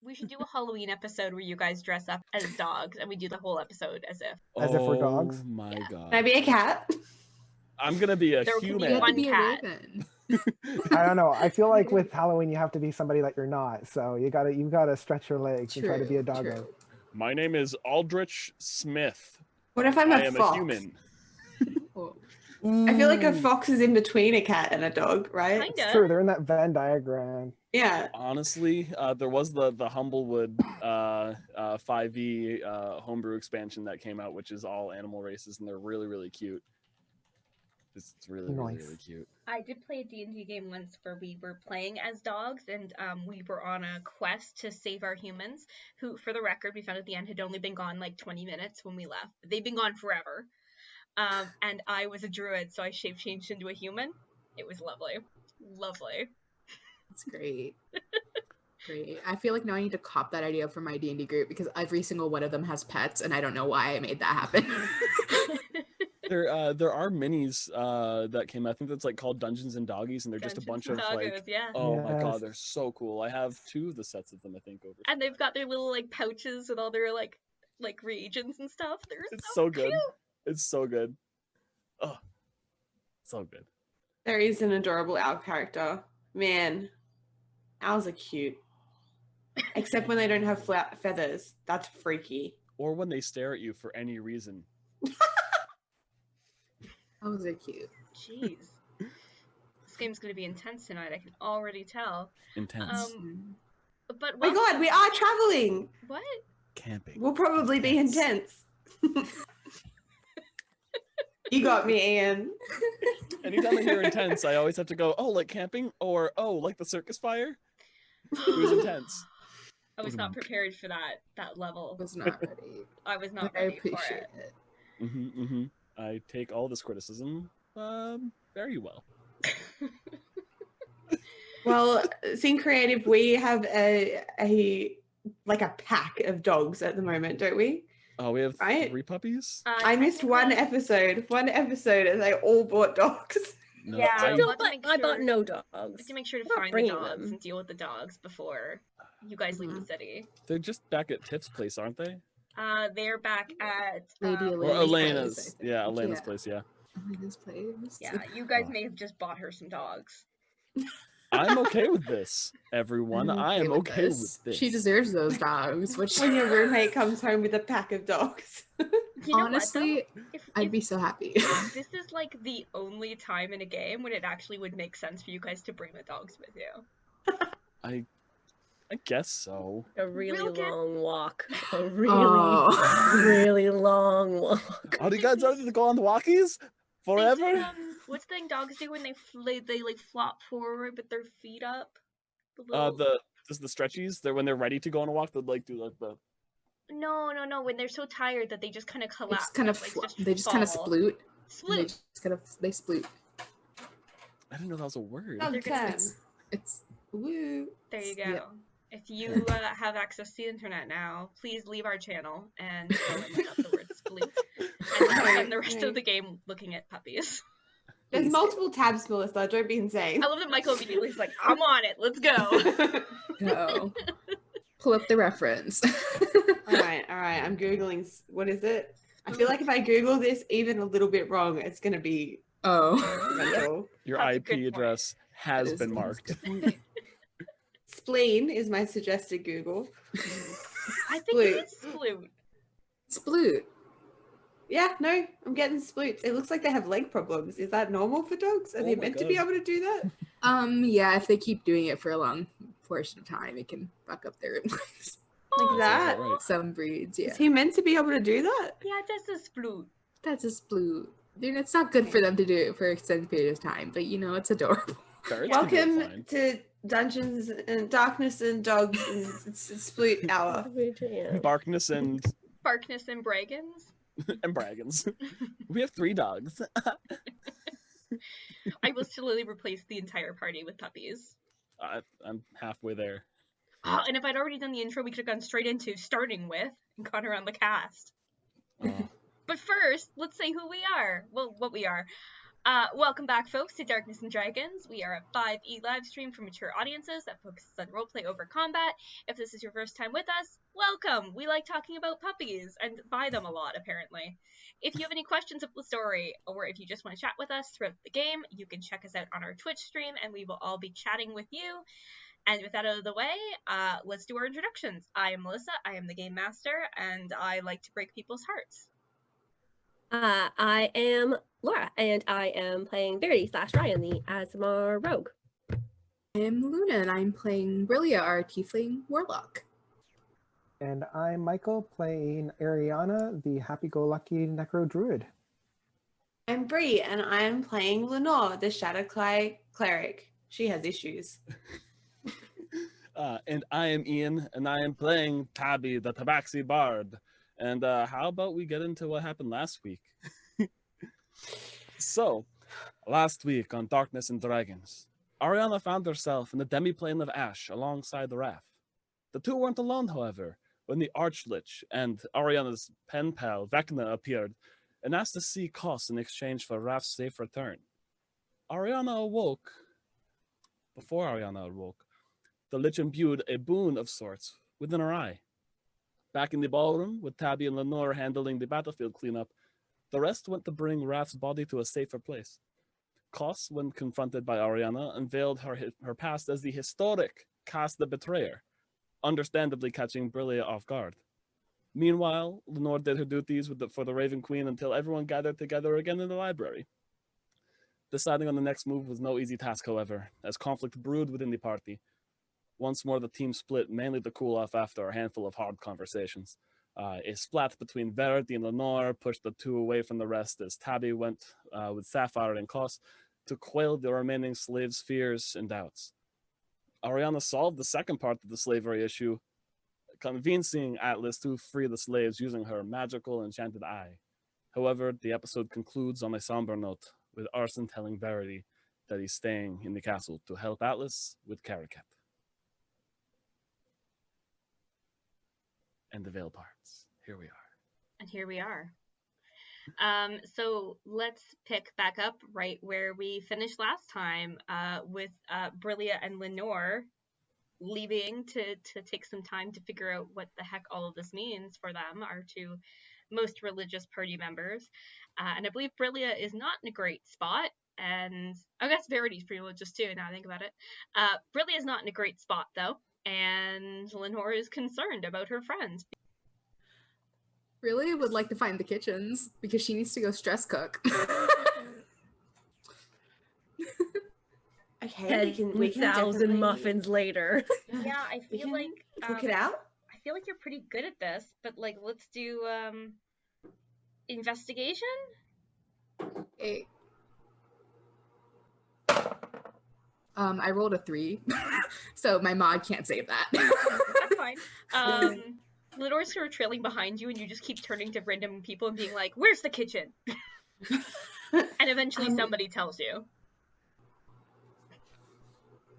We should do a Halloween episode where you guys dress up as dogs and we do the whole episode as if. As if we're dogs? Oh my god. Can I be a cat? I'm gonna be a There can be human. You have to one be a cat. raven. I don't know. I feel like with Halloween you have to be somebody that you're not. So you gotta stretch your legs and try to be a doggo. True. My name is Aldrich Smith. What if I'm I a am fox? a human. Oh. I feel like a fox is in between a cat and a dog, right? Kind It's of. true. They're in that Venn diagram. Yeah. Honestly, there was the Humblewood 5e homebrew expansion that came out, which is all animal races, and they're really, really cute. It's really, really, Nice. really cute. I did play a D&D game once where we were playing as dogs, and we were on a quest to save our humans, who, for the record, we found at the end had only been gone like 20 minutes when we left. They've been gone forever. And I was a druid, so I shape-changed into a human. It was lovely. Lovely. That's great. Great. I feel like now I need to cop that idea for my D&D group because every single one of them has pets, and I don't know why I made that happen. There are minis that came out. I think that's like called Dungeons and Doggies, and they're just a bunch of Doggos, like, yeah. oh my Yes. god, they're so cool. I have 2 of the sets of them, I think, over. And they've got their little like pouches with all their like reagents and stuff. They're It's so so good. cute. It's so good. Oh, so good. There is an adorable owl character. Man, owls are cute. Except when they don't have feathers. That's freaky. Or when they stare at you for any reason. Those are cute. Jeez. This game's gonna be intense tonight, I can already tell. Intense. But Oh my god, we are traveling! What? Camping. We'll probably be intense. You got me, Ian. Anytime I hear intense, I always have to go, oh, like camping? Or, oh, like the circus fire? It was intense. I was not prepared for that level. I was not ready. I was not But I ready for appreciate it. it. I take all this criticism very well. Well, Think Creative, we have a pack of dogs at the moment, don't we? Oh, we have Right? 3 puppies? I missed one episode. One episode, and they all bought dogs. No, Yeah, I, we'll have to make I bought sure- no dogs. We have to make sure to I'm not find the bringing dogs them. and deal with the dogs before you guys leave the city. they're just back at Tiff's place, aren't they? They're back at Lady Or Elena's Elena's. place, I think. Yeah, Elena's Yeah. place, yeah. Elena's place. Yeah, you guys may have just bought her some dogs. I'm okay with this, everyone. I am okay with this. She deserves those dogs. Which When your roommate comes home with a pack of dogs. You know honestly, what, though? I'd be so happy. This is like the only time in a game when it actually would make sense for you guys to bring the dogs with you. I guess so. A really We'll get- long walk. A really, Oh. really long walk. Oh, do you guys ready to go on the walkies? Forever? What's the thing dogs do when they like flop forward with their feet up? The The stretchies, when they're ready to go on a walk, they'll like do like the No, when they're so tired that they just kind of They collapse. just kind of like, they just kind of fall. sploot. They Sploot. just kind of sploot. I didn't know that was a word. Dog They're gonna- turn. It's Woo. There you go. Yeah. If you have access to the internet now, please leave our channel and go and look up the word sploot. And then spend the rest of the game looking at puppies. There's multiple tabs, Melissa. Don't be insane. I love that Michael immediately is like, I'm on it. Let's go. go. Pull up the reference. All right. I'm Googling. What is it? I feel like if I Google this even a little bit wrong, it's going to be Oh. mental. Your That's a IP good point. address has That is- been marked. Spleen is my suggested Google. I think it's sploot. Sploot. Yeah, no, I'm getting sploots. It looks like they have leg problems. Is that normal for dogs? Are Oh they my meant to be God. able to do that? Yeah, if they keep doing it for a long portion of time, it can fuck up their legs. Like that? Right. Some breeds, yeah. Is he meant to be able to do that? Yeah, that's a sploot. That's a sploot. Dude, it's not good for them to do it for an extended period of time, but it's adorable. Ferrets can do it Welcome fine. to Dungeons and Darkness and Dogs and it's Sploot Hour. Yeah. Barkness and Barkness and Bragans. Braggins. We have 3 dogs. I will slowly replace the entire party with puppies. I'm halfway there. Oh, and if I'd already done the intro, we could have gone straight into starting with and gone around the cast. Oh. But first, let's say who we are. Well, what we are. Welcome back, folks, to Darkness and Dragons. We are a 5e live stream for mature audiences that focuses on roleplay over combat. If this is your first time with us, welcome! We like talking about puppies, and buy them a lot, apparently. If you have any questions of the story, or if you just want to chat with us throughout the game, you can check us out on our Twitch stream, and we will all be chatting with you. And with that out of the way, let's do our introductions. I am Melissa, I am the Game Master, and I like to break people's hearts. I am Laura, and I am playing Verity / Ryan, the Asmar Rogue. I'm Luna, and I'm playing Brillia, our Tiefling Warlock. And I'm Michael, playing Arianna, the happy-go-lucky Necro Druid. I'm Bree, and I'm playing Lenore, the Shadow Cleric. She has issues. And I am Ian, and I am playing Taabi, the Tabaxi Bard. And how about we get into what happened last week? So, last week on Darkness and Dragons, Arianna found herself in the demi-plane of Ash alongside the Wrath. The two weren't alone, however, when the Archlich and Arianna's pen pal Vecna appeared and asked to see Koss in exchange for Wrath's safe return. Before Arianna awoke, the Lich imbued a boon of sorts within her eye. Back in the ballroom, with Taabi and Lenore handling the battlefield cleanup, the rest went to bring Wrath's body to a safer place. Koss, when confronted by Arianna, unveiled her past as the historic Cass the Betrayer, understandably catching Brillia off guard. Meanwhile, Lenore did her duties for the Raven Queen until everyone gathered together again in the library. Deciding on the next move was no easy task, however, as conflict brewed within the party. Once more, the team split, mainly to cool off after a handful of hard conversations. A splat between Verity and Lenore pushed the two away from the rest as Taabi went with Sapphire and Koss to quail the remaining slaves' fears and doubts. Arianna solved the second part of the slavery issue, convincing Atlas to free the slaves using her magical enchanted eye. However, the episode concludes on a somber note, with Arsen telling Verity that he's staying in the castle to help Atlas with Caraquette. And the veil parts. Here we are. And here we are. So let's pick back up right where we finished last time, with Brillia and Lenore leaving to take some time to figure out what the heck all of this means for them, our two most religious party members. And I believe Brillia is not in a great spot, and I guess Verity's pretty religious too, now I think about it. Brillia is not in a great spot, though, and Lenore is concerned about her friends. Brillia would like to find the kitchens, because she needs to go stress cook. Okay, we can 10,000 definitely muffins later. Yeah, I We feel can like cook it out. I feel like you're pretty good at this, but like, let's do investigation. Hey. I rolled a 3, so my mod can't save that. That's fine. Lenore's sort of trailing behind you, and you just keep turning to random people and being like, "Where's the kitchen?" And eventually, somebody tells you.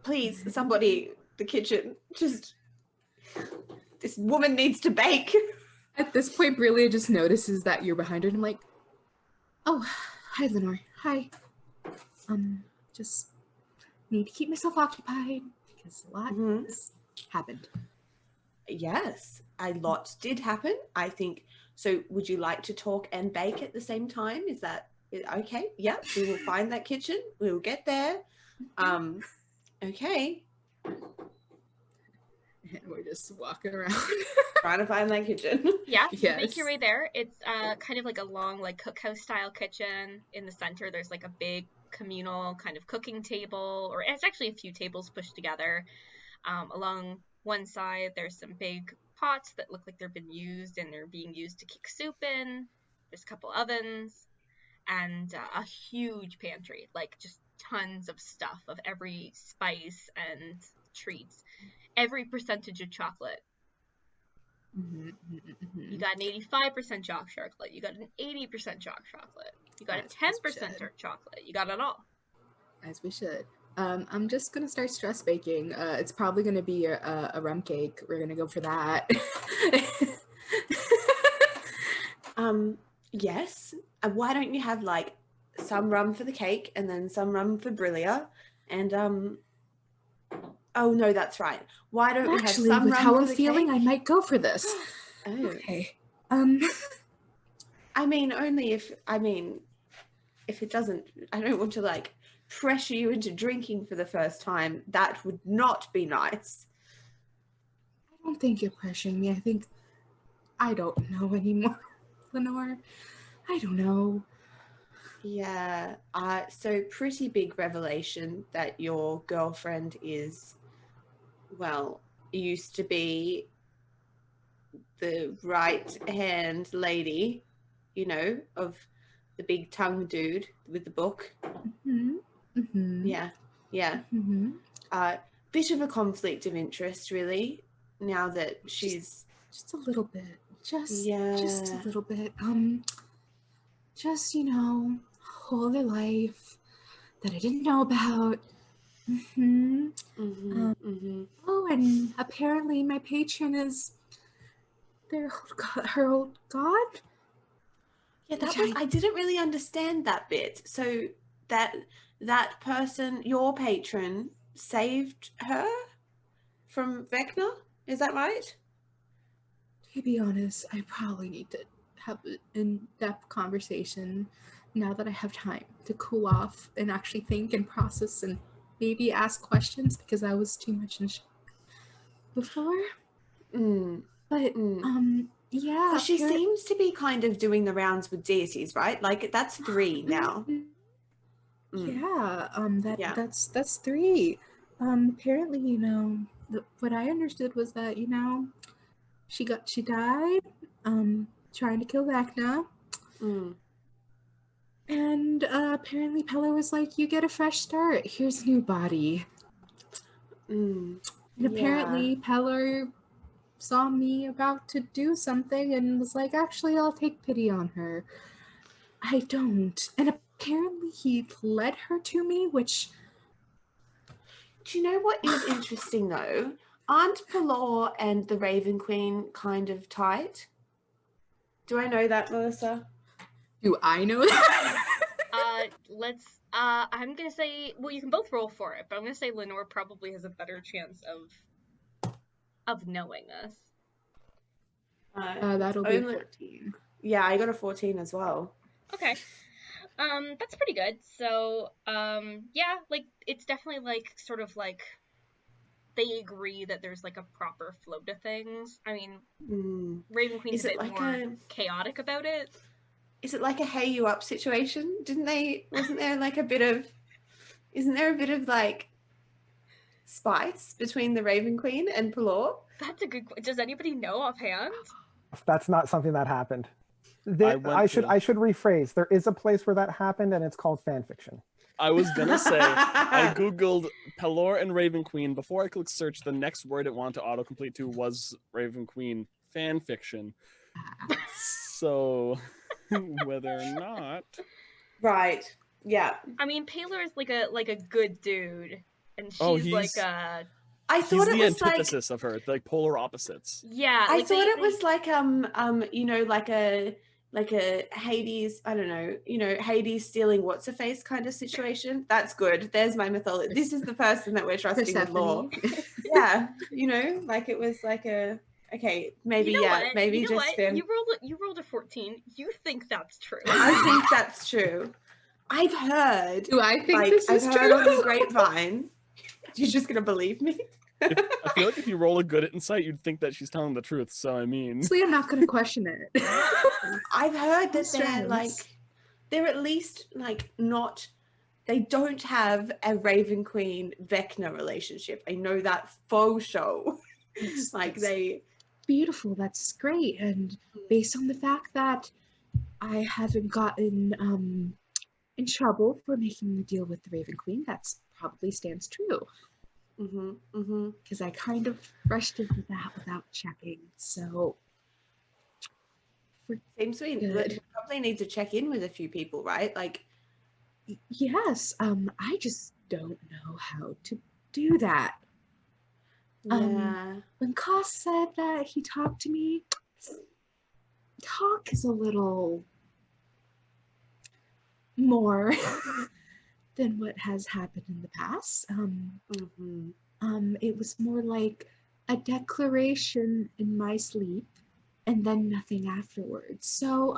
Please, somebody, the kitchen. Just, this woman needs to bake. At this point, Brillia just notices that you're behind her, and I'm like, "Oh, hi, Lenore. Hi. Just need to keep myself occupied because a lot has happened." Yes, a lot did happen, I think. So would you like to talk and bake at the same time? Is that okay? Yeah, we will find that kitchen. We will get there. Okay. And we're just walking around. Trying to find that kitchen. Yeah, you Yes. make your way there. It's kind of like a long, like, cookhouse style kitchen. In the center, there's like a big communal kind of cooking table, or it's actually a few tables pushed together. Along one side, there's some big pots that look like they've been used, and they're being used to cook soup in. There's a couple ovens, and a huge pantry, like just tons of stuff of every spice and treats. Every percentage of chocolate. You got an 85% chalk chocolate. You got an 80% chalk chocolate. You got a 10% dark chocolate. You got it all. As we should. I'm just gonna start stress baking. It's probably gonna be a rum cake. We're gonna go for that. Yes. Why don't you have like some rum for the cake and then some rum for Brillia. And oh no, that's right. Why don't we have Actually, some with rum how for I'm the feeling, cake? I might go for this. Oh. Okay. I mean, only if it doesn't, I don't want to like pressure you into drinking for the first time. That would not be nice. I don't think you're pressuring me. I think I don't know anymore, Lenore. I don't know. Yeah. So pretty big revelation that your girlfriend is, well, used to be the right hand lady, you know, of the big tongue dude with the book. Mm-hmm. Mm-hmm. Yeah. Yeah. Mm-hmm. Bit of a conflict of interest, really, now that she's Just a little bit. Just yeah. a little bit. Just, whole other life that I didn't know about. Mm-hmm. Oh, and apparently my patron is her old god. Yeah, that Which was I didn't really understand that bit. So that person, your patron, saved her from Vecna? Is that right? To be honest, I probably need to have an in-depth conversation now that I have time to cool off and actually think and process and maybe ask questions because I was too much in shock before. But yeah, Because she seems to be kind of doing the rounds with deities, right? Like that's 3 now. Yeah, Yeah. that's 3. Apparently, what I understood was that, she died, trying to kill Vecna. And apparently Pelor was like, you get a fresh start. Here's a new body. And apparently Pelor saw me about to do something and was like, actually, I'll take pity on her. I don't. And apparently he led her to me, which... Do you know what is interesting, though? Aren't Pelor and the Raven Queen kind of tight? Do I know that, Melissa? Do I know that? I'm gonna say, well, you can both roll for it, but I'm gonna say Lenore probably has a better chance of knowing us. That'll be 14. Yeah, I got a 14 as well. Okay. That's pretty good. So, yeah, like, it's definitely, like, sort of, like, they agree that there's, like, a proper flow to things. I mean, Raven Queen's a bit more chaotic about it. Is it like a hey you up situation? Isn't there a bit of, like, spice between the Raven Queen and Pelor? That's a good question. Does anybody know offhand? That's not something that happened. I should rephrase. There is a place where that happened, and it's called fan fiction. I was gonna say, I googled Pelor and Raven Queen. Before I clicked search, the next word it wanted to autocomplete to was Raven Queen fan fiction. So, whether or not, right? Yeah. I mean, Pelor is like a good dude, and she's like a. I thought he's it the was antithesis of her, like polar opposites. Yeah, I thought it was like like a Hades, I don't know, Hades stealing what's her face kind of situation. That's good. There's my mythology. This is the person that we're trusting with law. Yeah, like it was like a okay, maybe maybe you know just what? You rolled a 14. You think that's true? I think that's true. I've heard. Do I think this is true? I've heard on the grapevine. You're just gonna believe me? I feel like if you roll a good insight, you'd think that she's telling the truth. So I mean, honestly, I'm not going to question it. I've heard that they're at least like not. They don't have a Raven Queen Vecna relationship. I know that faux show. Beautiful. That's great. And based on the fact that I haven't gotten in trouble for making the deal with the Raven Queen, that's probably stands true. Because I kind of rushed into that without checking, so seems to me we probably need to check in with a few people, right? Like, yes, I just don't know how to do that. When Koss said that he talked to me, talk is a little more than what has happened in the past. It was more like a declaration in my sleep and then nothing afterwards. So,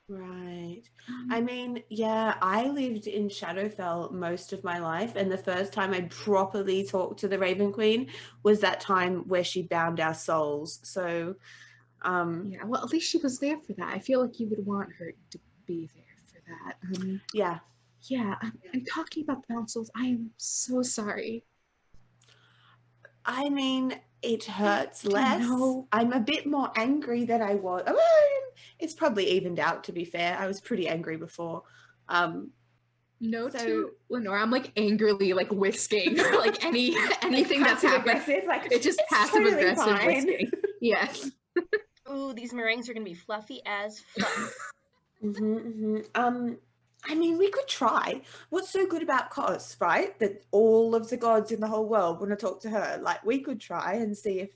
Right. I mean, yeah, I lived in Shadowfell most of my life, and the first time I properly talked to the Raven Queen was that time where she bound our souls. So, yeah, well, at least she was there for that. I feel like you would want her to be there for that. yeah. Yeah, and talking about the bound souls, I am so sorry. I mean, it hurts I less. know. I'm a bit more angry than I was. It's probably evened out, to be fair. I was pretty angry before. No, So- to Lenore, I'm like angrily like whisking like anything that's passive happening. aggressive, like It's just it's passive totally aggressive fine. whisking. Yes. Ooh, these meringues are gonna be fluffy as fuck. I mean, we could try. What's so good about Kos, right? That all of the gods in the whole world want to talk to her. Like, we could try and see if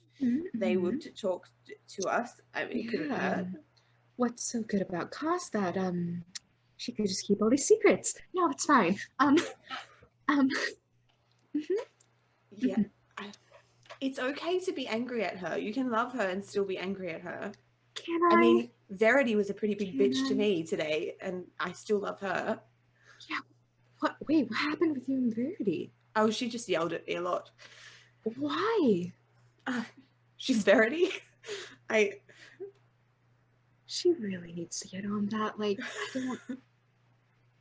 they would talk to us. I mean, it couldn't hurt. What's so good about Cos that she could just keep all these secrets. No, it's fine. Yeah. It's okay to be angry at her. You can love her and still be angry at her. Can I mean, Verity was a pretty big Can bitch to I? me today, and I still love her. Wait, what happened with you and Verity? Oh, she just yelled at me a lot. Why? She's Verity. She really needs to get on that. Like,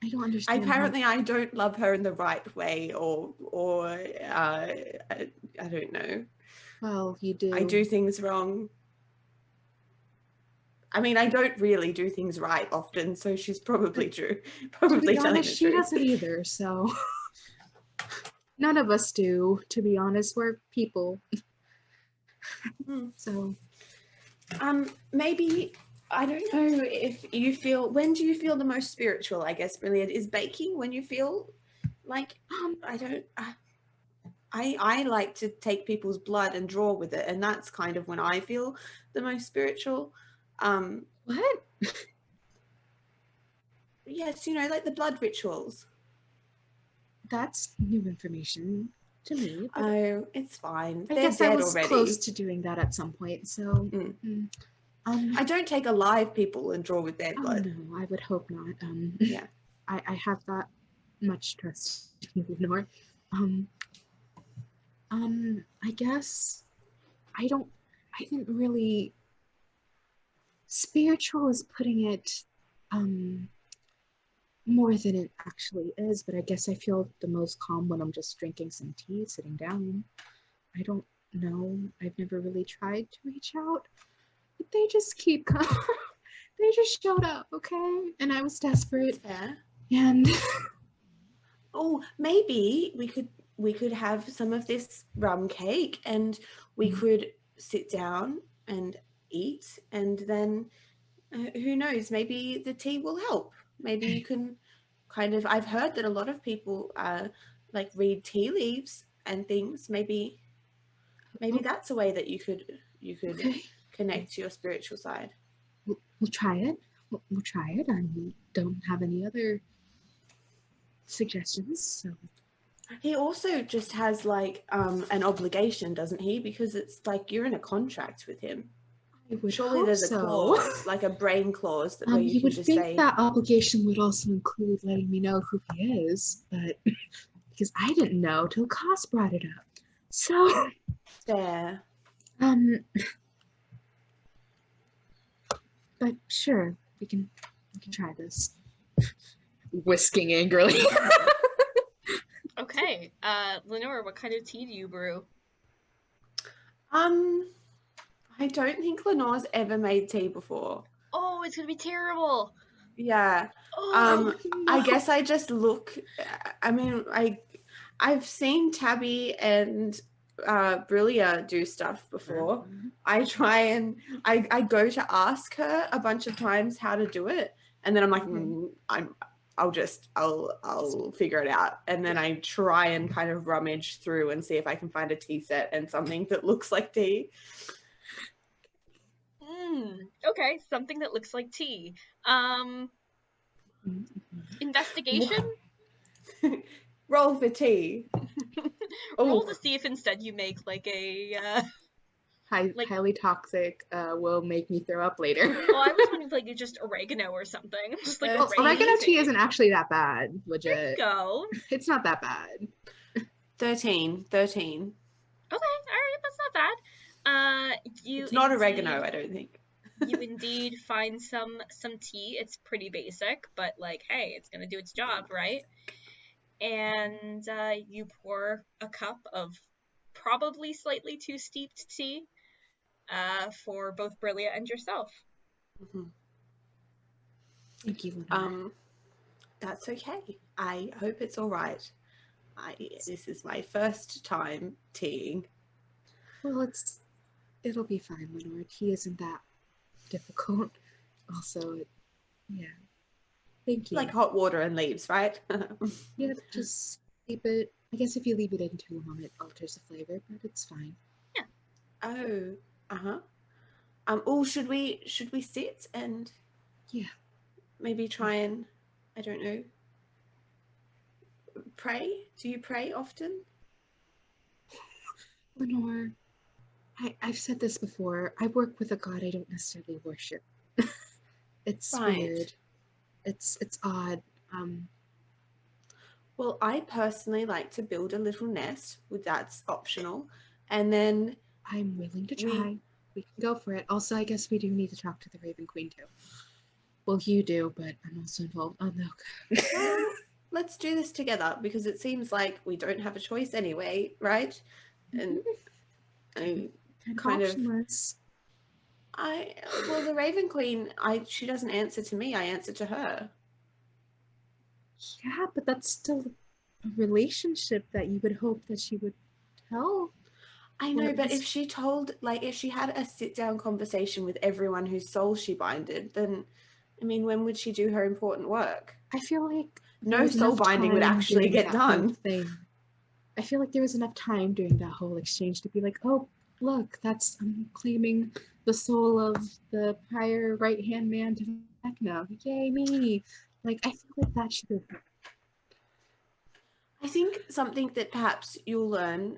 I don't understand. Apparently, I don't love her in the right way, or I don't know. Well, you do. I do things wrong. I mean, I don't really do things right often, so she's probably true. Probably To be telling honest, the she truth. doesn't either. So none of us do. To be honest, we're people. So maybe, I don't know if you feel, when do you feel the most spiritual, I guess, Brilliant? Is baking when you feel like, I like to take people's blood and draw with it, and that's kind of when I feel the most spiritual. what? Yes, you know, like the blood rituals. That's new information to me. But Oh, it's fine. I They're guess I dead was already. close to doing that at some point. So I don't take alive people and draw with their oh blood. no, I would hope not. Yeah. I have that much trust in you, Lenore. I guess I didn't really. Spiritual is putting it more than it actually is, but I guess I feel the most calm when I'm just drinking some tea, sitting down. I don't know. I've never really tried to reach out, but they just keep coming. They just showed up, okay? And I was desperate. Yeah. And oh, maybe we could have some of this rum cake, and we could sit down and eat, and then who knows, maybe the tea will help. Maybe you can kind of, I've heard that a lot of people like read tea leaves and things. Maybe that's a way that you could okay. connect to your spiritual side. We'll try it. We'll try it. I don't have any other suggestions. So he also just has like an obligation, doesn't he? Because it's like you're in a contract with him. I would Surely hope there's a so. clause, like a brain clause, that where you you can would just think say that obligation would also include letting me know who he is, but because I didn't know till Cos brought it up. So there. But sure, we can try this. Whisking angrily. Okay, Lenore, what kind of tea do you brew? I don't think Lenore's ever made tea before. Oh, it's gonna be terrible. Yeah. Oh, no. I guess I just look. I mean, I've seen Taabi and Brillia do stuff before. I try and I go to ask her a bunch of times how to do it, and then I'm like, I'll figure it out, and then I try and kind of rummage through and see if I can find a tea set and something that looks like tea. Okay, something that looks like tea. Investigation? Roll for tea. Roll Oh. to see if instead you make like a like- Highly toxic will make me throw up later. well, I was wondering if like you just oregano or something. Just like Oregano tea isn't actually that bad. There you Legit. go. It's not that bad. 13. Okay, alright, that's not bad. You It's not indeed- oregano, I don't think. You indeed find some tea. It's pretty basic, but like, hey, it's gonna do its job, right? And you pour a cup of probably slightly too steeped tea for both Brillia and yourself. Thank you, Lenore. That's okay. I hope it's all right. This is my first time teaing. Well, it'll be fine, Lenore. Tea isn't that difficult. Also, yeah. Thank you. Like hot water and leaves, right? Yeah, just keep it. I guess if you leave it in too long, it alters the flavor, but it's fine. Yeah. Oh, oh, should we sit and maybe try and, I don't know, pray? Do you pray often? Lenore, I've said this before. I work with a god I don't necessarily worship. It's weird. It's odd. Well, I personally like to build a little nest. That's optional. And then I'm willing to try. We can go for it. Also, I guess we do need to talk to the Raven Queen too. Well, you do, but I'm also involved. Oh, no. Well, let's do this together because it seems like we don't have a choice anyway, right? And kind of well, the Raven Queen, she doesn't answer to me, I answer to her. Yeah, but that's still a relationship that you would hope that she would tell. I know, but if she had a sit-down conversation with everyone whose soul she binded, then, I mean, when would she do her important work? I feel like no soul binding would actually get done. I feel like there was enough time during that whole exchange to be like, oh, look, I'm claiming the soul of the prior right-hand man to Vecna. Yay, me. Like, I feel like that should have. I think something that perhaps you'll learn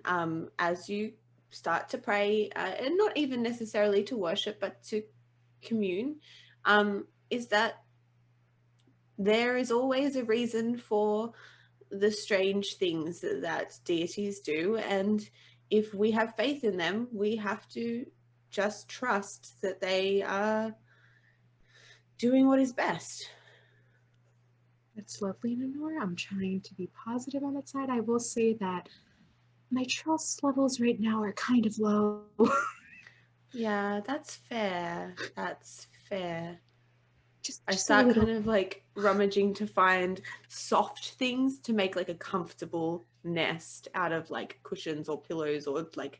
as you start to pray, and not even necessarily to worship, but to commune, is that there is always a reason for the strange things that deities do, and if we have faith in them, we have to just trust that they are doing what is best. That's lovely, Lenore. I'm trying to be positive on that side. I will say that my trust levels right now are kind of low. Yeah, that's fair. That's fair. I Just start kind of like rummaging to find soft things to make like a comfortable nest out of like cushions or pillows or like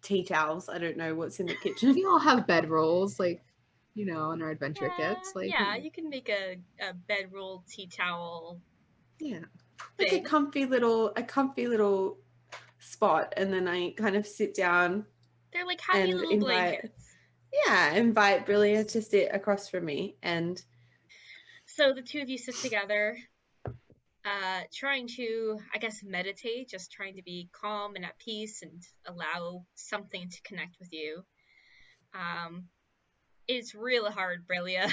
tea towels. I don't know what's in the kitchen. We all have bedrolls, like, you know, in our adventure kits. Like, yeah, you can make a bedroll tea towel. Yeah. Like a comfy little spot, and then I kind of sit down. They're like happy little blankets. Yeah, invite Brillia to sit across from me, and so the two of you sit together, trying to, I guess, meditate, just trying to be calm and at peace and allow something to connect with you. It's really hard, Brillia.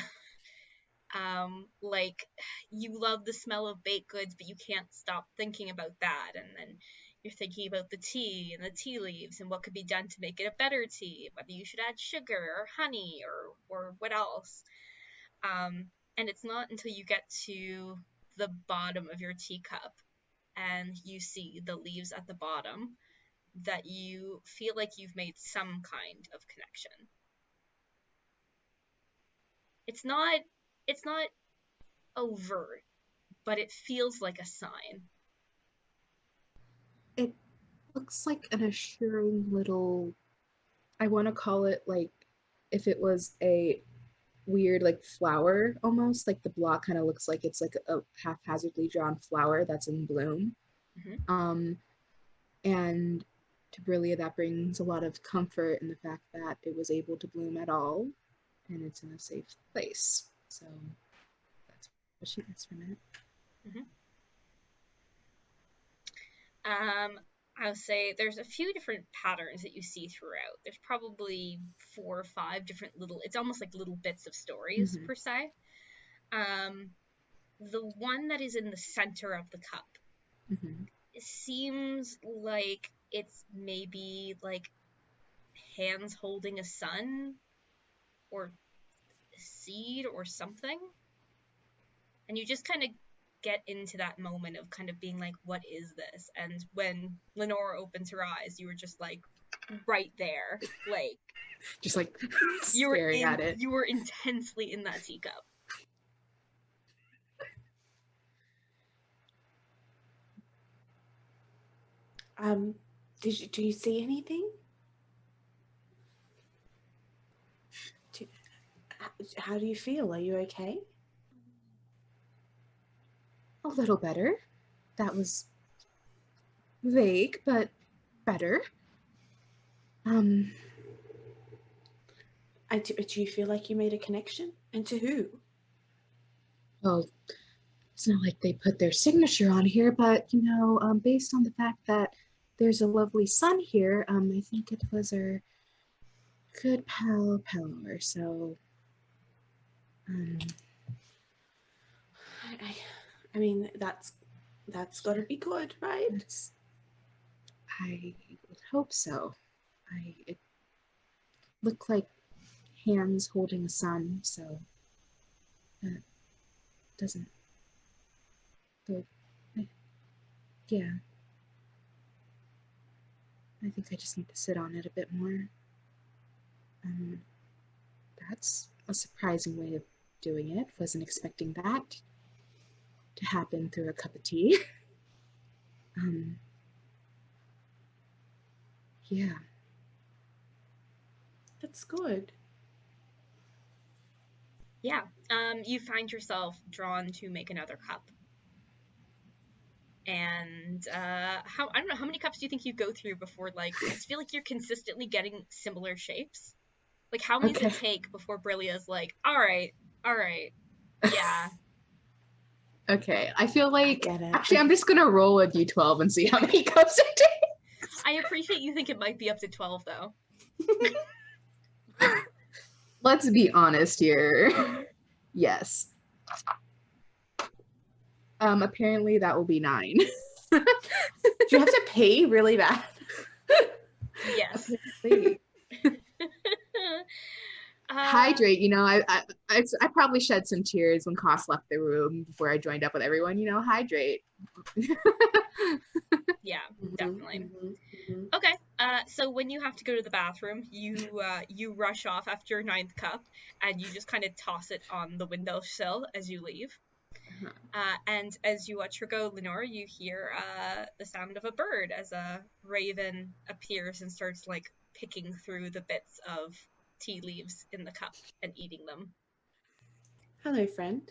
Like, you love the smell of baked goods, but you can't stop thinking about that, and then you're thinking about the tea and the tea leaves and what could be done to make it a better tea, whether you should add sugar or honey or what else. And it's not until you get to the bottom of your teacup and you see the leaves at the bottom that you feel like you've made some kind of connection. It's not overt, but it feels like a sign. It looks like an assuring little, I want to call it like if it was a weird like flower almost, like the block kind of looks like it's like a haphazardly drawn flower that's in bloom. And to Brillia, that brings a lot of comfort in the fact that it was able to bloom at all and it's in a safe place. So that's a sheet next for a minute. I'll say there's a few different patterns that you see throughout. There's probably 4 or 5 different little, it's almost like little bits of stories per se. The one that is in the center of the cup seems like it's maybe like hands holding a sun or a seed or something. And you just kind of get into that moment of kind of being like, what is this? And when Lenore opens her eyes, you were just like right there, like just like you were staring at it. You were intensely in that teacup. Do you see anything? How do you feel? Are you okay? A little better. That was vague, but better. Do you feel like you made a connection? And to who? Well, it's not like they put their signature on here, but, you know, based on the fact that there's a lovely sun here, I think it was our good pal Pelor, so, I mean, that's got to be good, right? I would hope so. It looked like hands holding a sun, so that doesn't. Yeah. I think I just need to sit on it a bit more. That's a surprising way of doing it. Wasn't expecting that to happen through a cup of tea. Yeah. That's good. Yeah. You find yourself drawn to make another cup. And I don't know, how many cups do you think you go through before, like, I feel like you're consistently getting similar shapes. Like, how many does it take before Brilla's like, all right, yeah. Okay, I feel like, I get it. actually, I'm just gonna roll a d12 and see how many cups it takes. I appreciate you think it might be up to 12, though. Let's be honest here. Yes. Apparently that will be 9. Do you have to pee really bad? Yes. Hydrate, you know, I probably shed some tears when Koss left the room before I joined up with everyone, you know, hydrate. Yeah, definitely. Okay, so when you have to go to the bathroom, you rush off after your 9th cup, and you just kind of toss it on the windowsill as you leave. And as you watch her go, Lenore, you hear the sound of a bird as a raven appears and starts like picking through the bits of tea leaves in the cup and eating them. Hello, friend.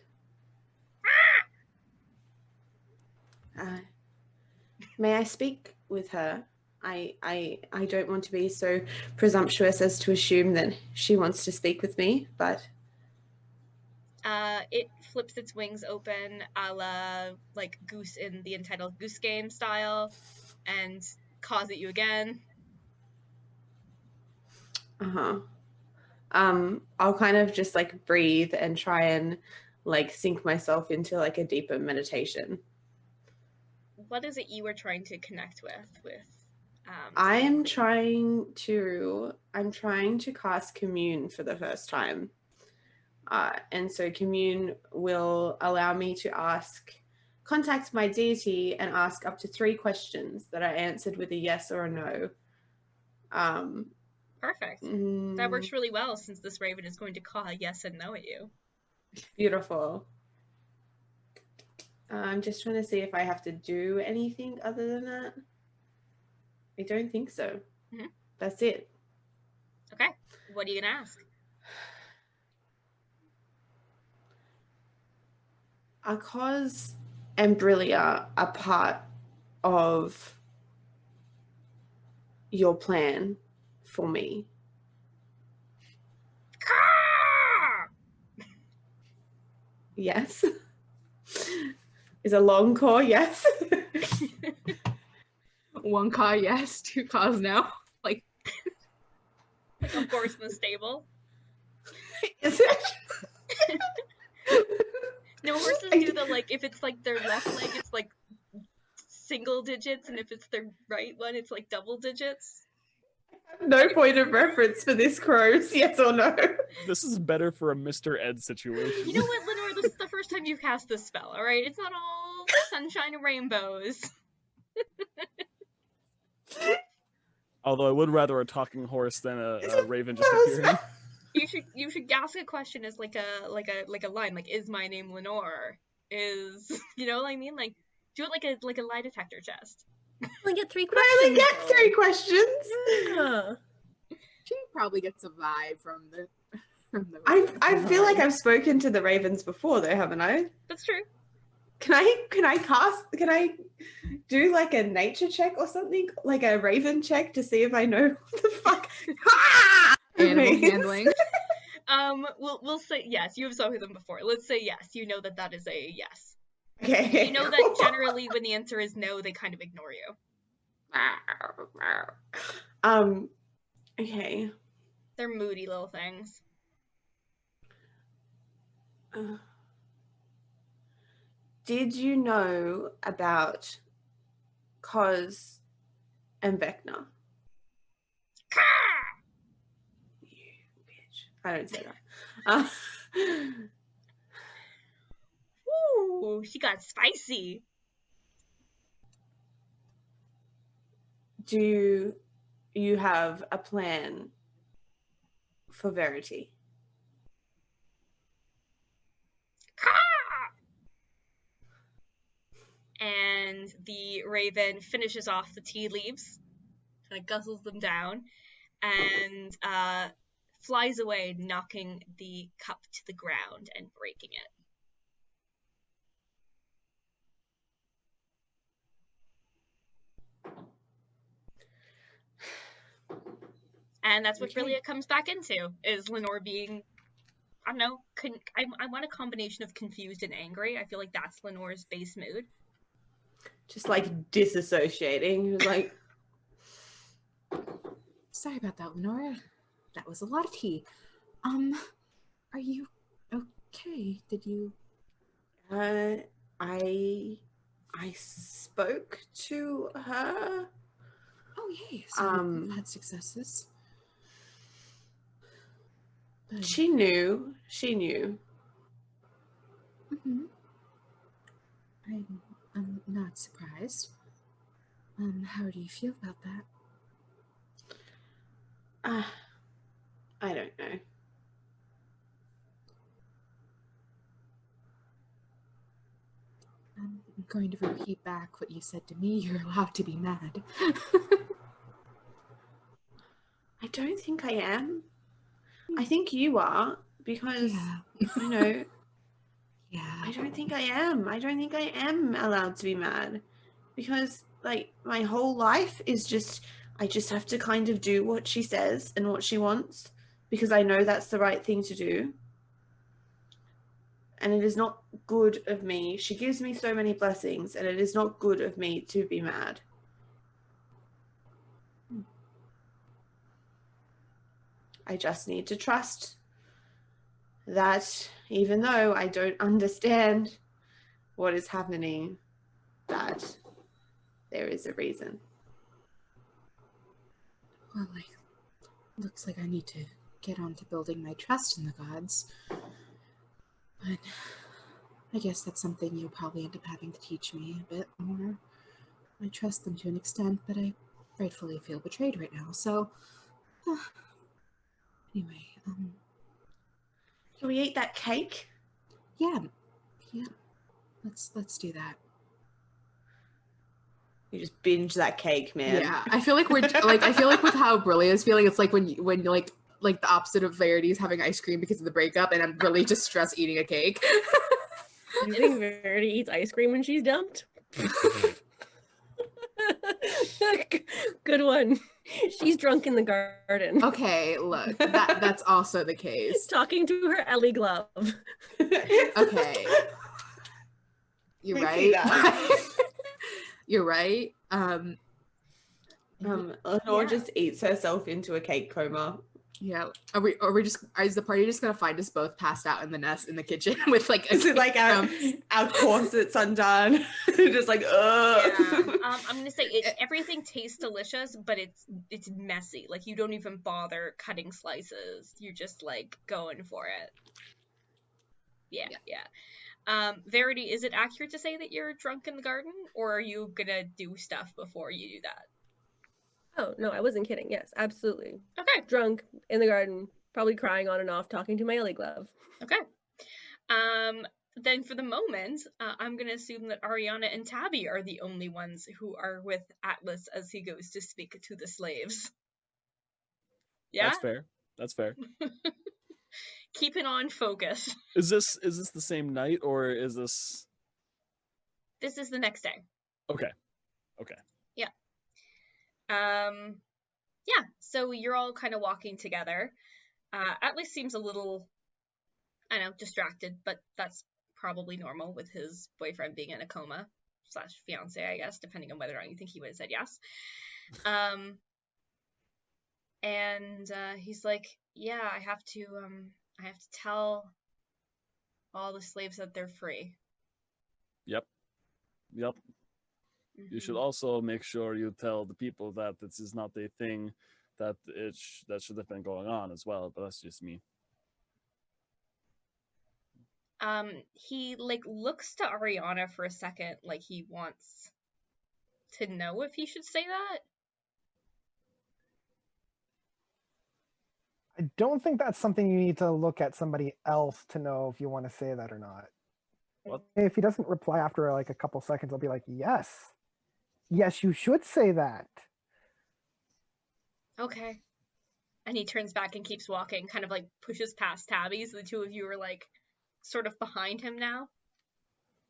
May I speak with her? I don't want to be so presumptuous as to assume that she wants to speak with me, but it flips its wings open a la like Goose in the Entitled Goose Game style and caws at you again. I'll kind of just like breathe and try and like sink myself into like a deeper meditation. What is it you were trying to connect with? I'm trying to cast commune for the first time. And so commune will allow me to contact my deity and ask up to 3 questions that are answered with a yes or a no. Perfect. That works really well since this raven is going to caw yes and no at you. Beautiful. I'm just trying to see if I have to do anything other than that. I don't think so. That's it. Okay. What are you going to ask? Are Cos and Brillia a part of your plan for me? Yes. Is a long caw yes? One caw yes, two caws no. Like, Like a horse in the stable. Is it? No, horses do the, like, if it's like their left leg, it's like single digits, and if it's their right one, it's like double digits. No point of reference for this, Crows. Yes or no? This is better for a Mr. Ed situation. You know what, Lenore? This is the first time you've cast this spell, alright? It's not all sunshine and rainbows. Although I would rather a talking horse than a raven just appearing. You should ask a question as like a line, like, is my name Lenore? Is, you know what I mean? Like, do it like a lie detector test. only get 3 I questions. only get 3 questions. Yeah. she probably gets a vibe from the I feel like I've spoken to the ravens before though, haven't I? That's true. Can I do like a nature check or something? Like a raven check to see if I know what the fuck animal means? handling. We'll say yes. You have spoken to them before. Let's say yes. You know that is a yes. Okay. You know that generally when the answer is no, they kind of ignore you. Okay. They're moody little things. Did you know about Koz and Vecna? You bitch. I don't say that. Ooh, she got spicy. Do you have a plan for Verity? And the raven finishes off the tea leaves, kind of guzzles them down, and flies away, knocking the cup to the ground and breaking it. And that's what Okay. Brillia comes back into, is Lenore being, I don't know, I want a combination of confused and angry. I feel like that's Lenore's base mood. Just like disassociating. He was like, Sorry about that, Lenore. That was a lot of tea. Are you okay? Did you? I spoke to her. Oh, yay! So you've had successes. But... She knew. Mm-hmm. I'm not surprised. How do you feel about that? I don't know. I'm going to repeat back what you said to me. You're allowed to be mad. I don't think I am. I think you are, because Yeah. I know. Yeah. I don't think I am. I don't think I am allowed to be mad, because like my whole life is just, I just have to kind of do what she says and what she wants, because I know that's the right thing to do. And it is not good of me. She gives me so many blessings, and it is not good of me to be mad. I just need to trust that even though I don't understand what is happening, that there is a reason. Well, looks like I need to get on to building my trust in the gods. But I guess that's something you'll probably end up having to teach me a bit more. I trust them to an extent, but I rightfully feel betrayed right now, so... Anyway, Can we eat that cake? yeah. Let's do that. You just binge that cake, man. Yeah, I feel like we're like, I feel like with how Brillia is feeling, it's like when like the opposite of Verity is having ice cream because of the breakup, and I'm really just stressed eating a cake. You think Verity eats ice cream when she's dumped? Good one. She's drunk in the garden. Okay, look, that's also the case. Talking to her Ellie glove. Okay. You're We see right. that. You're right. Lenore just eats herself into a cake coma. Yeah. Are we just, is the party just gonna find us both passed out in the nest in the kitchen with like a Is it like our corsets undone? Just like, ugh. Yeah. I'm gonna say everything tastes delicious, but it's messy. Like you don't even bother cutting slices. You're just like going for it. Yeah. Verity, is it accurate to say that you're drunk in the garden, or are you gonna do stuff before you do that? Oh, no, I wasn't kidding. Yes, absolutely. Okay. Drunk in the garden, probably crying on and off, talking to my Elly glove. Okay. Then for the moment, I'm gonna assume that Ariana and Taabi are the only ones who are with Atlas as he goes to speak to the slaves. Yeah? That's fair. Keeping on focus. Is this the same night, or is this? This is the next day. Okay. Yeah. Yeah, so you're all kind of walking together. Atlas seems a little, I don't know, distracted, but that's probably normal with his boyfriend being in a coma / fiance, I guess, depending on whether or not you think he would have said yes. And he's like, yeah, I have to tell all the slaves that they're free. Yep. You should also make sure you tell the people that this is not a thing that that should have been going on as well, but that's just me. He like looks to Ariana for a second, like he wants to know if he should say that. I don't think that's something you need to look at somebody else to know if you want to say that or not. What? If he doesn't reply after like a couple seconds, I'll be like, yes, you should say that. Okay. And he turns back and keeps walking, kind of like pushes past Taabi, so the two of you are like sort of behind him now.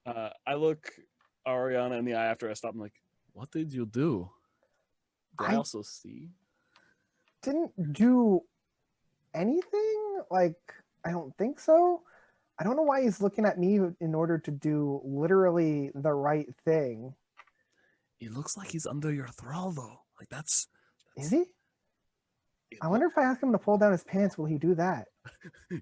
I look Ariana in the eye after I stop. I'm like, what did you do? Do I also see? Didn't do anything? Like, I don't think so. I don't know why he's looking at me in order to do literally the right thing. He looks like he's under your thrall, though. Like that's Is he? I wonder if I ask him to pull down his pants, will he do that?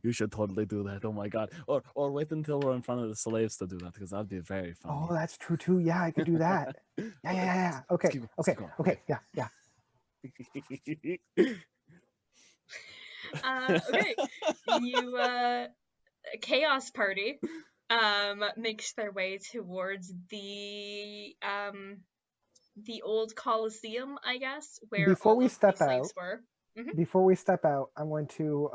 You should totally do that. Oh my god. Or wait until we're in front of the slaves to do that, because that'd be very funny. Oh, that's true too. Yeah, I could do that. Yeah. Okay. Okay. Yeah. Okay. You Chaos Party makes their way towards the old Colosseum, I guess, where Before all we of step the slaves out, were. Before we step out, I'm going to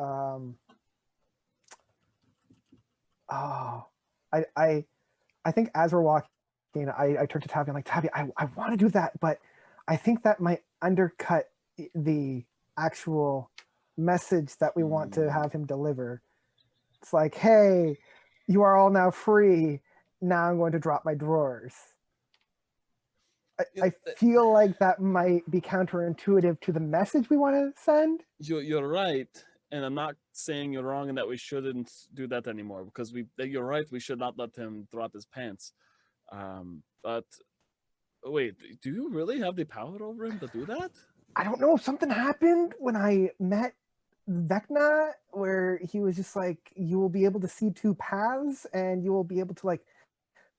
I think as we're walking, I turn to Taabi. I'm like, Taabi, I want to do that, but I think that might undercut the actual message that we want to have him deliver. It's like, hey, you are all now free. Now I'm going to drop my drawers. I feel like that might be counterintuitive to the message we want to send. You're right, and I'm not saying you're wrong in that we shouldn't do that anymore, because you're right, we should not let him drop his pants. But wait, do you really have the power over him to do that? I don't know. Something happened when I met Vecna, where he was just like, you will be able to see two paths, and you will be able to like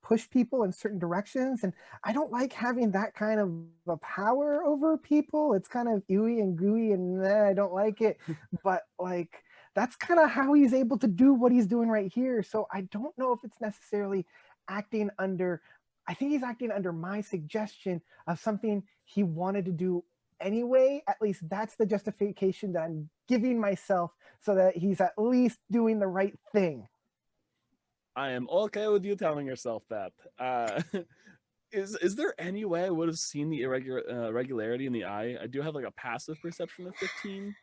push people in certain directions, and I don't like having that kind of a power over people. It's kind of ooey and gooey, and I don't like it. But like, that's kind of how he's able to do what he's doing right here. So I don't know if it's necessarily acting under, I think he's acting under my suggestion of something he wanted to do anyway. At least that's the justification that I'm giving myself, so that he's at least doing the right thing. I am okay with you telling yourself that. Is there any way I would have seen the irregularity in the eye? I do have like a passive perception of 15.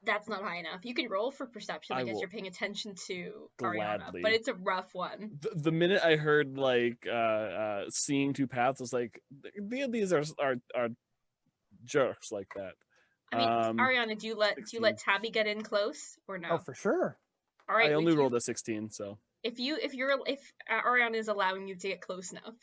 That's not high enough. You can roll for perception because you're paying attention to Ariana, but it's a rough one. The minute I heard like seeing two paths, I was like, these are jerks like that. I mean, Ariana, do you let 16. Taabi get in close or no? Oh, for sure. All right. I only rolled a 16, so. if Ariana is allowing you to get close enough.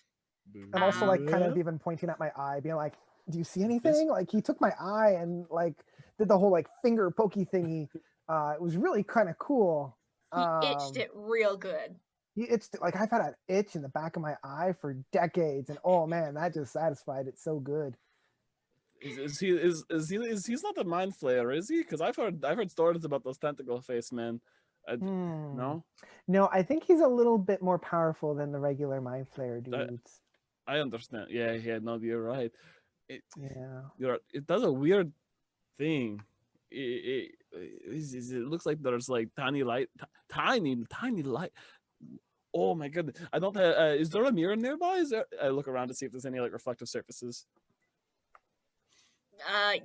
I'm also like kind of even pointing at my eye, being like, "Do you see anything?" Like he took my eye and like did the whole like finger pokey thingy. It was really kind of cool. He itched it real good. He itched like I've had an itch in the back of my eye for decades, and oh man, that just satisfied it so good. Is he's not the mind flayer, is he? Because I've heard stories about those tentacle face men. No, I think he's a little bit more powerful than the regular mind flayer dudes. I understand. Yeah. No, you're right. It does a weird thing. It looks like there's like tiny light. Oh my goodness! I don't have. Is there a mirror nearby? I look around to see if there's any like reflective surfaces.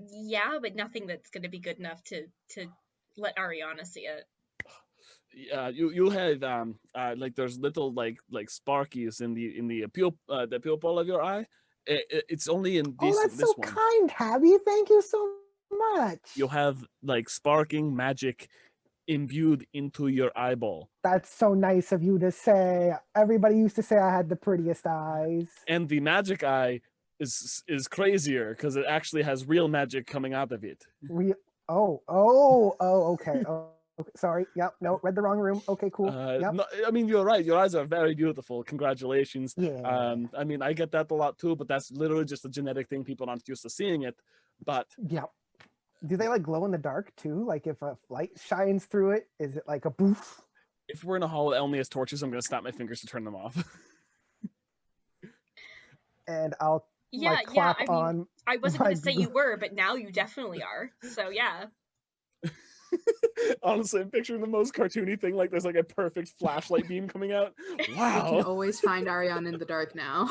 Yeah, but nothing that's going to be good enough to let Ariana see it. Yeah, you have like there's little like sparkies in the pupil of your eye. It's only in this. Oh, that's this so one. kind, Tabby. Thank you so much. You'll have like sparking magic imbued into your eyeball. That's so nice of you to say. Everybody used to say I had the prettiest eyes. And the magic eye is crazier because it actually has real magic coming out of it. Okay. Okay, sorry. Yep. No, read the wrong room. Okay, cool. Yep. No, I mean, you're right. Your eyes are very beautiful. Congratulations. Yeah. I mean, I get that a lot too, but that's literally just a genetic thing. People aren't used to seeing it. But yeah. Do they like glow in the dark too? Like if a light shines through it, is it like a boof? If we're in a hall that only has torches, I'm going to snap my fingers to turn them off. And I'll clap on. I wasn't going to say you were, but now you definitely are. So yeah. Honestly, I'm picturing the most cartoony thing. Like there's like a perfect flashlight beam coming out. Wow. You can always find Ariana in the dark now.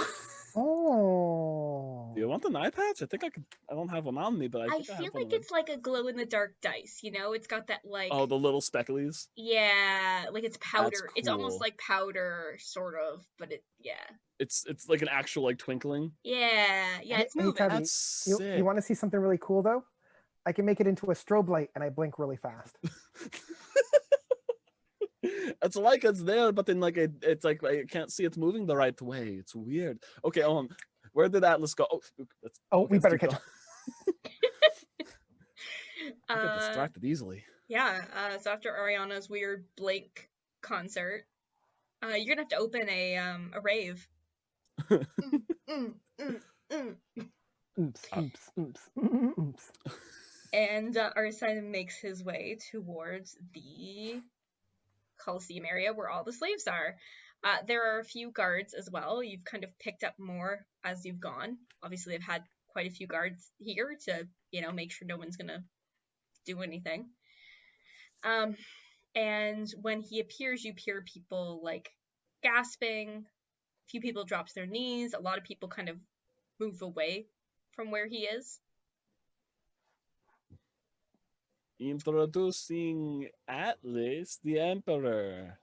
Oh. Do you want an eye patch? I think I could. I don't have one on me, but I feel like it's like a glow in the dark dice. You know, it's got that like. Oh, the little specklies. Yeah, like it's powder. That's cool. It's almost like powder, sort of, but It's like an actual like twinkling. Yeah, it's moving. Hey, Tabby, That's sick. You want to see something really cool though? I can make it into a strobe light and I blink really fast. It's like it's there, but then like it's like I can't see it's moving the right way. It's weird. Okay, where did Atlas go? We better catch up. I get distracted easily. Yeah, so after Ariana's weird blink concert, you're gonna have to open a rave. Oops. And Arsen makes his way towards the Coliseum area where all the slaves are. There are a few guards as well. You've kind of picked up more as you've gone. Obviously, they've had quite a few guards here to, make sure no one's gonna do anything. And when he appears, you hear people like gasping. A few people drop to their knees. A lot of people kind of move away from where he is. Introducing Atlas, the Emperor.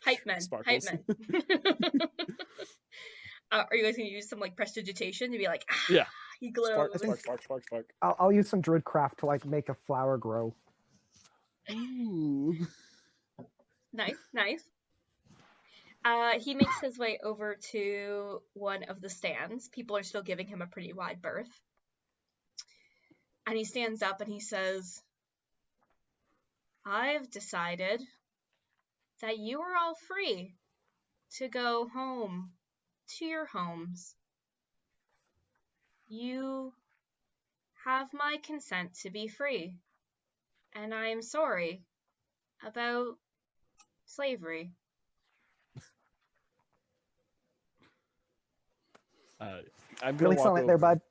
Hype men. Sparkles. Hype men. Are you guys going to use some like prestidigitation to be like, yeah, he glows? Spark. I'll use some druidcraft to like make a flower grow. Ooh. Nice. He makes his way over to one of the stands. People are still giving him a pretty wide berth. And he stands up and he says, I've decided that you are all free to go home to your homes. You have my consent to be free. And I am sorry about slavery. I'm really solid there, bud.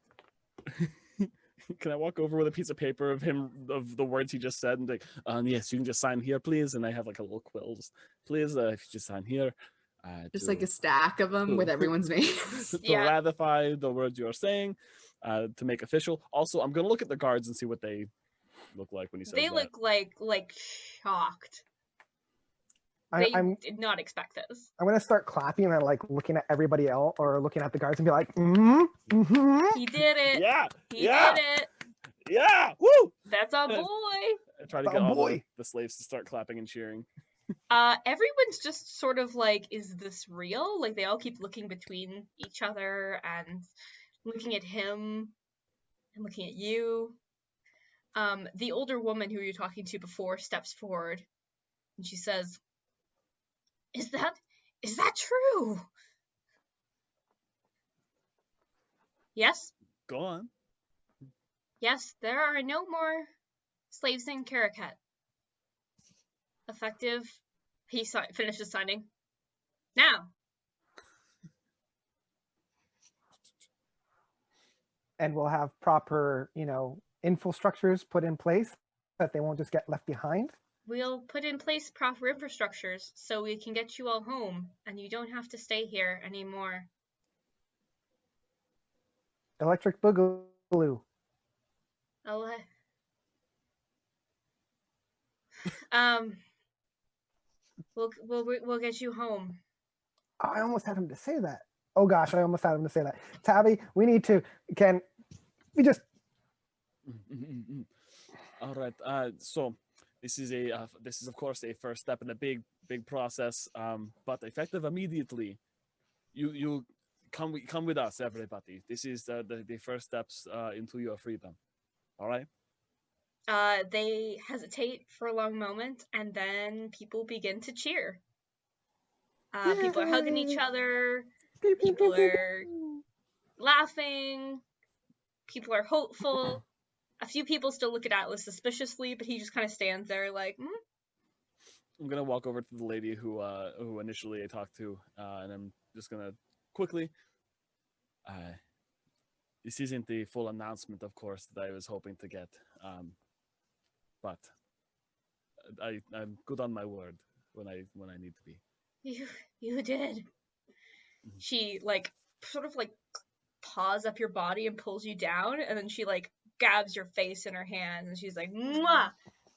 Can I walk over with a piece of paper of the words he just said and like, yes, you can just sign here, please. And I have like a little quill. Please, if you just sign here. Just like a stack of them with everyone's name. To ratify the words you're saying, to make official. Also, I'm gonna look at the guards and see what they look like when he says they that. Look like shocked. They did not expect this. I'm gonna start clapping and like looking at everybody else or looking at the guards and be like, He did it. Yeah. He did it. Yeah. Woo. That's a boy. try to get Oh, all boy. the slaves to start clapping and cheering. Everyone's just sort of like, is this real? Like, they all keep looking between each other and looking at him and looking at you. The older woman who you were talking to before steps forward and she says, Is that true? Yes? Go on. Yes, there are no more slaves in Caraquette. Effective. He finishes signing. Now. And we'll have proper, infrastructures put in place that they won't just get left behind. We'll put in place proper infrastructures so we can get you all home and you don't have to stay here anymore. Electric Boogaloo. We'll get you home. Oh, I almost had him to say that. Oh gosh, I almost had him to say that. Taabi, we need to. Can we just? All right. So this is of course a first step in a big process. But effective immediately. You come with us, everybody. This is the first steps into your freedom. All right. They hesitate for a long moment, and then people begin to cheer. People are hugging each other. People are laughing. People are hopeful. A few people still look at Atlas suspiciously, but he just kind of stands there like, I'm gonna walk over to the lady who initially I talked to, and I'm just gonna quickly. This isn't the full announcement, of course, that I was hoping to get, but I'm good on my word when I need to be. You did. She sort of paws up your body and pulls you down, and then she grabs your face in her hands, and she's like, mwah,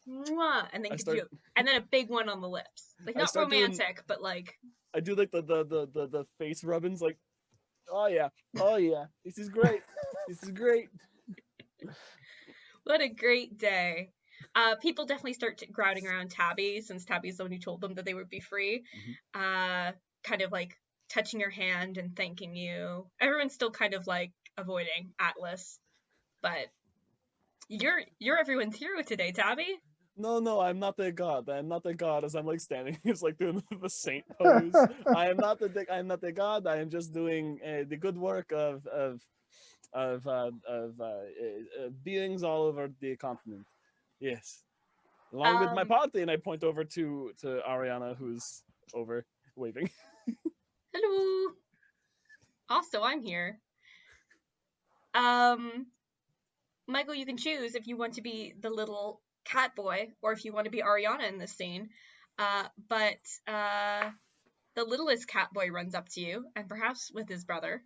mwah, and then and then a big one on the lips, not romantic, but I do the face rubbings, oh yeah, this is great, this is great. What a great day. People definitely start crowding around Taabi, since Tabby's the one who told them that they would be free. Mm-hmm. Kind of touching your hand and thanking you. Everyone's still kind of avoiding Atlas, but you're everyone's hero today, Taabi. No, I'm not the god. I'm not the god. As I'm standing, it's doing the saint pose. I am not the god. I am just doing the good work of beings all over the continent. Yes, along with my party, and I point over to Ariana, who's over waving. Hello. Also, I'm here. Michael, you can choose if you want to be the little cat boy or if you want to be Ariana in this scene. But the littlest cat boy runs up to you, and perhaps with his brother.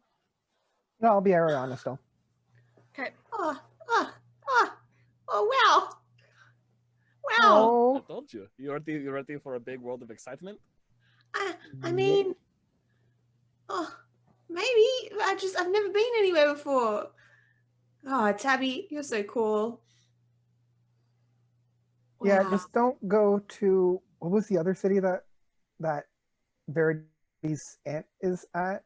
No, I'll be Ariana still. Okay. Oh, wow. Wow. Oh. I told you. You're ready for a big world of excitement? I mean, maybe. I've never been anywhere before. Oh, Taabi, you're so cool. Yeah, Wow. just don't go to, what was the other city that Verity's aunt is at?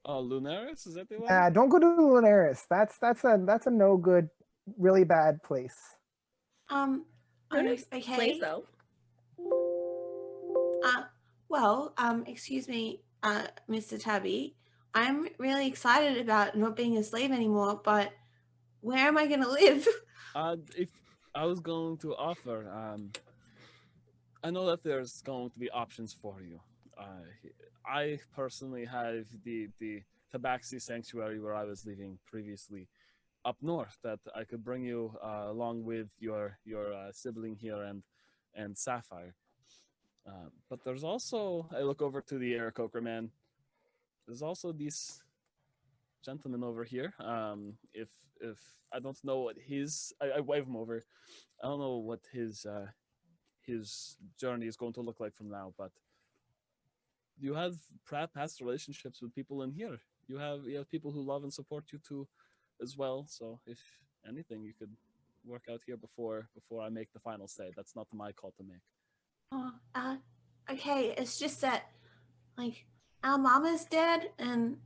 Oh, Lunaris? Is that the one? Yeah, don't go to Lunaris. That's a no good, really bad place. Nice Okay. place though. Well, excuse me, Mr. Taabi. I'm really excited about not being a slave anymore, but where am I going to live? If I was going to offer, I know that there's going to be options for you. I personally have the Tabaxi Sanctuary where I was living previously up north that I could bring you along with your sibling here and Sapphire. But there's also, I look over to the Aarakocra man. There's also this gentleman over here. If I don't know what I wave him over. I don't know what his journey is going to look like from now, but you have past relationships with people in here. You have people who love and support you too, as well. So if anything, you could work out here before I make the final say. That's not my call to make. Oh, okay. It's just that, like, our mama's dead, and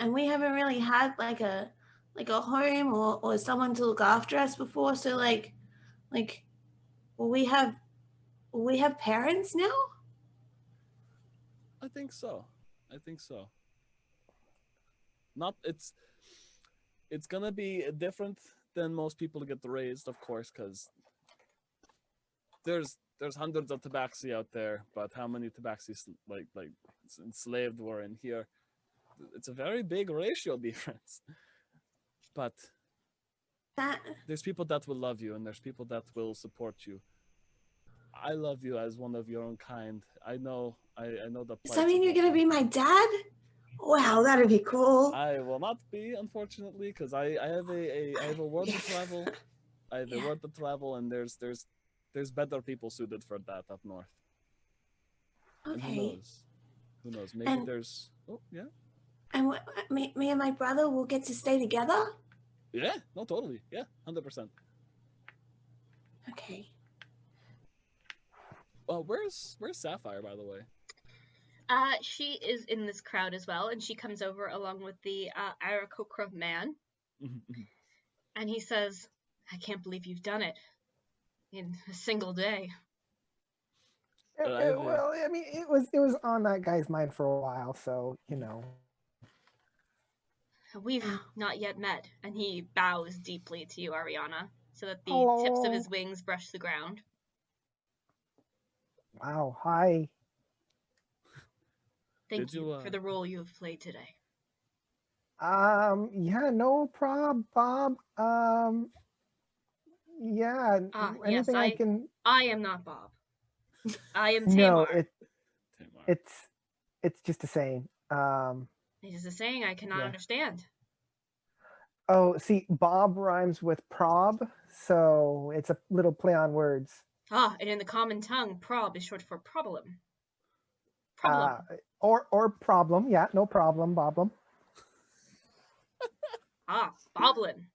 we haven't really had like a home or someone to look after us before. So will we have parents now? I think so. Not it's gonna be different than most people get raised, of course, because there's hundreds of tabaxi out there, but how many tabaxi like enslaved were in here? It's a very big ratio difference. But there's people that will love you, and there's people that will support you. I love you as one of your own kind. I know the. Does that mean you're gonna be my dad? Wow, that'd be cool. I will not be, unfortunately, because I have a world to travel. I have a world to travel, and there's better people suited for that up north. Okay. And who knows? Maybe there's. Oh yeah. And me and my brother will get to stay together? Yeah, no, totally. Yeah, 100%. Okay. Where's Sapphire, by the way? She is in this crowd as well, and she comes over along with the Arakokra man. And he says, I can't believe you've done it in a single day. Well, I mean, it was on that guy's mind for a while, so you know. We've not yet met, and he bows deeply to you, Ariana, so that the Hello. tips of his wings brush the ground. Wow, hi. Thank you for the role you have played today. Yeah, no prob, Bob. Yeah, anything yes, I can. I am not Bob. I am Tamar. No, it's just a saying. It is a saying I cannot understand. Oh, see, Bob rhymes with prob, so it's a little play on words. And in the common tongue, prob is short for problem. Or problem, yeah, no problem, Boblin. Boblin.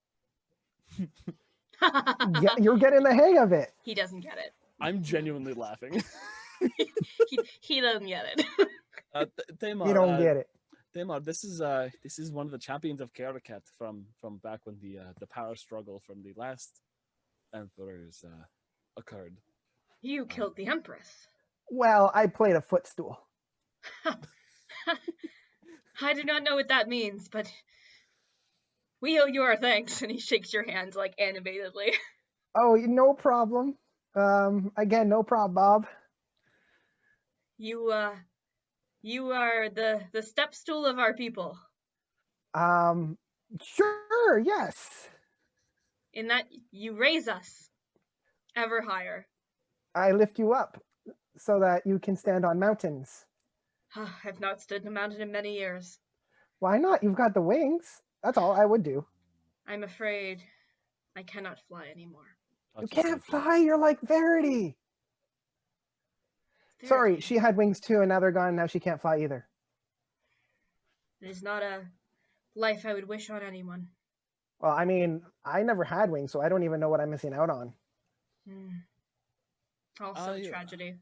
Yeah, you're getting the hang of it. He doesn't get it. I'm genuinely laughing. he doesn't get it. Tamar, you don't get it. Tamar, this is one of the champions of Caraquette from back when the power struggle from the last emperors occurred. You killed the empress. Well, I played a footstool. I do not know what that means, but we owe you our thanks. And he shakes your hand like animatedly. Oh, no problem. Again, no problem, Bob. You are the step stool of our people. Sure, yes. In that you raise us ever higher. I lift you up so that you can stand on mountains. I've not stood in a mountain in many years. Why not? You've got the wings. That's all I would do. I'm afraid I cannot fly anymore. You can't fly. You're like Verity. Sorry, she had wings too, and now they're gone. Now she can't fly either. It is not a life I would wish on anyone. Well, I mean, I never had wings, so I don't even know what I'm missing out on. Also tragedy.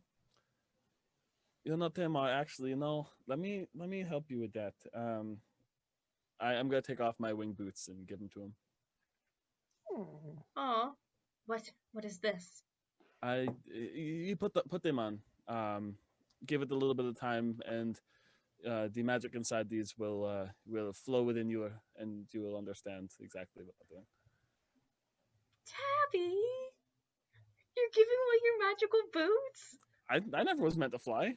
You know, Tamar, actually, let me help you with that. I'm gonna take off my wing boots and give them to him. Aw, what is this? You put them on. Give it a little bit of time, and the magic inside these will flow within you, and you will understand exactly what they're doing. Taabi, you're giving away your magical boots? I never was meant to fly.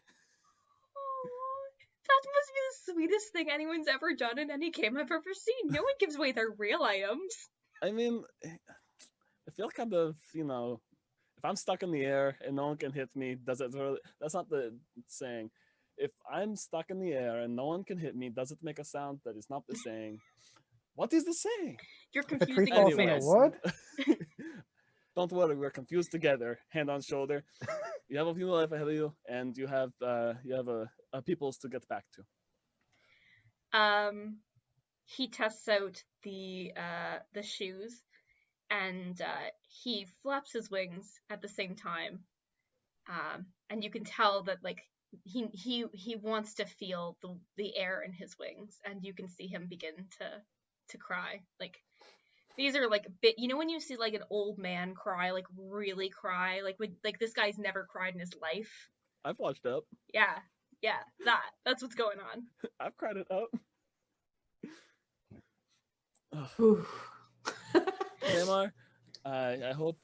That must be the sweetest thing anyone's ever done in any game I've ever seen. No one gives away their real items. I mean, I feel kind of, if I'm stuck in the air and no one can hit me, does it really? That's not the saying. If I'm stuck in the air and no one can hit me, does it make a sound that is not the saying? What is the saying? You're confusing the tree falls in the wood? Don't worry, we're confused together, hand on shoulder. You have a few life ahead of you, and you have a peoples to get back to. He tests out the shoes, and he flaps his wings at the same time, and you can tell that like he wants to feel the air in his wings, and you can see him begin to cry. Like these are like when you see like an old man cry, like really cry, like this guy's never cried in his life. I've watched Up. Yeah, that's what's going on. I've cried it Up. Tamar, I hope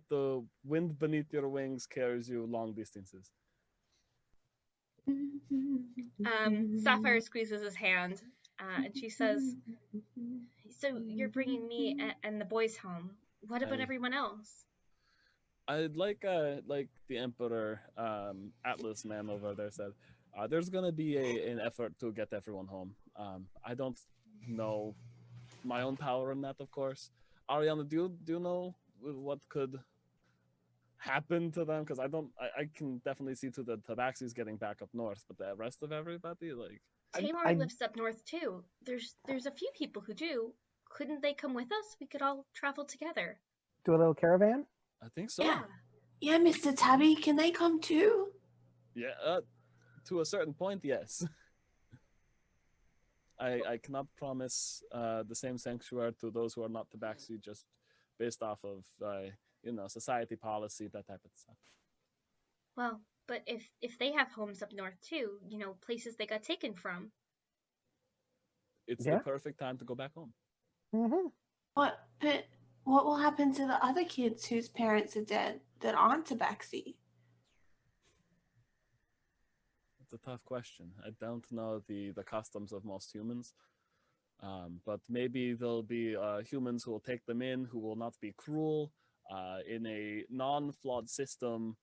the wind beneath your wings carries you long distances. Sapphire squeezes his hand, and she says, "So you're bringing me and the boys home. What about everyone else?" I'd like the Emperor Atlas man over there said, there's gonna be an effort to get everyone home. I don't know my own power in that, of course. Ariana, do you know what could happen to them? Because I can definitely see to the Tabaxis getting back up north, but the rest of everybody, like Tamar lives up north too. There's a few people who do. Couldn't they come with us? We could all travel together. Do a little caravan? I think so. Yeah, Mr. Taabi, can they come too? Yeah, to a certain point, yes. I cannot promise the same sanctuary to those who are not Tabaxi just based off of society policy, that type of stuff. Well, but if they have homes up north too, places they got taken from. It's the perfect time to go back home. Mm-hmm. But what will happen to the other kids whose parents are dead that aren't Tabaxi? It's a tough question. I don't know the customs of most humans. But maybe there'll be humans who will take them in, who will not be cruel, in a non-flawed system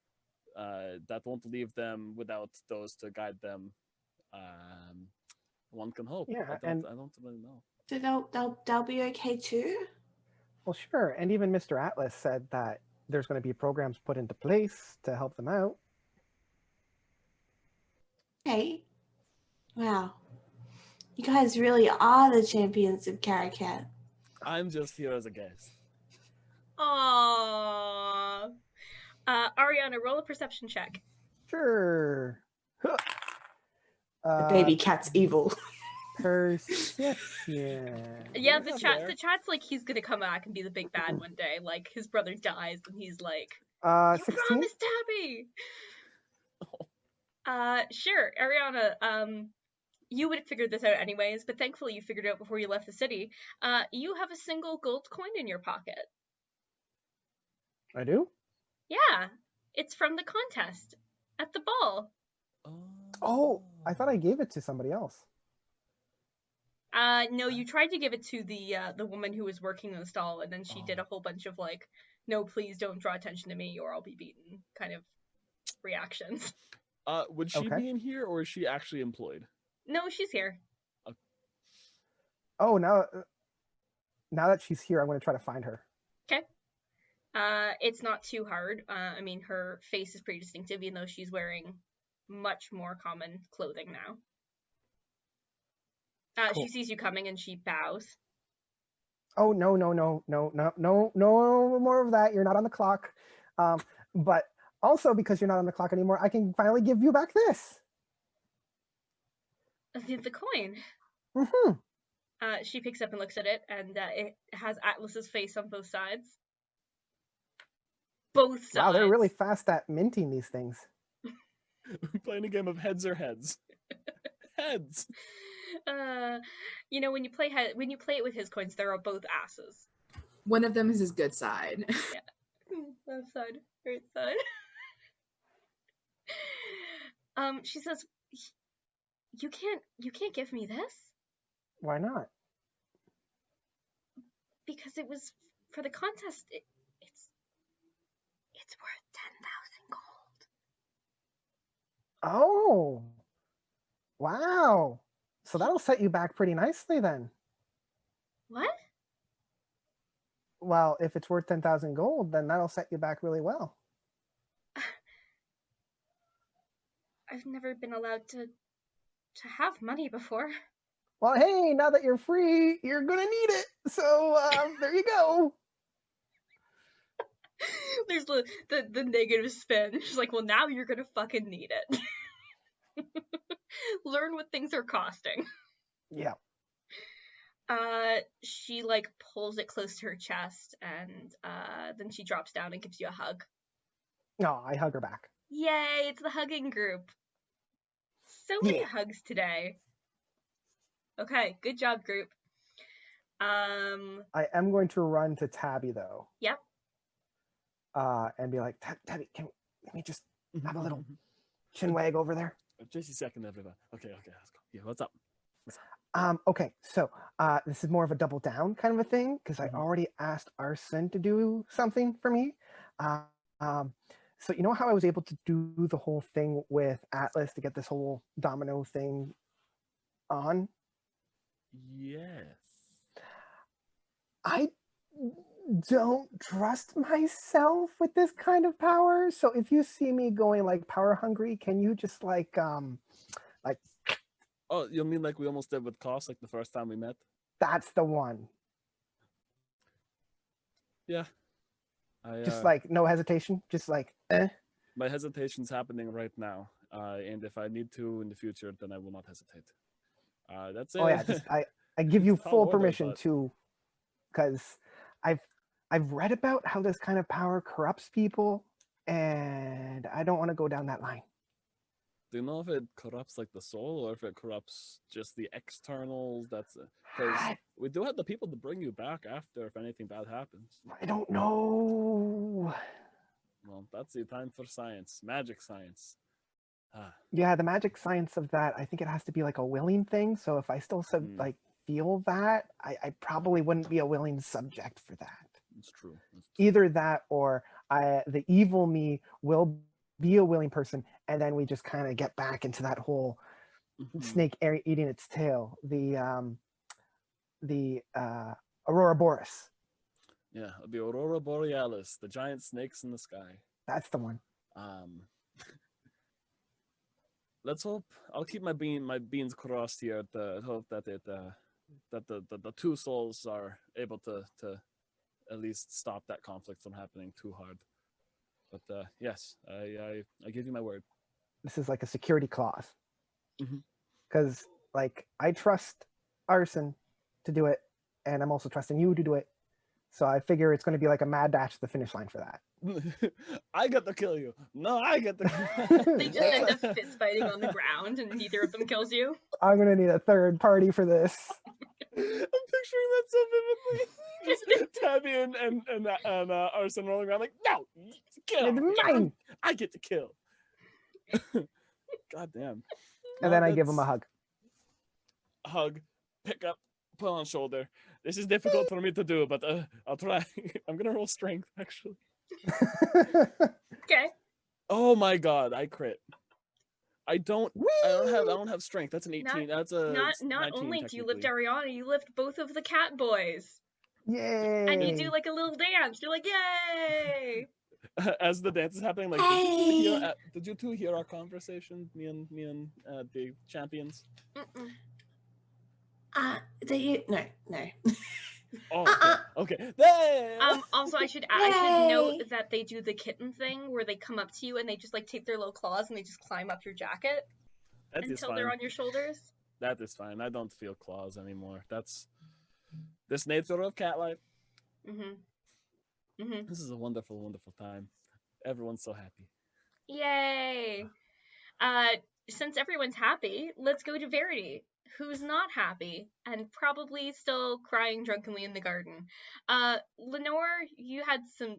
that won't leave them without those to guide them. One can hope. Yeah, I don't really know. So they'll be okay too? Well, sure. And even Mr. Atlas said that there's going to be programs put into place to help them out. Okay. Wow. You guys really are the champions of Caraquette. I'm just here as a guest. Aww. Ariana, roll a perception check. Sure. The baby cat's evil. Perception. Yeah, the chat's like he's gonna come back and be the big bad one day. Like his brother dies and he's like, "You 16? promised Taabi." Sure, Ariana. You would have figured this out anyways, but thankfully you figured it out before you left the city. You have a single gold coin in your pocket. I do? Yeah, it's from the contest at the ball. Oh, I thought I gave it to somebody else. No, you tried to give it to the woman who was working in the stall, and then she did a whole bunch of like, "No, please don't draw attention to me, or I'll be beaten," kind of reactions. Would she be in here, or is she actually employed? No, she's here. Oh, now that she's here, I'm going to try to find her. Okay. It's not too hard. I mean, her face is pretty distinctive, even though she's wearing much more common clothing now. Cool. She sees you coming and she bows. Oh, no more of that. You're not on the clock. But also because you're not on the clock anymore, I can finally give you back this. The coin. Mm-hmm. She picks up and looks at it, and it has Atlas's face on both sides. Both sides. Wow, they're really fast at minting these things. We're playing a game of heads or heads. Heads. When you play it with his coins, they're both asses. One of them is his good side. Yeah. Left side, right side. She says, You can't give me this. Why not? Because it was for the contest. It's worth 10,000 gold. Oh, wow! So that'll set you back pretty nicely then. What? Well, if it's worth 10,000 gold, then that'll set you back really well. I've never been allowed to have money before. Well, hey, now that you're free, you're gonna need it. So there you go. There's the negative spin. She's like, well, now you're gonna fucking need it. Learn what things are costing. Yeah. She like pulls it close to her chest, and then she drops down and gives you a hug. No, I hug her back. Yay, it's the hugging group. So many hugs today. Okay, good job, group. I am going to run to Tabby though. Yep. And be like, Tabby, let me just have a little chin wag over there. Just a second, everybody. Okay, let's go. Yeah, what's up? Okay, so this is more of a double down kind of a thing because I already asked Arsen to do something for me. So you know how I was able to do the whole thing with Atlas to get this whole domino thing on? Yes. I don't trust myself with this kind of power. So if you see me going like power hungry, can you just like Oh, you mean like we almost did with Cost, like the first time we met? that's the one. Yeah. Just like no hesitation, just like My hesitation's happening right now. And if I need to in the future, then I will not hesitate. That's it. Oh yeah, just I give you It's a tall full order, permission but- to, because I've read about how this kind of power corrupts people, and I don't want to go down that line. Do you know if it corrupts like the soul or if it corrupts just the externals? That's because we do have the people to bring you back after if anything bad happens. I don't know. Well, that's the time for science, magic science. Yeah, the magic science of that, I think it has to be like a willing thing. So if I still like feel that, I probably wouldn't be a willing subject for that. It's true. Either that or the evil me will be a willing person, and then we just kind of get back into that whole snake eating its tail. The Aurora Boreas. Yeah, the Aurora Borealis, the giant snakes in the sky. That's the one. Let's hope. I'll keep my beans crossed here to hope that the two souls are able to at least stop that conflict from happening too hard. But yes, I give you my word. This is like a security clause. Because like I trust Arsen to do it, and I'm also trusting you to do it. So I figure it's going to be like a mad dash to the finish line for that. I get to kill you. No, I get to kill They just end up fist fighting on the ground, and neither of them kills you. I'm going to need a third party for this. I'm picturing that so vividly. Just Tabby and Arsen rolling around like, no, kill. It's mine. I get to kill. God damn. And then I give him a hug. Hug, pick up, put on shoulder. This is difficult for me to do, but I'll try. I'm gonna roll strength actually. Okay. Oh my god, I crit. I don't have strength. That's an 18. That's a not 19, only do you lift technically. Ariana, you lift both of the cat boys. Yay! And you do like a little dance. You're like, yay! As the dance is happening, like did you two hear our conversation? Me and the champions. No. Oh, okay. Hey! Also, I should note that they do the kitten thing where they come up to you and they just like take their little claws and they just climb up your jacket until they're on your shoulders. That is fine. I don't feel claws anymore. That's this nature of cat life. This is a wonderful, wonderful time. Everyone's so happy. Yay! Since everyone's happy, let's go to Verity, who's not happy and probably still crying drunkenly in the garden. Lenore, you had some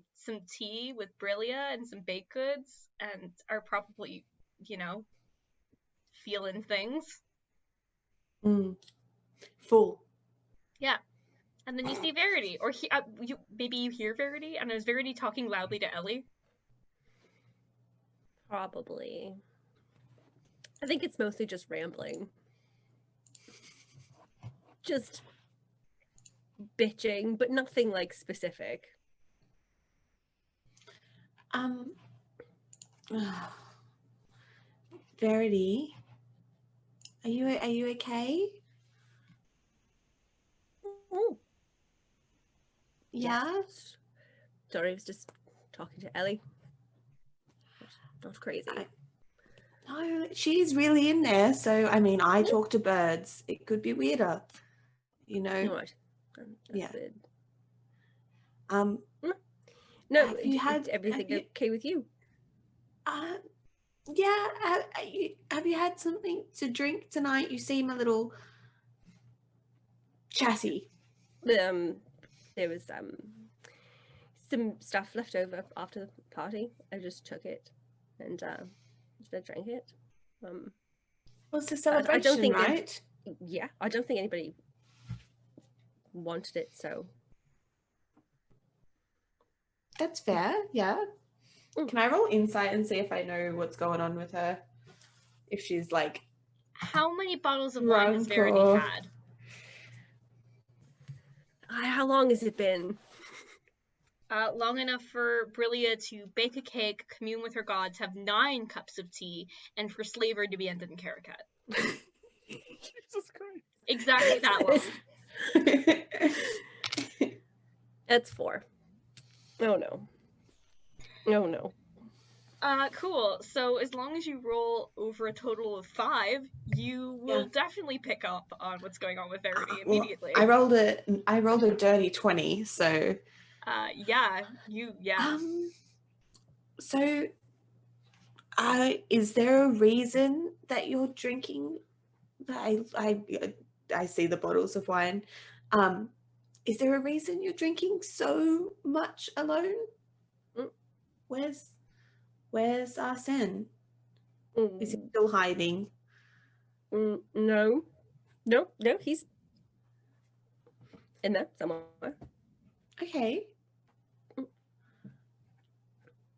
tea with Brillia and some baked goods and are probably, feeling things. Full. Yeah. And then you see Verity, or maybe you hear Verity, and is Verity talking loudly to Elly? Probably. I think it's mostly just rambling. Just bitching, but nothing like specific. Verity, are you okay? Yeah. Yes. Sorry, I was just talking to Ellie. Not crazy. No, she's really in there. So, I mean, I talk to birds. It could be weirder, you know? All right. That's Yeah. weird. No, No, have you had everything okay with you? Yeah. Have you had something to drink tonight? You seem a little chatty. There was some stuff left over after the party. I just took it and I drank it. What's the I celebration, don't think right? Yeah, I don't think anybody wanted it, so That's fair. Yeah. Can I roll insight and see if I know what's going on with her? If she's like, How many bottles of wine has drunk Verity or had? how long has it been? Long enough for Brillia to bake a cake, commune with her gods, have 9 cups of tea, and for slavery to be ended in Caraquette. Jesus Christ. Exactly that long. That's 4. Oh no. Oh no. Cool. So as long as you roll over a total of 5, you will definitely pick up on what's going on with Verity immediately. Well, I rolled a dirty 20, so yeah. So is there a reason that you're drinking? I see the bottles of wine. Is there a reason you're drinking so much alone? Where's Arsen? Is he still hiding? No, he's in there somewhere. Okay.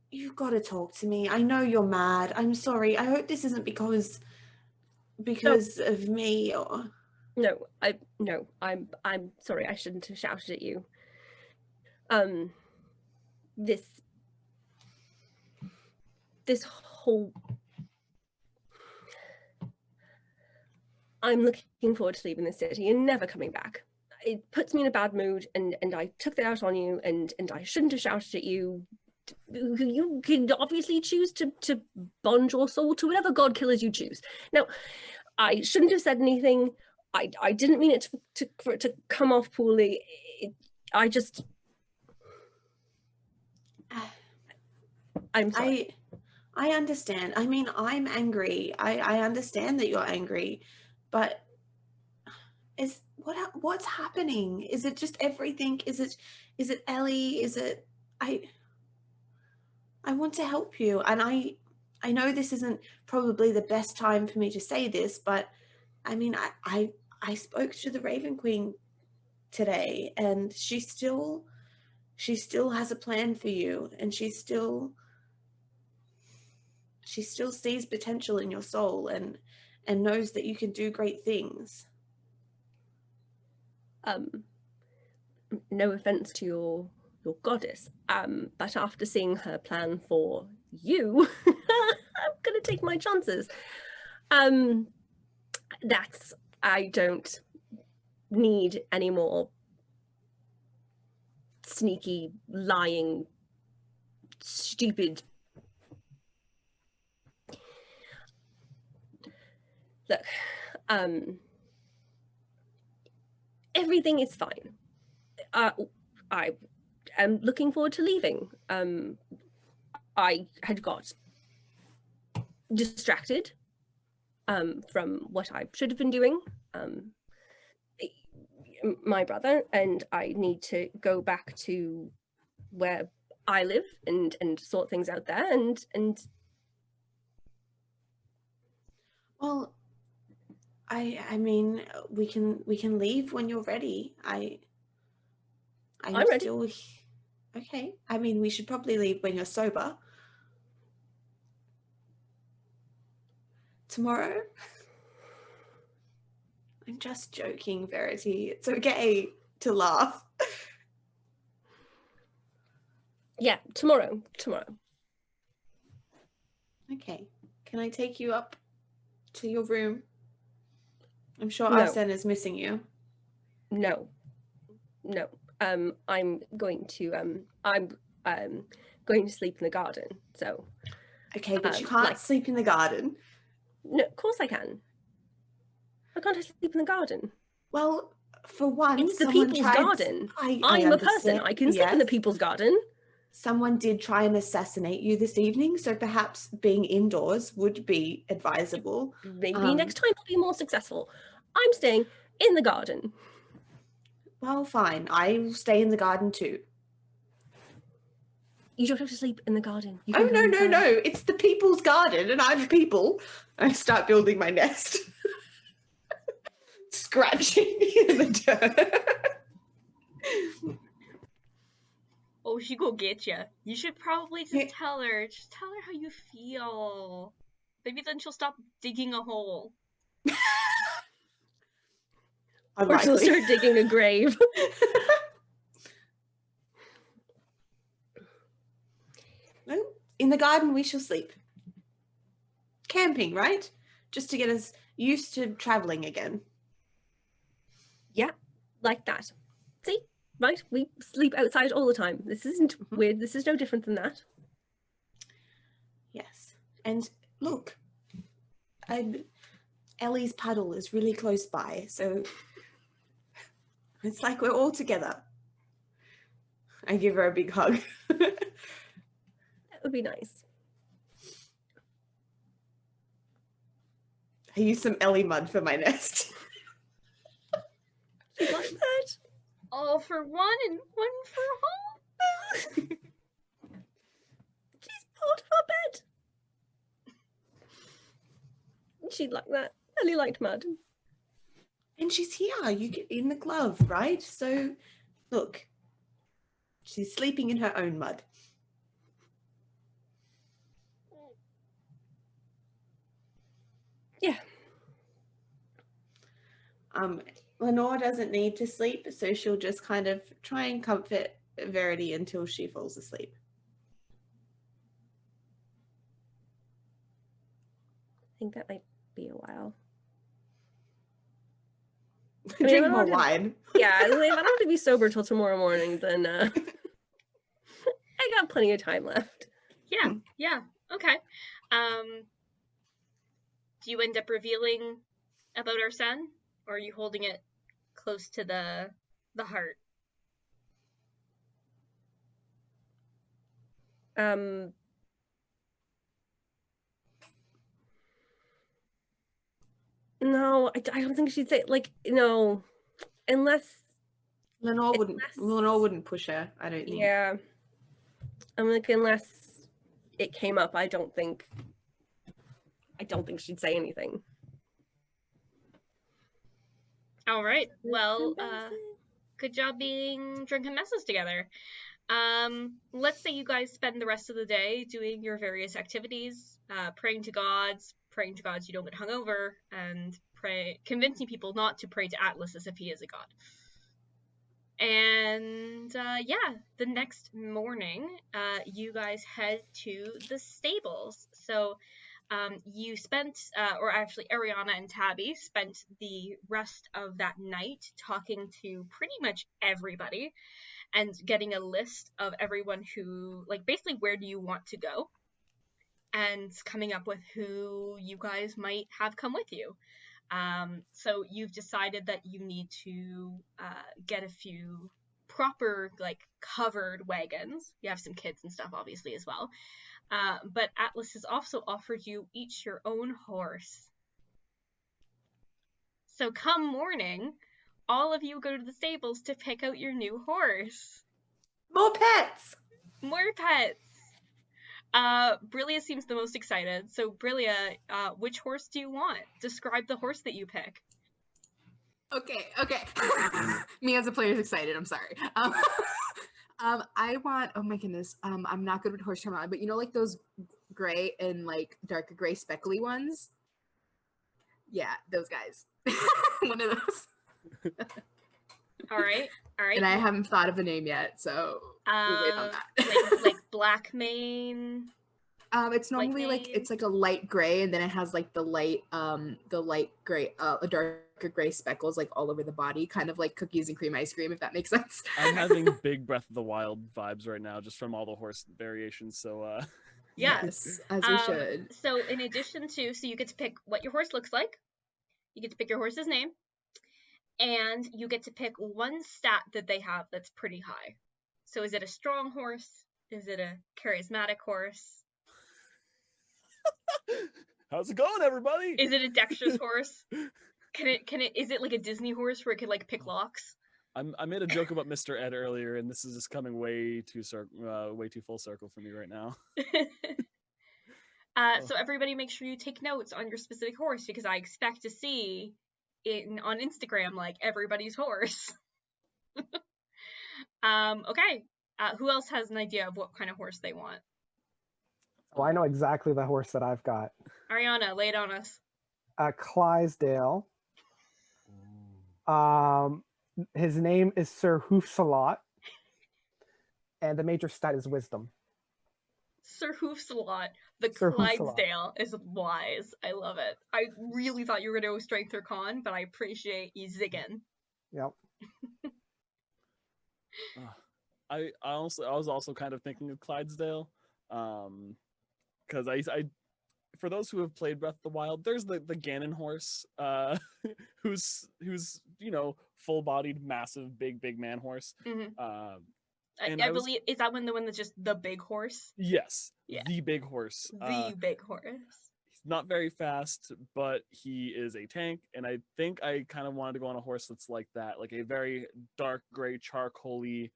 You've got to talk to me. I know you're mad. I'm sorry. I hope this isn't because of me or... No, I'm sorry. I shouldn't have shouted at you. This whole... I'm looking forward to leaving the city and never coming back. It puts me in a bad mood, and I took that out on you, and I shouldn't have shouted at you. You can obviously choose to bond your soul to whatever god killers you choose. Now, I shouldn't have said anything. I didn't mean it for it to come off poorly. I'm sorry. I understand. I mean, I'm angry. I understand that you're angry, but what's happening? Is it just everything? Is it Elly? Is it I want to help you, and I know this isn't probably the best time for me to say this, but I mean, I spoke to the Raven Queen today, and she still has a plan for you, and she still sees potential in your soul and knows that you can do great things. No offense to your goddess, but after seeing her plan for you, I'm gonna take my chances. I don't need any more sneaky, lying, stupid. Look, everything is fine. I am looking forward to leaving. I had got distracted from what I should have been doing. My brother and I need to go back to where I live and sort things out there and well, I mean, we can leave when you're ready. I'm ready. Still okay. I mean, we should probably leave when you're sober. Tomorrow? I'm just joking, Verity. It's okay to laugh. Yeah, tomorrow. Okay. Can I take you up to your room? I'm sure No. Arsen is missing you. No. I'm going to sleep in the garden. So Okay, but you can't sleep in the garden. no, of course I can. Why can't I sleep in the garden? Well, for one, It's the someone people's tried... garden. I I'm a person. understand. I can sleep in the Yes. people's garden. Someone did try and assassinate you this evening, so perhaps being indoors would be advisable. Maybe next time I'll be more successful. I'm staying in the garden. Well, fine. I will stay in the garden too. You don't have to sleep in the garden. You Oh, can go inside. no. It's the people's garden and I'm people. I start building my nest. Scratching in the dirt. Oh, she go get you. You should probably just tell her. Just tell her how you feel. Maybe then she'll stop digging a hole. Or she'll start digging a grave. No, in the garden we shall sleep. Camping, right? Just to get us used to traveling again. Yeah, like that. See? Right? We sleep outside all the time. This isn't weird. This is no different than that. Yes. And look, Elly's puddle is really close by, so it's like we're all together. I give her a big hug. That would be nice. I use some Elly mud for my nest. You like that? All for one and one for all. She's part of our bed. She'd like that. Elly liked mud. And she's here. You get in the glove, right? So, look. She's sleeping in her own mud. Yeah. Lenore doesn't need to sleep, so she'll just kind of try and comfort Verity until she falls asleep. I think that might be a while. Drink more wine. Yeah, if I don't have to be sober till tomorrow morning, then I got plenty of time left. Yeah. Okay. Do you end up revealing about Arsen, or are you holding it close to the heart? No, I don't think she'd say no, unless Lenore wouldn't push her, I don't think. Yeah. I'm like, unless it came up, I don't think she'd say anything. All right. Well, good job being drunken messes together. Let's say you guys spend the rest of the day doing your various activities, praying to gods you don't get hungover, and convincing people not to pray to Atlas as if he is a god. And the next morning, you guys head to the stables. So you spent, or actually Arianna and Taabi spent the rest of that night talking to pretty much everybody and getting a list of everyone who, basically where do you want to go, and coming up with who you guys might have come with you. So you've decided that you need to get a few proper, covered wagons. You have some kids and stuff, obviously, as well. But Atlas has also offered you each your own horse. So come morning, all of you go to the stables to pick out your new horse. More pets! More pets! Brillia seems the most excited. So Brillia, which horse do you want? Describe the horse that you pick. Okay. Me as a player is excited. I'm sorry. I want. Oh my goodness. I'm not good with horse terminology, but you know, those gray and darker gray speckly ones. Yeah, those guys. One of those. All right. And I haven't thought of a name yet, so we'll wait on that. like black mane. It's normally it's a light gray, and then it has the light gray, a dark darker gray speckles like all over the body, kind of like cookies and cream ice cream, if that makes sense. I'm having big Breath of the Wild vibes right now, just from all the horse variations. So, Yes, as we should. So in addition to, so you get to pick what your horse looks like, you get to pick your horse's name, and you get to pick one stat that they have that's pretty high. So is it a strong horse? Is it a charismatic horse? how's it going, everybody? Is it a dexterous horse? Is it like a Disney horse where it could like pick locks? I made a joke about Mr. Ed earlier, and this is just coming way too full circle for me right now. So everybody make sure you take notes on your specific horse, because I expect to see on Instagram like everybody's horse. Okay. Who else has an idea of what kind of horse they want? Well, I know exactly the horse that I've got. Ariana, lay it on us. Clydesdale. His name is Sir Hoofsalot, and the major stat is wisdom. Sir Hoofsalot, the Sir Clydesdale, is wise. I love it. I really thought you were going to go strength or con, but I appreciate you zigging. Yep. I was also kind of thinking of Clydesdale, because I for those who have played Breath of the Wild, there's the Ganon horse, who's full-bodied, massive, big man horse. Mm-hmm. I believe, is that the one that's just the big horse? Yes. Yeah. The big horse. The big horse. He's not very fast, but he is a tank, and I think I kind of wanted to go on a horse that's like that, like a very dark gray charcoaly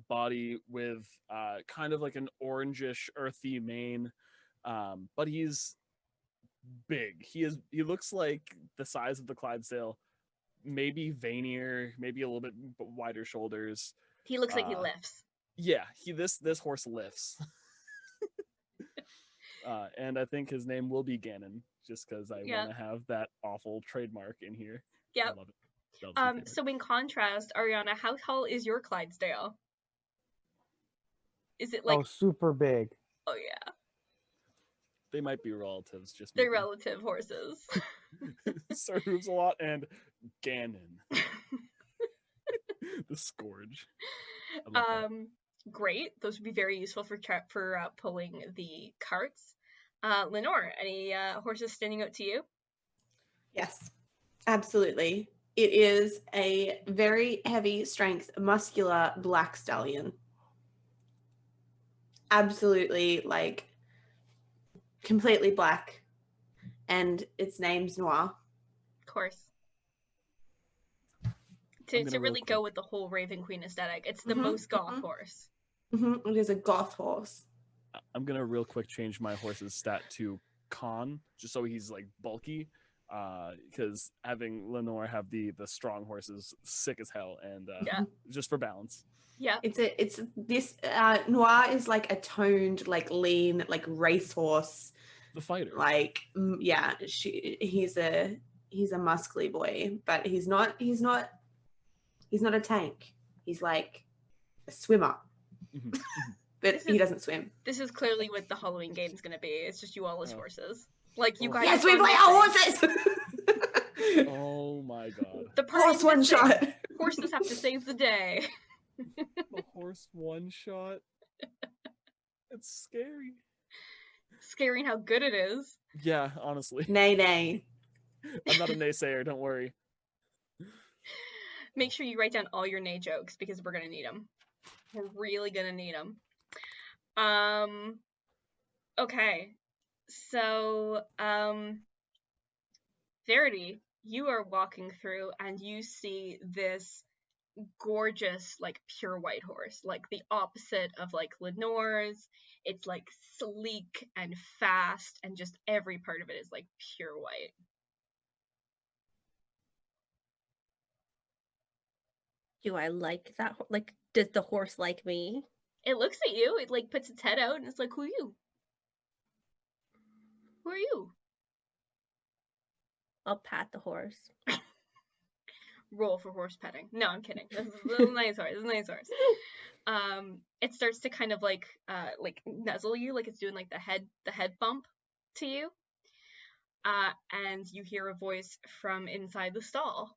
body with kind of like an orangish earthy mane, but he's big. He looks like the size of the Clydesdale, maybe veinier, maybe a little bit wider shoulders. He looks like he lifts. Yeah, this horse lifts. And I think his name will be Ganon, just because I want to have that awful trademark in here. Yep. I love it. So in contrast, Ariana, how tall is your Clydesdale? Is it like... Oh, super big. Oh, yeah. They might be relatives. They're relative horses. Sir Hoofsalot and Ganon. The Scourge. Great. Those would be very useful for pulling the carts. Lenore, any horses standing out to you? Yes, absolutely. It is a very heavy strength, muscular black stallion. Absolutely, like, completely black. And its name's Noir. Of course. To really go with the whole Raven Queen aesthetic, it's the most goth horse. It is a goth horse. I'm gonna real quick change my horse's stat to con, just so he's like bulky, because having Lenore have the strong horse is sick as hell, and just for balance. Yeah, it's this Noir is like a toned, like lean, like racehorse. The fighter. Like he's a muscly boy, but he's not a tank. He's like a swimmer. But he doesn't swim. This is clearly what the Halloween game is going to be. It's just you all as horses. Like, you guys... Yes, we play our horses! Oh my god. The horse one shot. Horses have to save the day. The horse one shot? It's scary. Scary how good it is. Yeah, honestly. Nay. I'm not a naysayer, don't worry. Make sure you write down all your nay jokes, because we're going to need them. We're really going to need them. Okay. So, Verity, you are walking through and you see this gorgeous, like, pure white horse, like the opposite of like Lenore's. It's like sleek and fast, and just every part of it is like pure white. Do I like that? Like, does the horse like me? It looks at you. It like puts its head out and it's like, "Who are you? Who are you?" I'll pat the horse. Roll for horse petting. No, I'm kidding. This is a nice horse. This is a nice horse. It starts to kind of like nuzzle you, like it's doing like the head bump to you. and you hear a voice from inside the stall.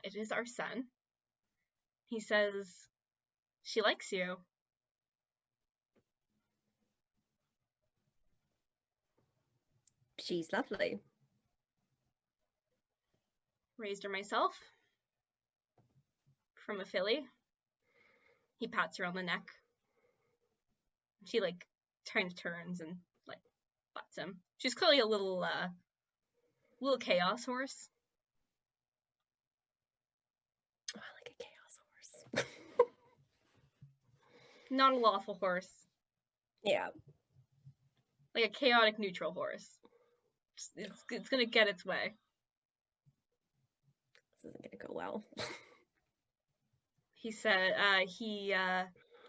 It is Arsen. He says, "She likes you." She's lovely. Raised her myself. From a filly. He pats her on the neck. She like turns and like butts him. She's clearly a little chaos horse. Oh, I like a chaos horse. Not a lawful horse. Yeah. Like a chaotic neutral horse. It's gonna get its way. This isn't gonna go well. He said he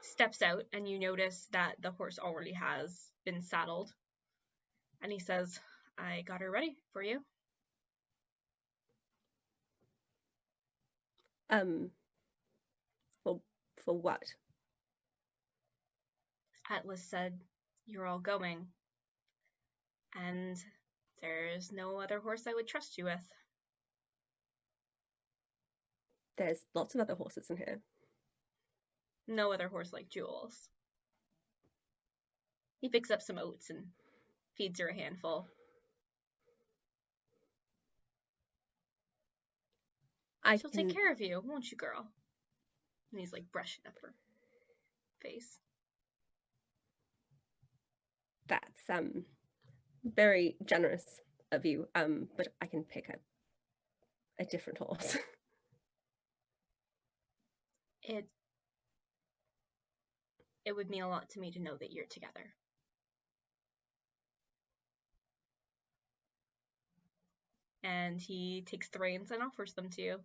steps out, and you notice that the horse already has been saddled. And he says, "I got her ready for you." For what? Atlas said, "You're all going. And there's no other horse I would trust you with." There's lots of other horses in here. No other horse like Jules. He picks up some oats and feeds her a handful. She'll take care of you, won't you, girl? And he's like brushing up her face. That's very generous of you. But I can pick a different horse. It would mean a lot to me to know that you're together. And he takes the reins and offers them to you.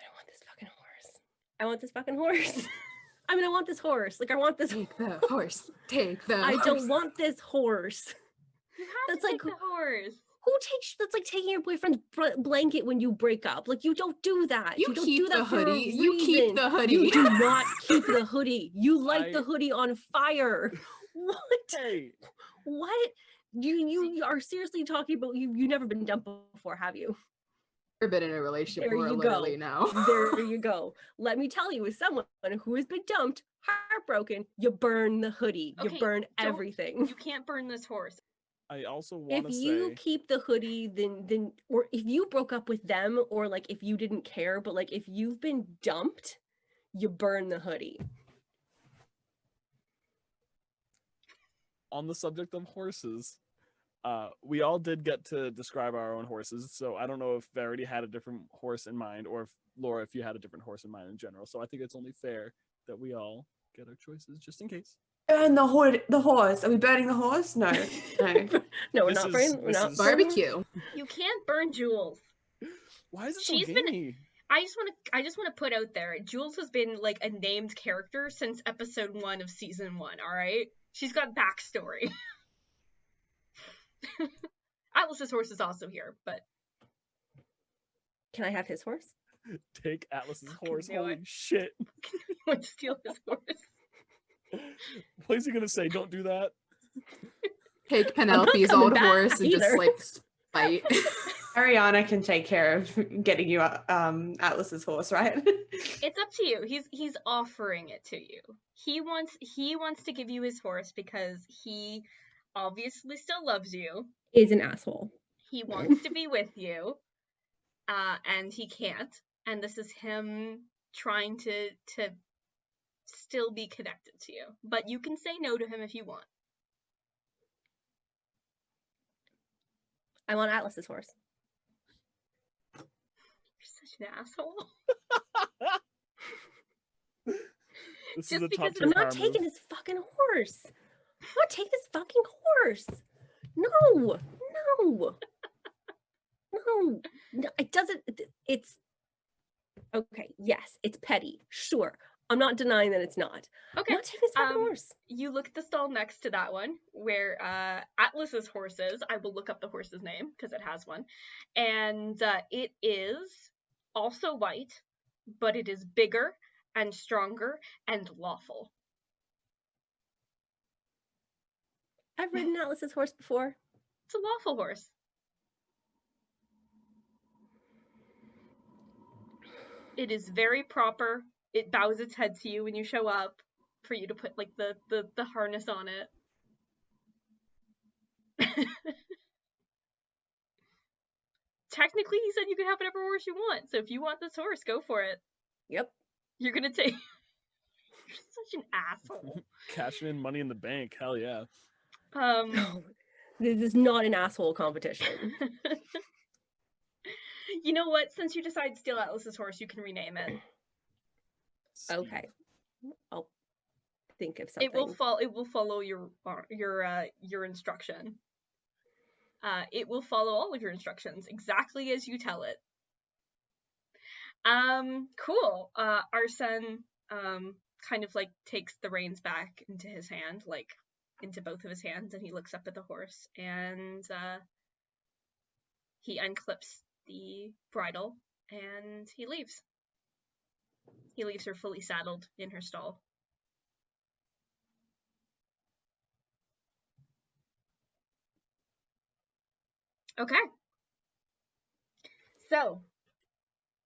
I want this fucking horse. I want this fucking horse. I mean, I want this horse. Like, I want this. Take the horse. Take the I horse. don't want this horse. You have to take the horse. That's like taking your boyfriend's blanket when you break up. Like, you don't do that. You don't keep do that the for a hoodie. You keep reason. the hoodie. You do not keep the hoodie. You light the hoodie on fire. What? Hey. What? You are seriously talking about you never been dumped before, have you? We've been in a relationship There for you literally go. now. There you go. Let me tell you, as someone who has been dumped, heartbroken, you burn the hoodie. Okay, you burn everything. You can't burn this horse. I also want to say, if you keep the hoodie, then or if you broke up with them, or like if you didn't care, but like if you've been dumped, you burn the hoodie. on the subject of horses, we all did get to describe our own horses. So I don't know if Verity had a different horse in mind, or if Laura, if you had a different horse in mind in general. So I think it's only fair that we all get our choices just in case. Burn the horse. Are we burning the horse? No. No, we're not burning. We're not barbecue. You can't burn Jules. Why is it so She's gamey? I just want to put out there, Jules has been like a named character since episode 1 of season 1. All right, she's got backstory. Atlas's horse is also here, but Can I have his horse? Take Atlas's horse. do Holy it. shit! you want to steal his horse? What is he gonna say? Don't do that. Take Penelope's coming old back horse and just either. like fight. Ariana can take care of getting you Atlas's horse, right? It's up to you. He's offering it to you. He wants to give you his horse because he obviously still loves you. Is an asshole. He wants to be with you, and he can't. And this is him trying to still be connected to you. But you can say no to him if you want. I want Atlas's horse. You're such an asshole. This Just is a because top tier I'm not power taking move. his fucking horse. I'm not taking his fucking horse. No. It doesn't. It's okay. Yes, it's petty. Sure. I'm not denying that it's not. Okay. I'm not taking his fucking horse. You look at the stall next to that one where Atlas's horse is. I will look up the horse's name because it has one. And it is also white, but it is bigger and stronger and lawful. I've ridden Atlas's horse before. It's a lawful horse. It is very proper. It bows its head to you when you show up for you to put like the harness on it. Technically, he said you can have whatever horse you want. So if you want this horse, go for it. Yep. You're gonna take. You're such an asshole. Cashing in money in the bank. Hell yeah. No, this is not an asshole competition. You know what? Since you decide to steal Atlas's horse, you can rename it. Okay. I'll think of something. It will follow your instruction. It will follow all of your instructions exactly as you tell it. Cool. Arsen kind of like takes the reins back into his hand, like into both of his hands, and he looks up at the horse and he unclips the bridle and he leaves. He leaves her fully saddled in her stall. Okay. So,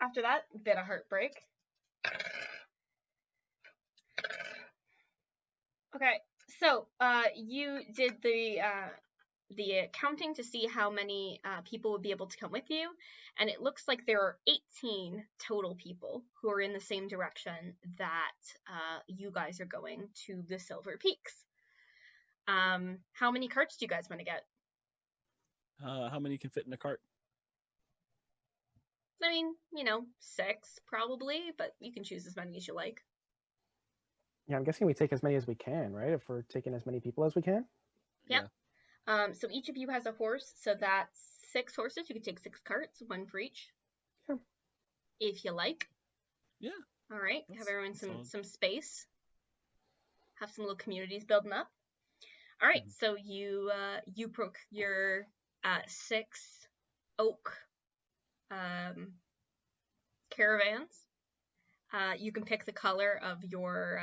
after that, bit of heartbreak. Okay, so you did the counting to see how many people would be able to come with you, and it looks like there are 18 total people who are in the same direction that you guys are going to the Silver Peaks. How many carts do you guys want to get? How many can fit in a cart? I mean, 6 probably, but you can choose as many as you like. Yeah, I'm guessing we take as many as we can, right? If we're taking as many people as we can. Yep. Yeah. So each of you has a horse, so that's 6 horses. You could take 6 carts, 1 for each. Yeah. If you like. Yeah. All right. Have everyone some space. Have some little communities building up. All right. So you procure 6 oak caravans. You can pick the color of your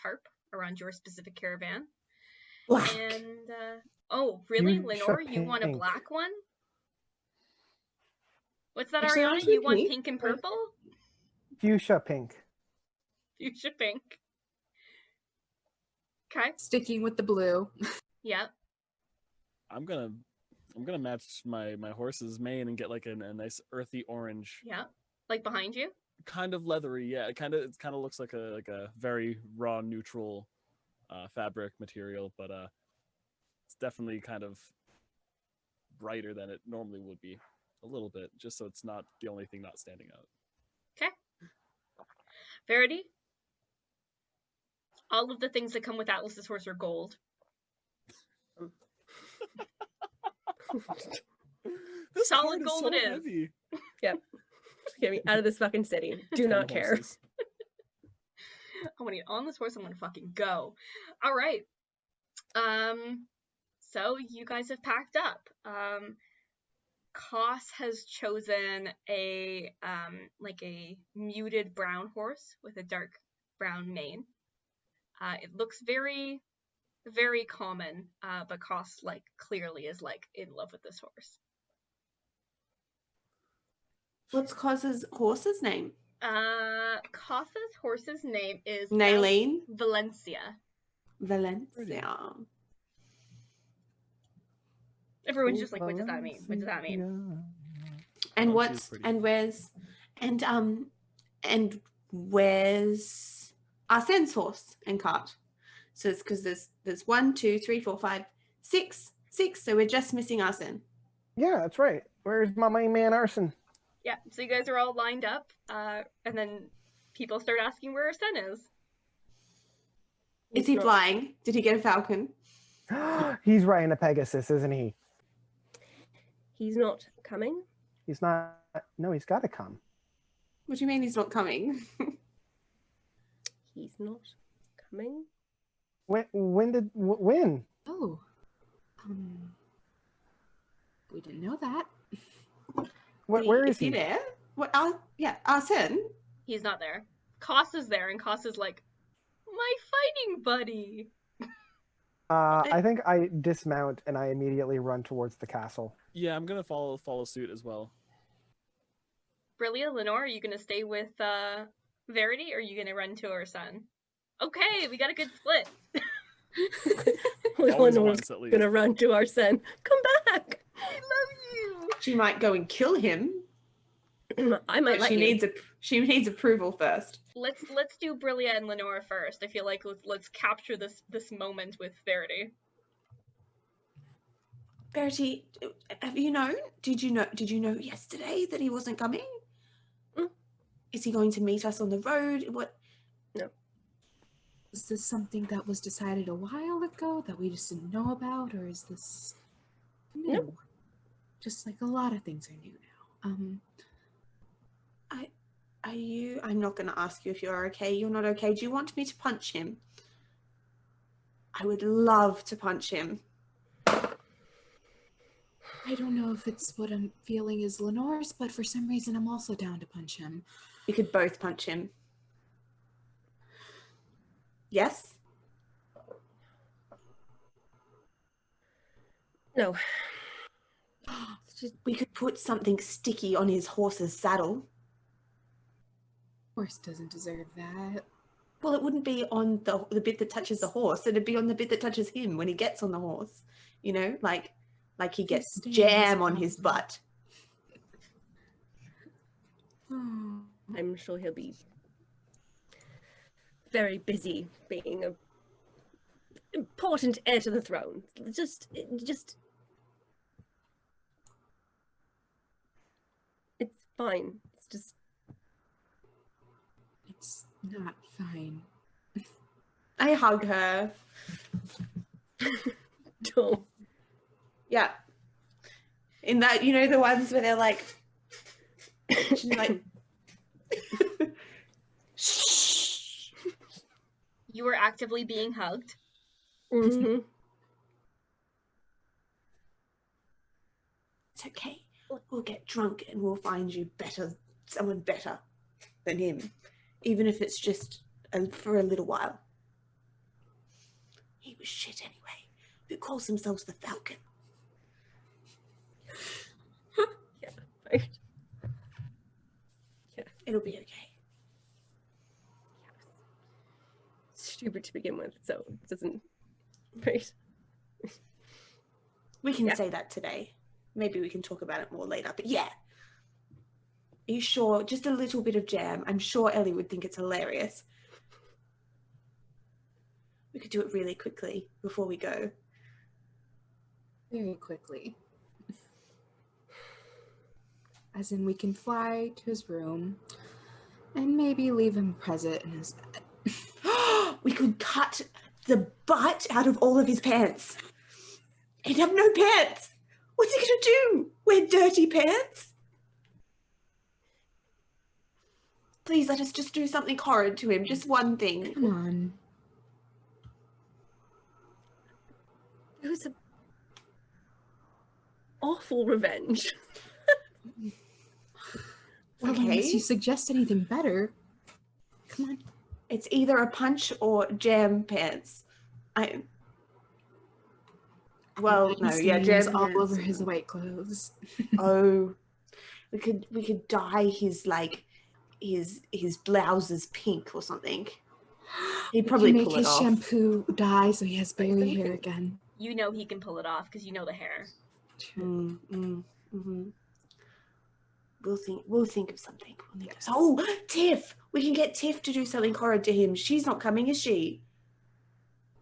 tarp around your specific caravan. Black. And oh, really, Fuchsia Lenore? You want a pink. black one? What's that, Actually, Ariana? actually You want pink. pink and purple? Fuchsia pink. Fuchsia pink. Okay. Sticking with the blue. Yeah. I'm gonna match my horse's mane and get like a nice earthy orange. Yeah. Like behind you? Kind of leathery, yeah. It kind of looks like a very raw, neutral fabric material, but it's definitely kind of brighter than it normally would be, a little bit, just so it's not the only thing not standing out. Okay. Verity? All of the things that come with Atlas's horse are gold. This Solid card gold is it so is. heavy. Yep. Get me out of this fucking city. Do 10 not care. horses. I want to get on this horse. I want to fucking go. All right. So you guys have packed up. Koss has chosen a muted brown horse with a dark brown mane. It looks very, very common, but Koss clearly is in love with this horse. What's Cos's horse's name? Koss's horse's name is Naileen? Valencia. Valencia. Everyone's just like, what does that mean? What does that mean? And Valencia's and where's Arsen's horse and cart? So it's because there's 1, 2, 3, 4, 5, 6. So we're just missing Arsen. Yeah, that's right. Where's my main man Arsen? Yeah, so you guys are all lined up, and then people start asking where Arsen is. Is he flying? Did he get a falcon? He's riding a Pegasus, isn't he? He's not coming. He's not. No, he's got to come. What do you mean he's not coming? He's not coming. When? Oh. We didn't know that. Where is he? there? What? Arsen. He's not there. Koss is there, and Koss is like, my fighting buddy. I think I dismount and I immediately run towards the castle. Yeah, I'm gonna follow suit as well. Brillia, Lenore, are you gonna stay with Verity, or are you gonna run to her son? Okay, we got a good split. Always Lenore's once, at least. gonna run to Arsen. Come back! I love you. She might go and kill him. I might let She you. needs approval first. Let's do Brillia and Lenore first. I feel like let's capture this moment with Verity. Verity, have you known? Did you know yesterday that he wasn't coming? Mm. Is he going to meet us on the road? What? No. Is this something that was decided a while ago that we just didn't know about, or is this new? No. Just like a lot of things are new now. Are you? I'm not going to ask you if you're okay. You're not okay. Do you want me to punch him? I would love to punch him. I don't know if it's what I'm feeling is Lenore's, but for some reason I'm also down to punch him. We could both punch him. Yes? No. We could put something sticky on his horse's saddle. Horse doesn't deserve that. Well, it wouldn't be on the bit that touches the horse. It'd be on the bit that touches him when he gets on the horse. You know, like he gets Stay jam on his butt. Oh. I'm sure he'll be very busy being a important heir to the throne. Just it's fine. It's just It's not fine. I hug her. don't. Yeah. In that, you know, the ones where they're like, she's like, shh. You were actively being hugged. Mm-hmm. It's okay. We'll get drunk and we'll find you someone better than him, even if it's just for a little while. He was shit anyway. Who calls themselves the Falcon? Yeah, right. Yeah. It'll be okay. Stupid to begin with, so it doesn't. Right. We can Yeah. say that today. Maybe we can talk about it more later. But yeah. Are you sure? Just a little bit of jam. I'm sure Ellie would think it's hilarious. We could do it really quickly before we go. Very quickly. As in, we can fly to his room and maybe leave him present in his bed. We could cut the butt out of all of his pants. He'd have no pants. What's he gonna do? Wear dirty pants? Please let us just do something horrid to him. Just one thing. Come on. It was a awful revenge. Well, Okay. unless you suggest anything better. Come on. It's either a punch or jam pants. Well, no, yeah, Stains jam all pants. over his white clothes. Oh, we could dye his his blouses pink or something. He'd probably make pull it his off. shampoo dye so he has berry Right, hair something. again. You know he can pull it off because you know the hair. Mm-hmm. We'll think of something. Oh, Tiff! We can get Tiff to do something horrid to him. She's not coming, is she?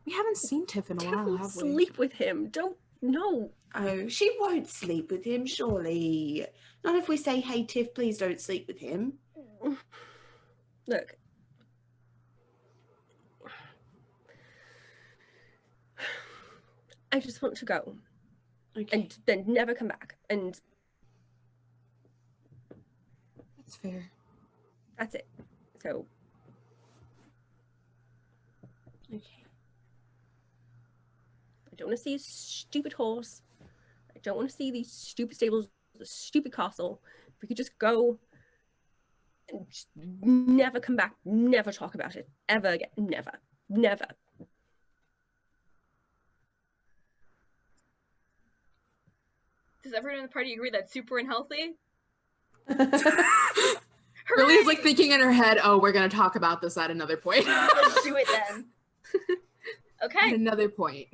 We haven't seen Tiff in a while, Don't have we? sleep with him. Don't. No. Oh, she won't sleep with him, surely. Not if we say, hey, Tiff, please don't sleep with him. Look. I just want to go Okay. and then never come back. And That's fair. that's it. So Okay. I don't want to see a stupid horse. I don't want to see these stupid stables, the stupid castle. If we could just go and just never come back, never talk about it ever again. Never. Never. Does everyone in the party agree that's super unhealthy? Brillia's like thinking in her head, oh, we're gonna talk about this at another point. Let's do it then. At Okay. another point.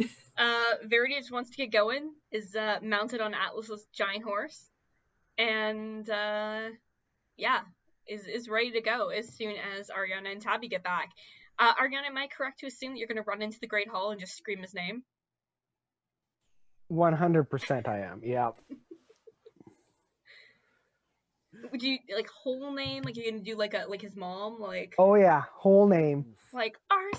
Verity just wants to get going, is mounted on Atlas's giant horse, and yeah, is ready to go as soon as Ariana and Taabi get back. Ariana, am I correct to assume that you're gonna run into the Great Hall and just scream his name? 100% I am. Yeah. Would you like whole name? Like you're gonna do like his mom? Like Oh yeah, whole name. like Arsen,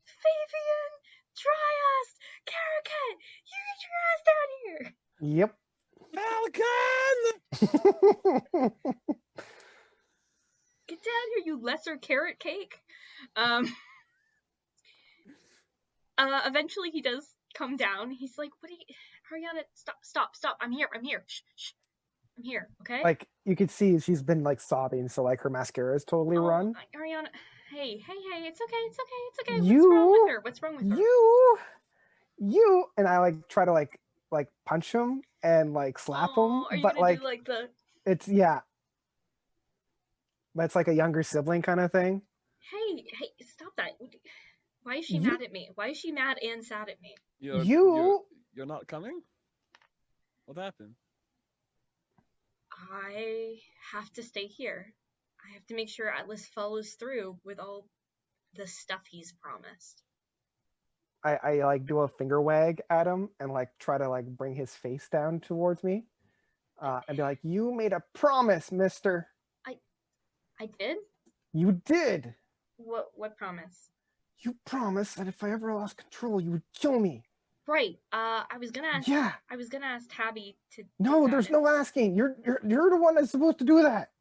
Fabian, Dryas, Caraquette, you get your ass down here! Yep. Falcon! Get down here, you lesser carrot cake. Eventually he does come down. He's like, what are you, Ariana, stop. I'm here. Shh. I'm here, okay? Like you could see she's been like sobbing, so like her mascara is totally run. Ariana, hey, it's okay. You, What's wrong with her? You, and I like try to like punch him and like slap him, Are you but gonna like do like the... it's but it's like a younger sibling kind of thing. Hey, stop that. Why is she mad at me? Why is she mad and sad at me? You're not coming? What happened? I have to stay here. I have to make sure Atlas follows through with all the stuff he's promised. I like do a finger wag at him and like try to like bring his face down towards me, and be like, "You made a promise, Mister." I did? You did. What promise? You promised that if I ever lost control, you would kill me. Right. I was gonna ask. Yeah. I was gonna ask Taabi to. No, there's no asking. You're the one that's supposed to do that.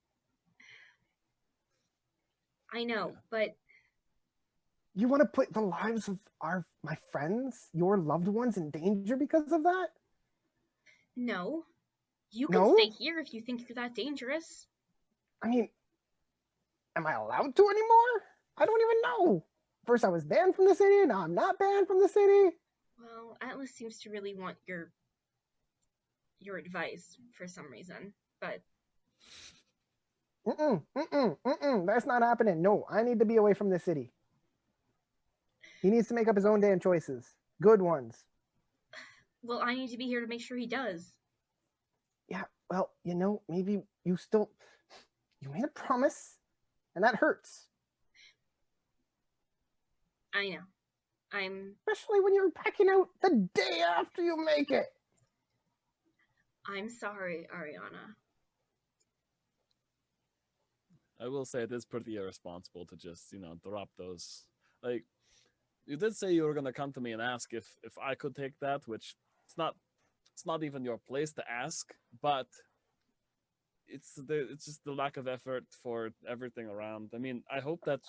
I know, but you want to put the lives of my friends, your loved ones, in danger because of that? No. You can stay here if you think you're that dangerous. I mean, am I allowed to anymore? I don't even know. First I was banned from the city, now I'm not banned from the city. Well, Atlas seems to really want your advice for some reason, but... That's not happening. No, I need to be away from the city. He needs to make up his own damn choices. Good ones. Well, I need to be here to make sure he does. Yeah, well, maybe you made a promise, and that hurts. I know. Especially when you're packing out the day after you make it. I'm sorry, Ariana. I will say it is pretty irresponsible to just, drop those. Like, you did say you were gonna come to me and ask if I could take that, which it's not even your place to ask, but it's just the lack of effort for everything around. I mean, I hope that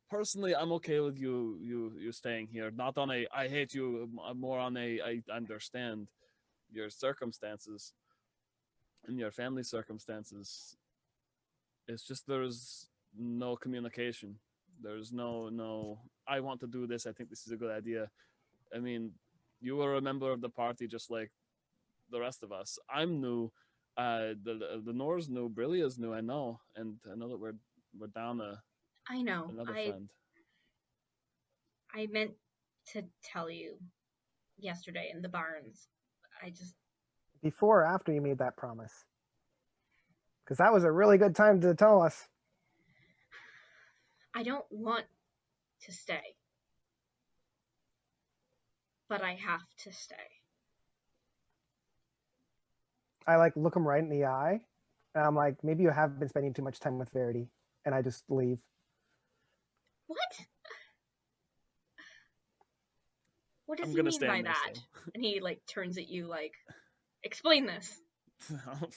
personally, I'm okay with you staying here. Not on a I hate you, more on a I understand your circumstances and your family circumstances. It's just there's no communication. There's no I want to do this. I think this is a good idea. I mean, you were a member of the party just like the rest of us. I'm new. The Nore's new. Brilla's new. I know, and I know that we're down another friend. I meant to tell you yesterday in the barns. Before or after you made that promise? Because that was a really good time to tell us. I don't want to stay. But I have to stay. I look him right in the eye, and I'm like, maybe you have been spending too much time with Verity, and I just leave. What? What does he mean by that? And he turns at you explain this.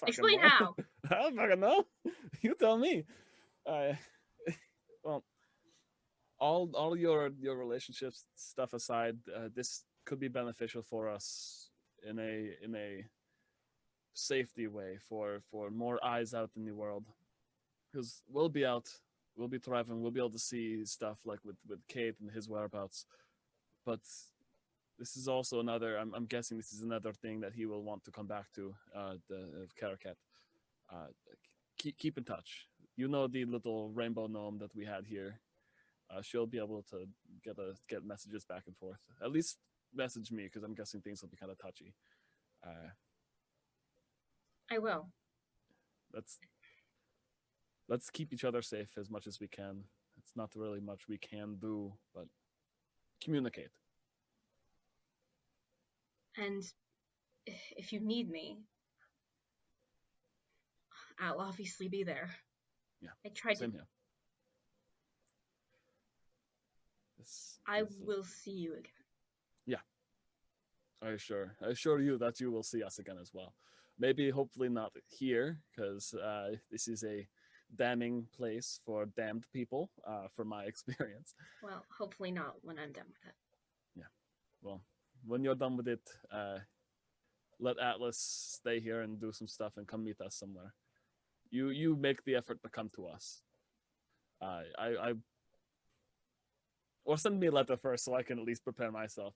Explain how. I don't fucking know. You tell me. Well, all your relationships stuff aside, this could be beneficial for us in a safety way for more eyes out in the world, because we'll be out, we'll be thriving, we'll be able to see stuff like with Kate and his whereabouts, but this is also another. I'm guessing this is another thing that he will want to come back to. The Caraquette. Keep in touch. You know the little rainbow gnome that we had here. She'll be able to get messages back and forth. At least message me, because I'm guessing things will be kind of touchy. I will. Let's keep each other safe as much as we can. It's not really much we can do, but communicate. And if you need me, I'll obviously be there. Yeah. I tried Same to. here. I will see you again. Yeah. I assure you that you will see us again as well. Maybe, hopefully not here, because this is a damning place for damned people, from my experience. Well, hopefully not when I'm done with it. Yeah. Well, when you're done with it, let Atlas stay here and do some stuff and come meet us somewhere. You make the effort to come to us. Or send me a letter first so I can at least prepare myself,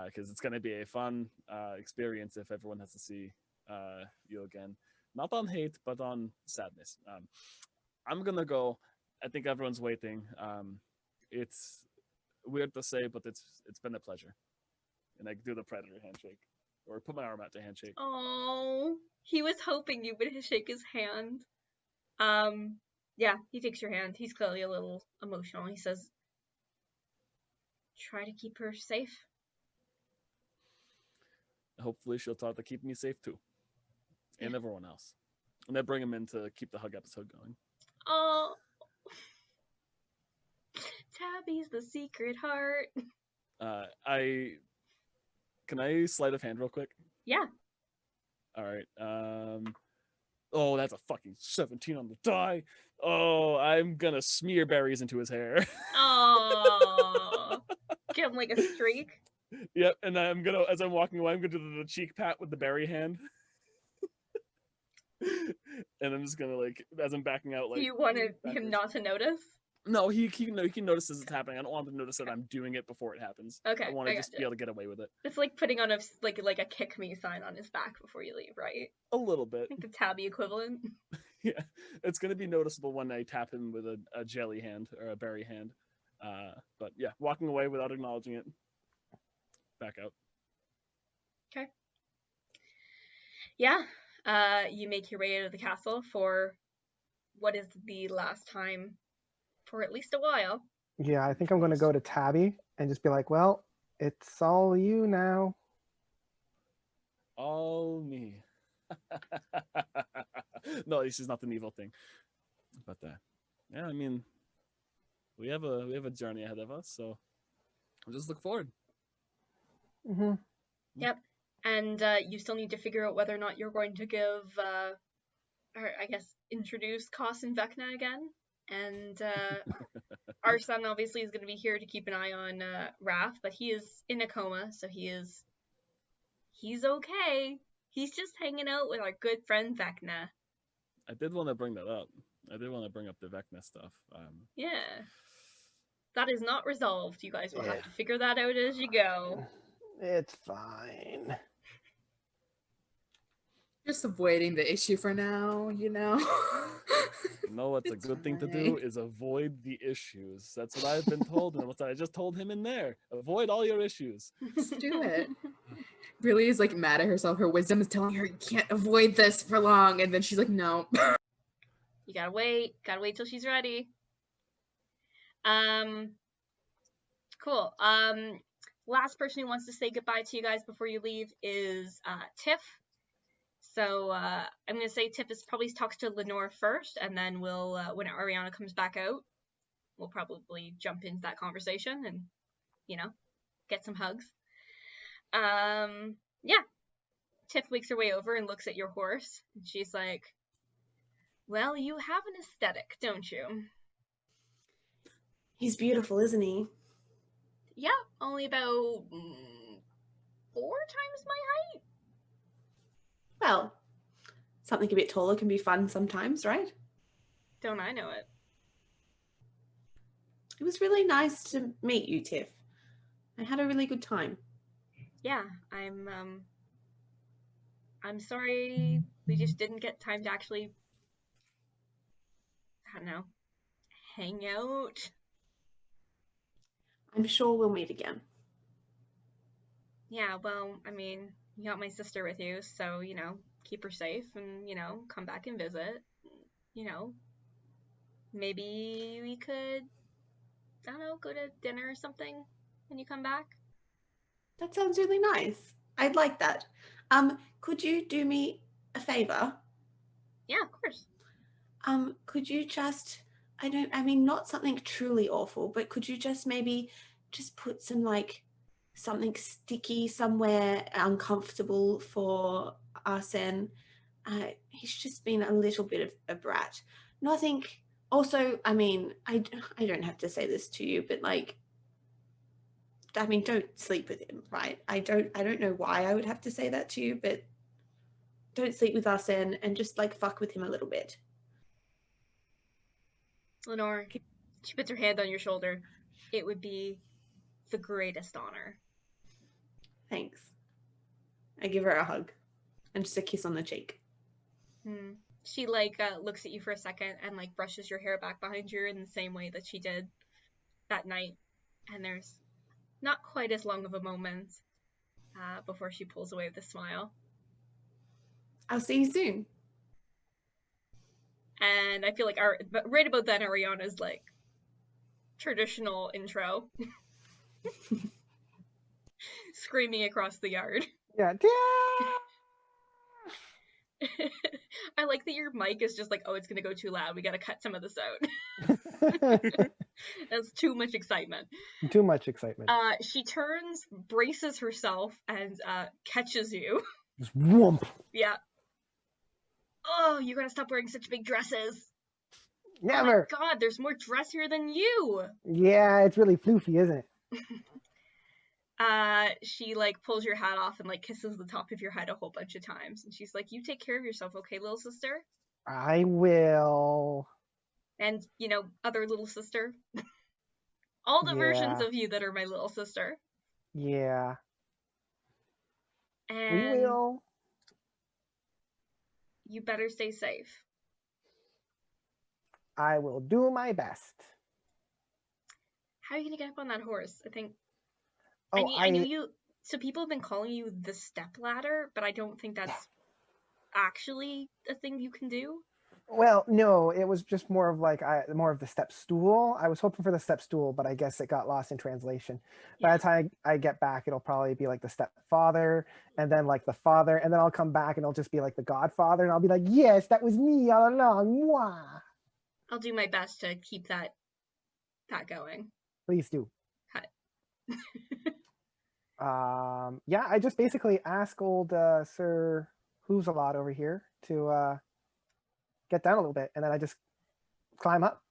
because it's going to be a fun experience if everyone has to see you again. Not on hate, but on sadness. I'm going to go. I think everyone's waiting. It's weird to say, but it's been a pleasure. And I do the predator handshake. Or put my arm out to handshake. Oh, he was hoping you would shake his hand. Yeah, he takes your hand. He's clearly a little emotional. He says, try to keep her safe. Hopefully she'll try to keep me safe too. And everyone else. And then bring him in to keep the hug episode going. Oh, Tabby's the secret heart. Can I sleight of hand real quick? Yeah. All right. Oh, that's a fucking 17 on the die. Oh, I'm gonna smear berries into his hair. Oh, give him like a streak. Yep, and I'm gonna, as I'm walking away, I'm gonna do the cheek pat with the berry hand. And I'm just gonna, like, as I'm backing out, like. Do you want him not to notice? No, he can notice as it's happening. I don't want him to notice that I'm doing it before it happens. Okay, I want to just be able to get away with it. It's like putting on a kick me sign on his back before you leave, right? A little bit. I think the Tabby equivalent. Yeah, it's gonna be noticeable when I tap him with a jelly hand or a berry hand. But yeah, walking away without acknowledging it. Back out. Okay. Yeah. You make your way out of the castle for what is the last time for at least a while. Yeah, I think I'm going to go to Tabby and just be like, well, it's all you now. All me. No, this is not an evil thing. But yeah, I mean, we have a journey ahead of us, so I'll just look forward. Mm-hmm. Yep. And you still need to figure out whether or not you're going to give, or I guess, introduce Kos and Vecna again. And Arsen obviously is going to be here to keep an eye on Raph, but he is in a coma, so he's okay. He's just hanging out with our good friend Vecna. I did want to bring that up. I did want to bring up the Vecna stuff. Yeah. That is not resolved. You guys will have to figure that out as you go. It's fine. Just avoiding the issue for now, you know? You know what's a good thing to do is avoid the issues. That's what I've been told, and what I just told him in there. Avoid all your issues. Just do it. Really is like mad at herself. Her wisdom is telling her you can't avoid this for long, and then she's like, no. You gotta wait till she's ready. Cool. Last person who wants to say goodbye to you guys before you leave is Tiff. So I'm gonna say Tiff probably talks to Lenore first, and then we'll when Ariana comes back out, we'll probably jump into that conversation and, you know, get some hugs. Yeah. Tiff makes her way over and looks at your horse, and she's like, well, you have an aesthetic, don't you? He's beautiful, isn't he? Yeah, only about 4 times my height. Well, something a bit taller can be fun sometimes, right? Don't I know it? It was really nice to meet you, Tiff. I had a really good time. yeah, I'm sorry we just didn't get time to actually, I don't know, hang out. I'm sure we'll meet again. Yeah, well, I mean, you got my sister with you, so, keep her safe and, come back and visit. You know, maybe we could, I don't know, go to dinner or something when you come back. That sounds really nice. I'd like that. Could you do me a favor? Yeah, of course. Could you just, I mean, not something truly awful, but could you just maybe just put some like something sticky somewhere uncomfortable for Arsen? He's just been a little bit of a brat. Nothing. Also, I mean, I don't have to say this to you, but like, I mean, don't sleep with him, right? I don't know why I would have to say that to you, but don't sleep with Arsen and just like fuck with him a little bit. Lenore, she puts her hand on your shoulder. It would be the greatest honor. Thanks. I give her a hug and just a kiss on the cheek. She looks at you for a second and like brushes your hair back behind you in the same way that she did that night. And there's not quite as long of a moment before she pulls away with a smile. I'll see you soon. And I feel like right about then, Ariana's like traditional intro, screaming across the yard. Yeah. I like that your mic is just like, oh, it's gonna go too loud. We gotta cut some of this out. That's too much excitement. Too much excitement. She turns, braces herself, and catches you. Just whoomp. Yeah. Oh, you gotta stop wearing such big dresses. Never. Oh my god, there's more dress here than you. Yeah, it's really floofy, isn't it? She like pulls your hat off and like kisses the top of your head a whole bunch of times, and she's like, "You take care of yourself, okay, little sister?" I will. And other little sister. All the versions Yeah. of you that are my little sister. Yeah. And We will. you better stay safe. I will do my best. How are you gonna get up on that horse? I think. Oh, I know you. So people have been calling you the step ladder, but I don't think that's actually a thing you can do. Well, no, it was just more of like more of the step stool. I was hoping for the step stool, but I guess it got lost in translation. By the time I get back, it'll probably be like the stepfather, and then like the father, and then I'll come back and it'll just be like the godfather, and I'll be like, yes, that was me all along. Mwah. I'll do my best to keep that going. Please do. Cut. Yeah, I just basically ask old Sir Who's a lot over here to get down a little bit, and then I just climb up.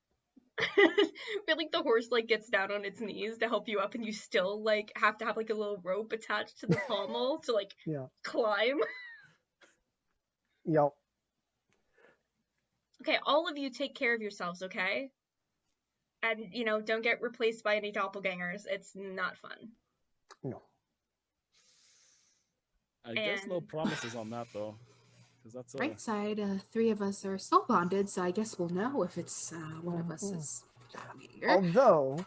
But like the horse like gets down on its knees to help you up, and you still like have to have like a little rope attached to the pommel to like climb. Yep. Okay, all of you take care of yourselves, okay? And don't get replaced by any doppelgangers. It's not fun. No. I guess no promises on that though. That's right side, 3 of us are still bonded, so I guess we'll know if it's one of us is doppelganger. Although,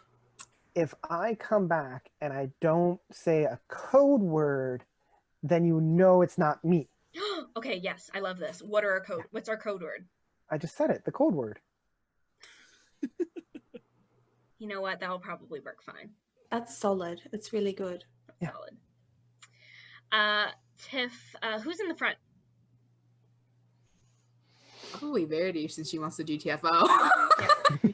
if I come back and I don't say a code word, then you know it's not me. Okay, yes, I love this. What's our code word? I just said it, the code word. You know what? That'll probably work fine. That's solid. It's really good. That's solid. Tiff, who's in the front? Probably Verity, since she wants the GTFO.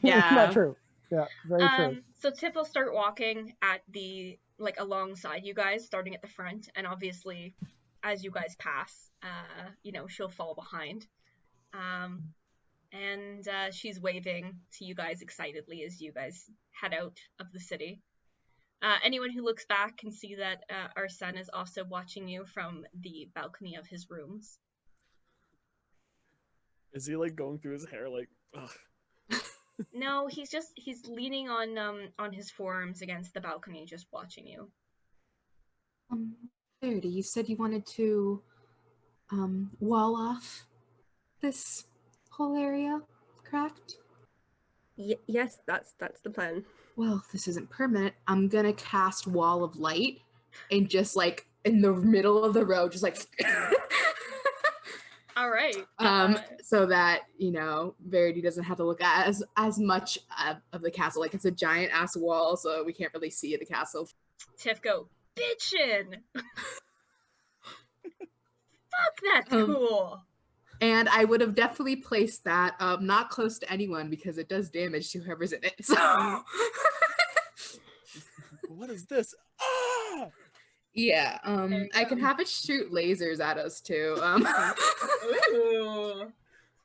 Yeah. Not true. Yeah, very true. So Tiff will start walking at alongside you guys, starting at the front, and obviously, as you guys pass, she'll fall behind. And she's waving to you guys excitedly as you guys head out of the city. Anyone who looks back can see that Arsen is also watching you from the balcony of his rooms. Is he like going through his hair like, ugh? No, he's leaning on his forearms against the balcony, just watching you. Verity, you said you wanted to wall off this whole area, correct? Yes, that's the plan. Well, this isn't permanent. I'm gonna cast Wall of Light and just like in the middle of the road, just like All right. so that Verity doesn't have to look at as much of the castle. Like it's a giant ass wall, so we can't really see the castle. Tiff go, bitchin'. Fuck, that's cool. And I would have definitely placed that not close to anyone because it does damage to whoever's in it. So What is this? Ah! yeah, There you I can go. have it shoot lasers at us too. Ooh.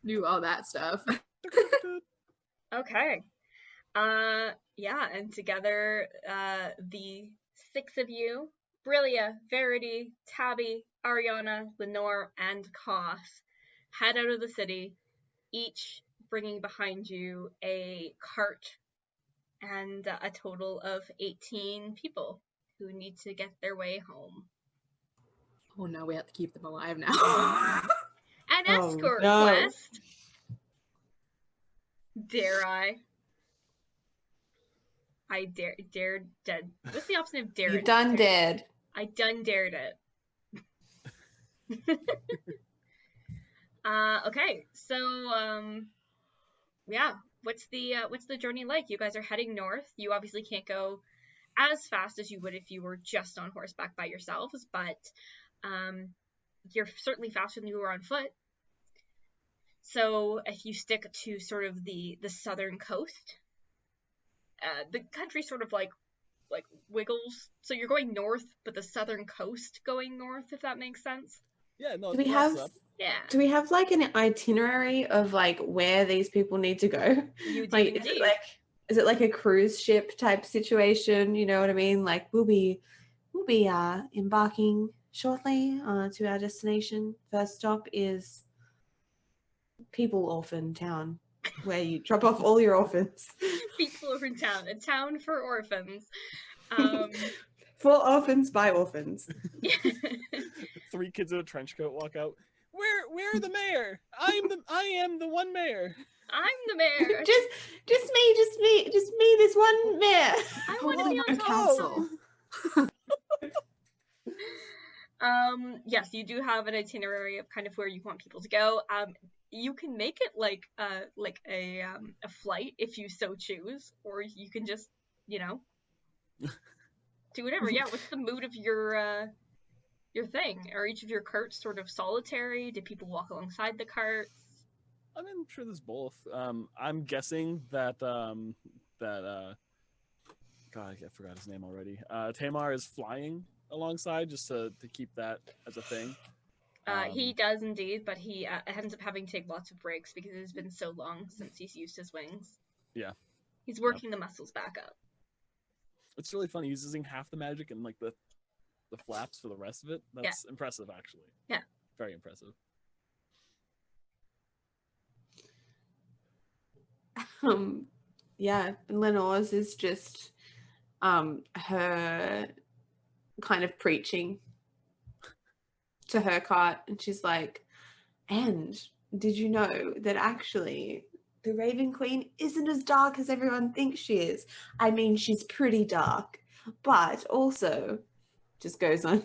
Do all that stuff. Okay. Yeah, and together, the 6 of you, Brillia, Verity, Taabi, Arianna, Lenore, and Koth, head out of the city, each bringing behind you a cart and a total of 18 people who need to get their way home. Oh no, we have to keep them alive now. An Oh, escort no. quest? Dare I? I dared. What's the opposite of daring? You done dead. I done dared it. Okay, so yeah, what's the journey like? You guys are heading north. You obviously can't go as fast as you would if you were just on horseback by yourselves, but you're certainly faster than you were on foot. So if you stick to sort of the southern coast, the country sort of like wiggles. So you're going north, but the southern coast going north, if that makes sense. Yeah, no, Do we it lines have up. Yeah, do we have like an itinerary of like where these people need to go? you do Like indeed. is it like a cruise ship type situation? You know what I mean? Like we'll be embarking shortly to our destination. First stop is People Orphan Town, where you drop off all your orphans. People over in town, a town for orphans. For orphans by orphans. 3 kids in a trench coat walk out. Where the mayor? I am the one mayor. I'm the mayor. just me, this one mayor. I want to be on a top. castle. Yes, you do have an itinerary of kind of where you want people to go. You can make it like a flight if you so choose, or you can just do whatever. Yeah, what's the mood of your thing? Are each of your carts sort of solitary? Do people walk alongside the carts? I'm sure there's both. I'm guessing that God, I forgot his name already. Tamar is flying alongside just to keep that as a thing. He does indeed, but he ends up having to take lots of breaks because it has been so long since he's used his wings. Yeah. He's working the muscles back up. It's really funny. He's using half the magic and like the flaps for the rest of it. That's impressive, actually. Yeah. Very impressive. Yeah, Lenore's is just her kind of preaching to her cart, and she's like, and did you know that actually the Raven Queen isn't as dark as everyone thinks she is? I mean, she's pretty dark, but also just goes on.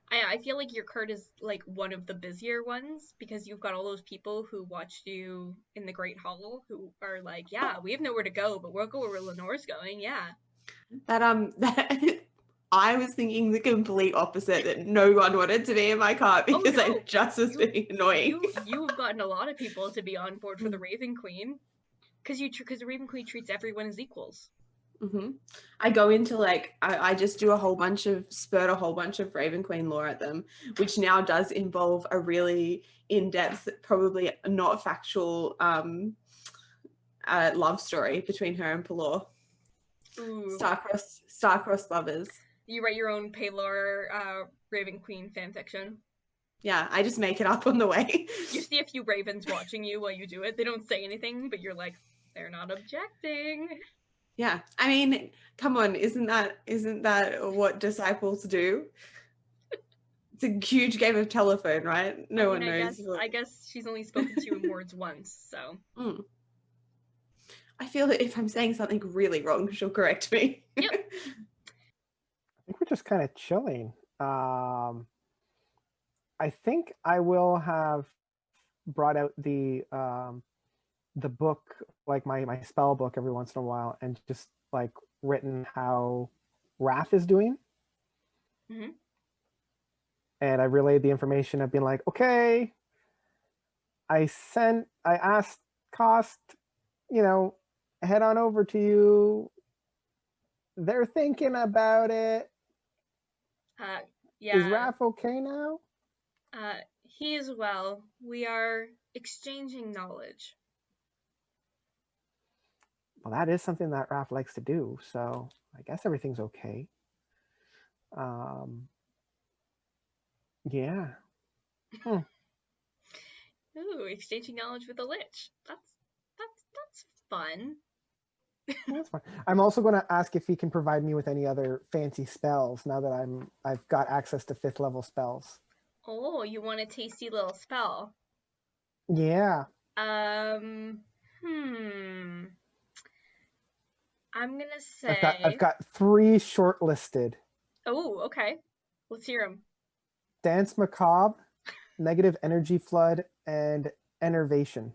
I feel like your cart is like one of the busier ones because you've got all those people who watched you in the Great Hall who are like, yeah, we have nowhere to go, but we'll go where Lenore's going. Yeah. That I was thinking the complete opposite, that no one wanted to be in my cart because no. I just was being annoying. You've gotten a lot of people to be on board for the Raven Queen because the Raven Queen treats everyone as equals. Mm-hmm. I go into I just do a whole bunch of Raven Queen lore at them, which now does involve a really in-depth, probably not factual love story between her and Pelor. Ooh. Star-crossed lovers. You write your own Pelor Raven Queen fanfiction. Yeah, I just make it up on the way. You see a few ravens watching you while you do it. They don't say anything, but you're like, they're not objecting. Yeah, I mean, come on, isn't that what disciples do? It's a huge game of telephone, right? No one knows. I guess she's only spoken to you in words once, so. Mm. I feel that if I'm saying something really wrong, she'll correct me. Yep. I think we're just kind of chilling. I think I will have brought out the book, like my spell book every once in a while, and just like written how Raph is doing. Mm-hmm. And I relayed the information of being like, okay, I asked Cost, head on over to you. They're thinking about it. Yeah. Is Raph okay now? He is well. We are exchanging knowledge. Well, that is something that Raph likes to do, so I guess everything's okay. Yeah. Ooh, exchanging knowledge with a lich. That's fun. That's fine. I'm also going to ask if he can provide me with any other fancy spells now that I've got access to 5th level spells. Oh, you want a tasty little spell? Yeah. I'm gonna say I've got 3 shortlisted. Oh, okay. Let's hear them. Dance Macabre, Negative Energy Flood, and Enervation.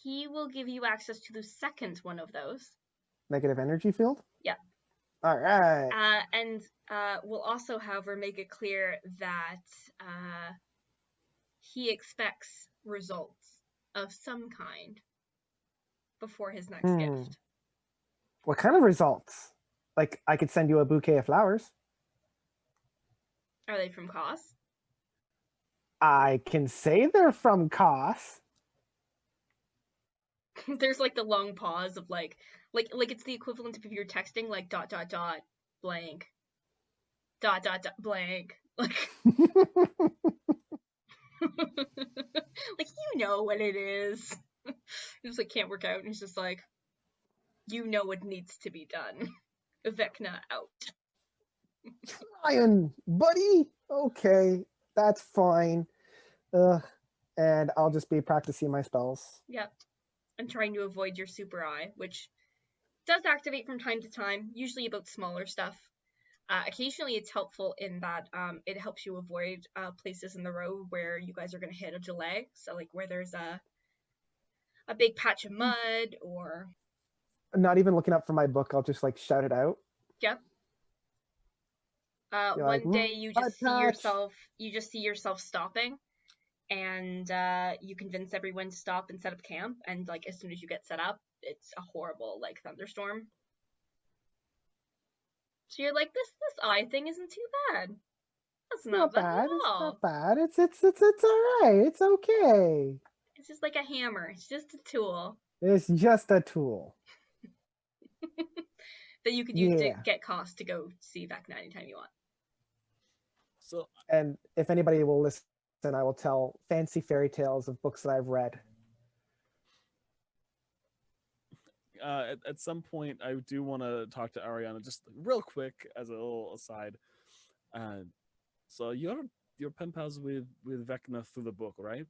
He will give you access to the second one of those. Negative Energy Field? Yeah. All right. And we'll also, however, make it clear that he expects results of some kind before his next gift. What kind of results? Like, I could send you a bouquet of flowers. Are they from Kos? I can say they're from Kos. There's like the long pause of like it's the equivalent of if you're texting like ... blank blank like like what it is. It just like can't work out, and it's just like what needs to be done. Vecna out. Trying, buddy. Okay, that's fine. And I'll just be practicing my spells. Yep. I'm trying to avoid your super eye, which does activate from time to time, usually about smaller stuff. Occasionally it's helpful in that it helps you avoid places in the road where you guys are going to hit a delay. So like where there's a big patch of mud or... Not even looking up for my book, I'll just like shout it out. Yep. One like, day you just see yourself stopping, and you convince everyone to stop and set up camp, and like as soon as you get set up, it's a horrible like thunderstorm. So you're like, this eye thing isn't too bad. That's not bad at all. It's not bad. It's all right. It's okay. It's just like a hammer. It's just a tool. It's just a tool. That you could use to get Cost to go see Vecna anytime you want. So, and if anybody will listen, I will tell fancy fairy tales of books that I've read. At some point, I do want to talk to Ariana just real quick as a little aside. So you're pen pals with Vecna through the book, right?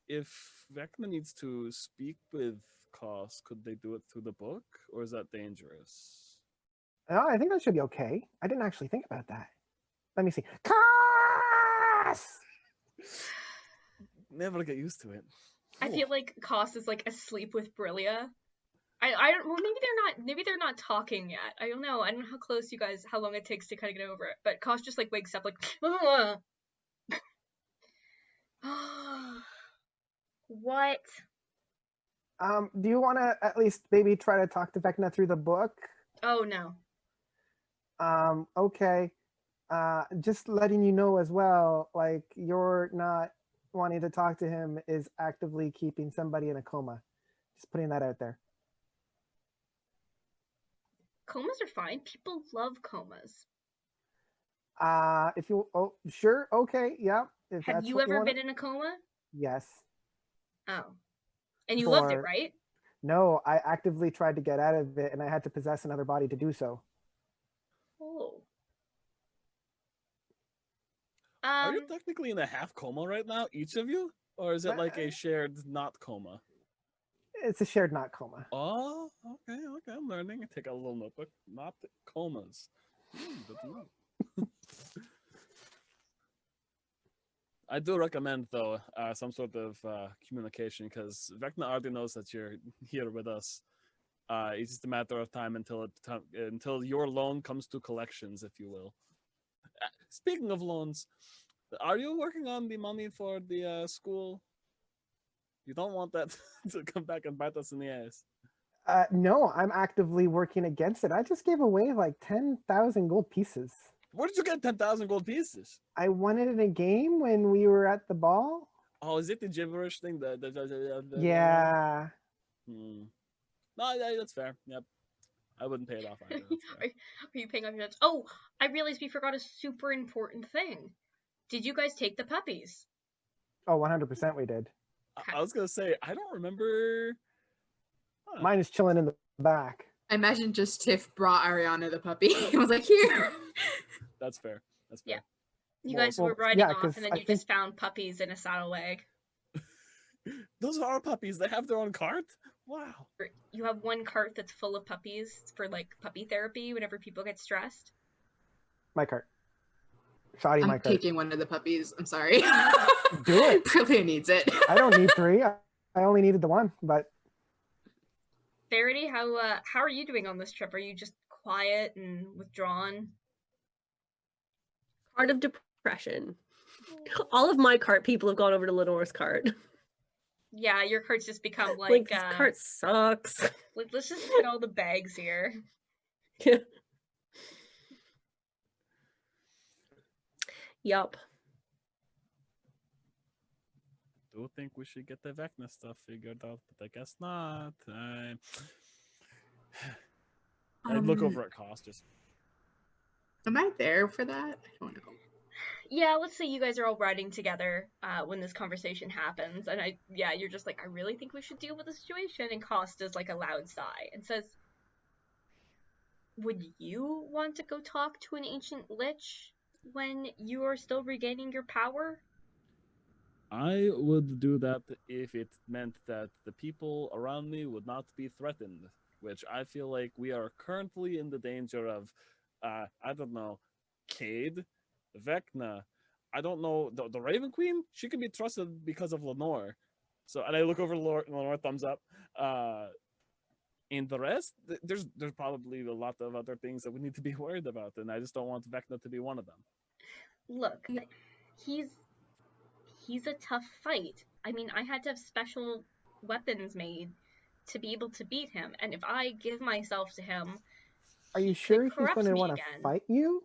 If Vecna needs to speak with Kos, could they do it through the book, or is that dangerous? No, I think that should be okay. I didn't actually think about that. Let me see. Kos! Never get used to it. I feel like Kos is like asleep with Brillia. I don't. Well, maybe they're not talking yet. I don't know. I don't know how long it takes to kind of get over it. But Kos just like wakes up like. What? Do you want to at least maybe try to talk to Vecna through the book? Oh no. Okay. Just letting you know as well, like you're not wanting to talk to him is actively keeping somebody in a coma. Just putting that out there. Comas are fine. People love comas. If you, sure, okay, yeah. Have you ever been in a coma? Yes. Oh. And you loved it, right? No, I actively tried to get out of it, and I had to possess another body to do so. Oh. Are you technically in a half coma right now, each of you? Or is it like a shared not coma? It's a shared not coma. Oh, okay, I'm learning. I take out a little notebook. Not comas. Good to know. I do recommend, though, some sort of communication, because Vecna already knows that you're here with us. It's just a matter of time until your loan comes to collections, if you will. Speaking of loans, are you working on the money for the school? You don't want that to come back and bite us in the ass. No, I'm actively working against it. I just gave away like 10,000 gold pieces. Where did you get 10,000 gold pieces? I won it in a game when we were at the ball. Oh, is it the gibberish thing? Yeah. No, yeah, that's fair. Yep. I wouldn't pay it off either. Are you paying off your debts? Oh, I realized we forgot a super important thing. Did you guys take the puppies? Oh, 100% we did. I was going to say, I don't remember. Huh. Mine is chilling in the back. I imagine just Tiff brought Ariana the puppy. I was like, here. That's fair. That's fair. Yeah. You guys were riding off, and then I you just found puppies in a saddlewag. Those are our puppies. They have their own cart? Wow. You have one cart that's full of puppies for like puppy therapy whenever people get stressed. My cart. Shoddy, my I'm cart. taking one of the puppies. I'm sorry. Do it. Brillia needs it. I don't need 3. I only needed the 1, but. Verity, how are you doing on this trip? Are you just quiet and withdrawn? Cart of depression. All of my cart people have gone over to Lenore's cart. Yeah, your cart's just become Like this cart sucks. Like, let's just get all the bags here. Yeah. Yup. Do think we should get the Vecna stuff figured out, but I guess not. I'd look over at cost. Just. Am I there for that? I don't know. Yeah, let's say you guys are all riding together when this conversation happens, and you're just like, I really think we should deal with the situation, and Cost does like a loud sigh and says, would you want to go talk to an ancient lich when you are still regaining your power? I would do that if it meant that the people around me would not be threatened, which I feel like we are currently in the danger of, I don't know, Cade, Vecna. I don't know, the Raven Queen, she can be trusted because of Lenore. So, and I look over Lenore, thumbs up. In the rest, there's probably a lot of other things that we need to be worried about, and I just don't want Vecna to be one of them. Look, he's a tough fight. I mean, I had to have special weapons made to be able to beat him, and if I give myself to him, are you sure he's going to want to fight you?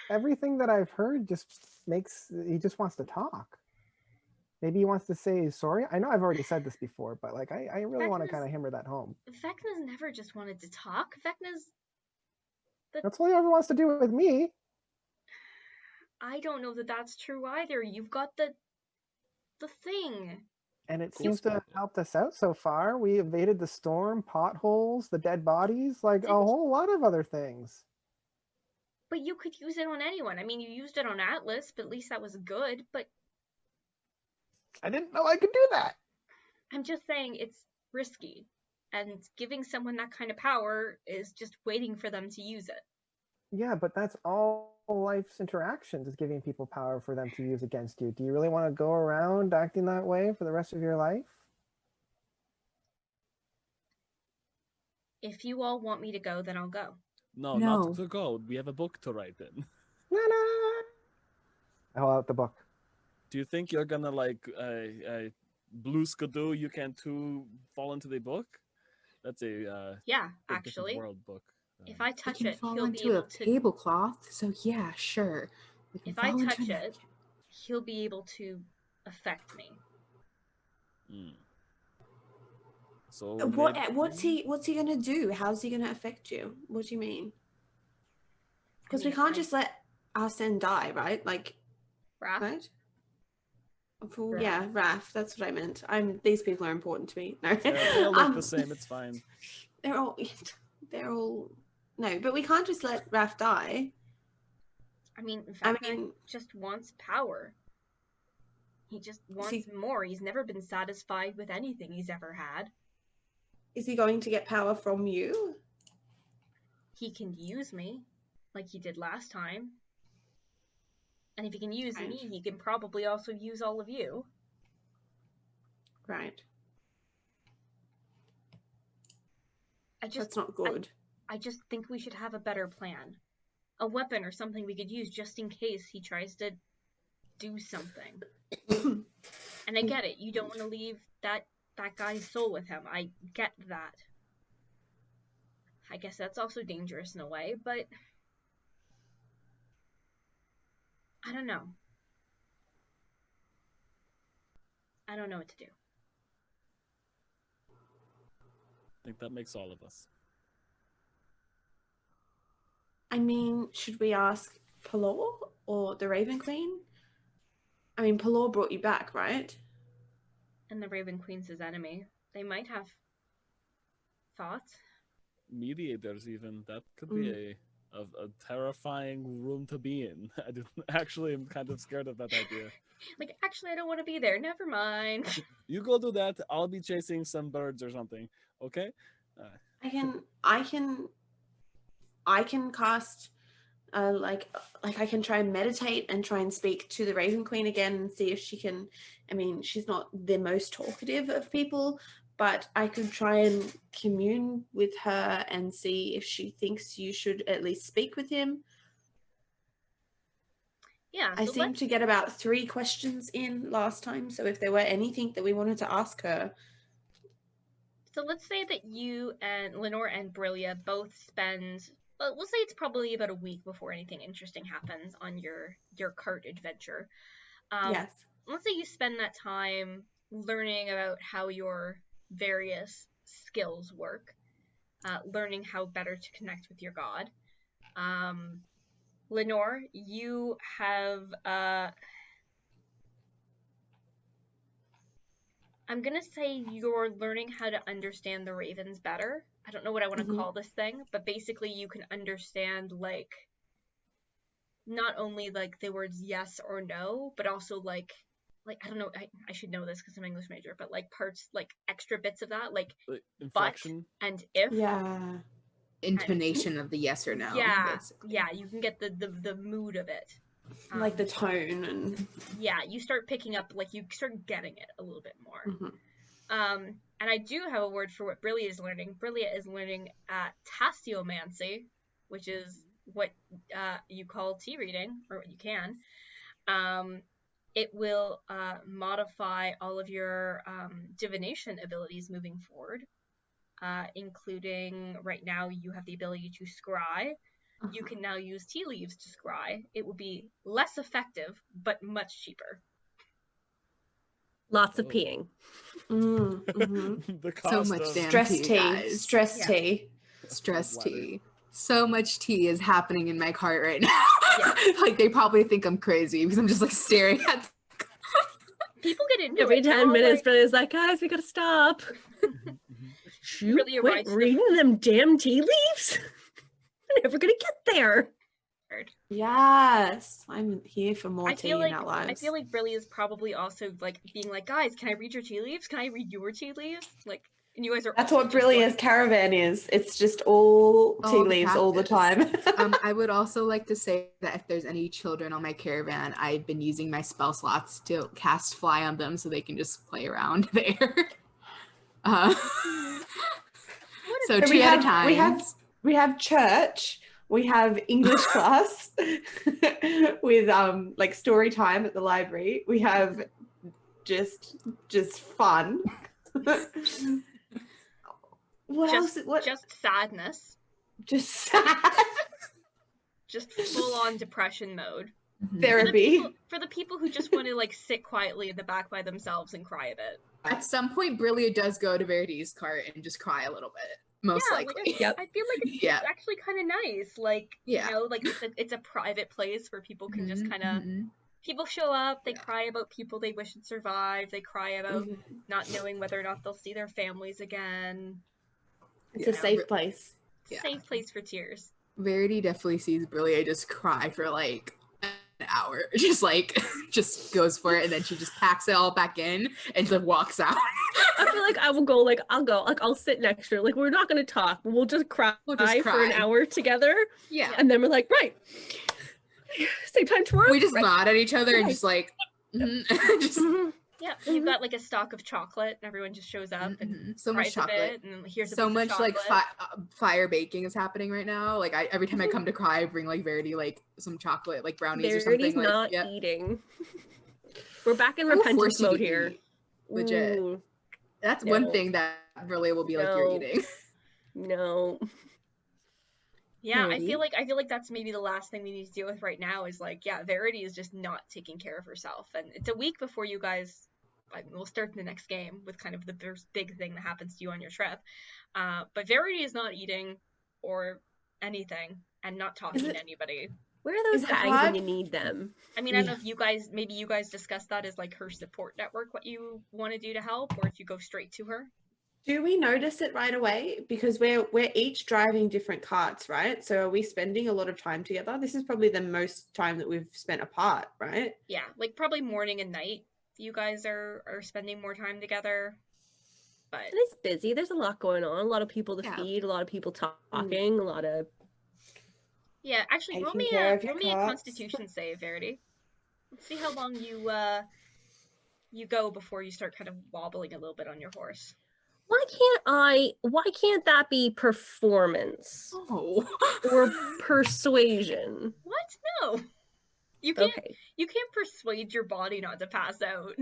Everything that I've heard just he just wants to talk. Maybe he wants to say sorry. I know I've already said this before, but like I really want to kind of hammer that home. Vecna's never just wanted to talk. That's what he ever wants to do with me. I don't know that that's true either. You've got the thing. And it seems to have helped us out so far. We evaded the storm, potholes, the dead bodies, like a whole lot of other things. But you could use it on anyone. I mean, you used it on Atlas, but at least that was good. But I didn't know I could do that. I'm just saying it's risky. And giving someone that kind of power is just waiting for them to use it. Yeah, but that's all life's interactions, is giving people power for them to use against you. Do you really want to go around acting that way for the rest of your life? If you all want me to go, then I'll go. No, not to go. We have a book to write in. I hold out the book. Do you think you're gonna like blue skidoo? You can too fall into the book. That's a actually world book. If I touch it, he'll be able to tablecloth. So yeah, sure. If I touch it, he'll be able to affect me. So what's he gonna do? How's he gonna affect you? What do you mean? Because we can't just let Arsen die, right? Like, Raph? Right? Yeah, Raph. That's what I meant. These people are important to me. No, they all look the same. It's fine. They're all No, but we can't just let Raph die. I mean, I Vecna mean, just wants power. He just wants more. He's never been satisfied with anything he's ever had. is he going to get power from you? He can use me, like he did last time. And if he can use me, he can probably also use all of you. Right. That's not good. I just think we should have a better plan. A weapon or something we could use just in case he tries to do something. And I get it. You don't want to leave that guy's soul with him. I get that. I guess that's also dangerous in a way, but I don't know. I don't know what to do. I think that makes all of us. I mean, should we ask Pelor or the Raven Queen? I mean, Pelor brought you back, right? And the Raven Queen's his enemy. They might have thoughts. Mediators, even. That could be a terrifying room to be in. I actually am kind of scared of that idea. Like, actually, I don't want to be there. Never mind. You go do that. I'll be chasing some birds or something. Okay? I can cast like I can try and meditate and try and speak to the Raven Queen again and see if she can. I mean, she's not the most talkative of people, but I could try and commune with her and see if she thinks you should at least speak with him. Yeah, I seemed to get about 3 questions in last time, so if there were anything that we wanted to ask her. So let's say that you and Lenore and Brillia both spend, well, we'll say it's probably about a week before anything interesting happens on your cart adventure. Yes. Let's say you spend that time learning about how your various skills work, learning how better to connect with your god. Lenore, you have I'm gonna say you're learning how to understand the ravens better. I don't know what I want to call this thing, but basically you can understand, like, not only like the words yes or no, but also like I don't know, I should know this because I'm an English major, but like parts, like extra bits of that, like inflection and if. Yeah. Intonation of the yes or no. Yeah, basically. yeah, you can get the mood of it. Like the tone and... Yeah, you start picking up, like you start getting it a little bit more. And I do have a word for what Brillia is learning. Brillia is learning tasseomancy, which is what you call tea reading, or what you can. It will modify all of your divination abilities moving forward, including right now you have the ability to scry. You can now use tea leaves to scry. It will be less effective, but much cheaper. Lots of peeing. The cost so much of damn stress tea, tea. guys. Stress tea. Stress Water. tea. So much tea is happening in my cart right now. Like, they probably think I'm crazy because I'm just like staring at People get into every it. 10 minutes, like... Brilla's like, guys, we gotta stop. You Brillia quit writes reading them damn tea leaves? We're never gonna get there. Yes, I'm here for more tea in our lives. I feel like Brillia is probably also like being like, guys, can I read your tea leaves? Can I read your tea leaves? Like, and you guys are. That's what Brillia's caravan is. It's just all tea leaves all the time. I would also like to say that if there's any children on my caravan, I've been using my spell slots to cast fly on them so they can just play around there. So 2 at a time. We have church. We have English class with like story time at the library. We have just fun. What else? What? Just sadness. Just sad. Just full on depression mode. Therapy. For the people who just want to like sit quietly in the back by themselves and cry a bit. At some point, Brillia does go to Verity's cart and just cry a little bit. Most likely. Like, I feel like it's actually kind of nice. Like, you know, like it's a private place where people can just kind of, people show up, they cry about people they wish had survived, they cry about not knowing whether or not they'll see their families again. It's a safe place. Yeah. Safe place for tears. Verity definitely sees Brillia just cry for like an hour. Just goes for it, and then she just packs it all back in and just walks out. I feel like I will go, like, I'll sit next to her. Like, we're not going to talk, but we'll just cry for an cry. hour together. Yeah. And then we're like, right. Same time tomorrow. We just right. nod at each other and Right. just like, just Yeah, you've got like a stock of chocolate, and everyone just shows up and so much cries a chocolate. bit, and here's a So piece much of like chocolate. fire baking is happening right now. Like every time I come to cry, I bring like Verity like some chocolate, like brownies or Verity's something. not Like, eating. We're back in I will repentance force you mode to here. eat. Legit. Ooh, That's No. one thing that Brillia will be like, you're No. eating. no. Yeah, I Maybe. feel like that's maybe the last thing we need to deal with right now is like, yeah, Verity is just not taking care of herself, and it's a week before you guys. We'll start the next game with kind of the first big thing that happens to you on your trip. But Verity is not eating or anything, and not talking to anybody. Where are those Is it hags hard? when you need them? I mean, I don't know if you guys discussed that as like her support network, what you want to do to help, or if you go straight to her. Do we notice it right away? Because we're each driving different carts, right? So are we spending a lot of time together? This is probably the most time that we've spent apart, right? Yeah, like probably morning and night. You guys are spending more time together, but And it's busy. There's a lot going on. A lot of people to Yeah. feed. A lot of people talking. A lot of. yeah. Actually, roll Taking me care a of your roll me a carts. Constitution save, Verity. Let's see how long you go before you start kind of wobbling a little bit on your horse. Why can't that be performance Oh. or persuasion? What? No. You can't. Okay. You can't persuade your body not to pass out.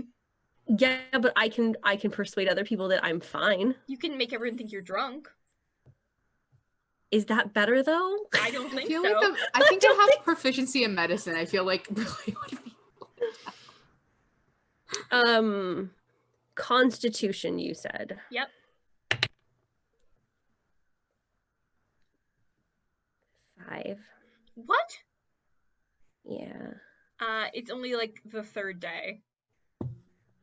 Yeah, but I can persuade other people that I'm fine. You can make everyone think you're drunk. Is that better though? I don't I think feel so. like I think to have proficiency in medicine, I feel like Brillia would be. Constitution, you said. Yep. 5. What? Yeah. It's only like the third day.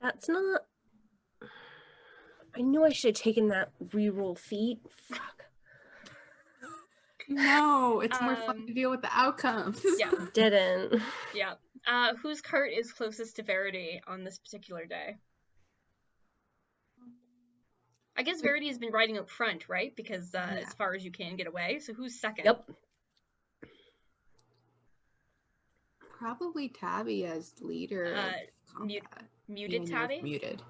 That's not. I knew I should have taken that reroll feat. Fuck. No, it's more fun to deal with the outcomes. Yeah. Didn't. Yeah. Whose cart is closest to Verity on this particular day? I guess Verity has been riding up front, right? Because as far as you can get away. So who's second? Yep. Probably Taabi as leader. Of Muted Even though Taabi? it's muted.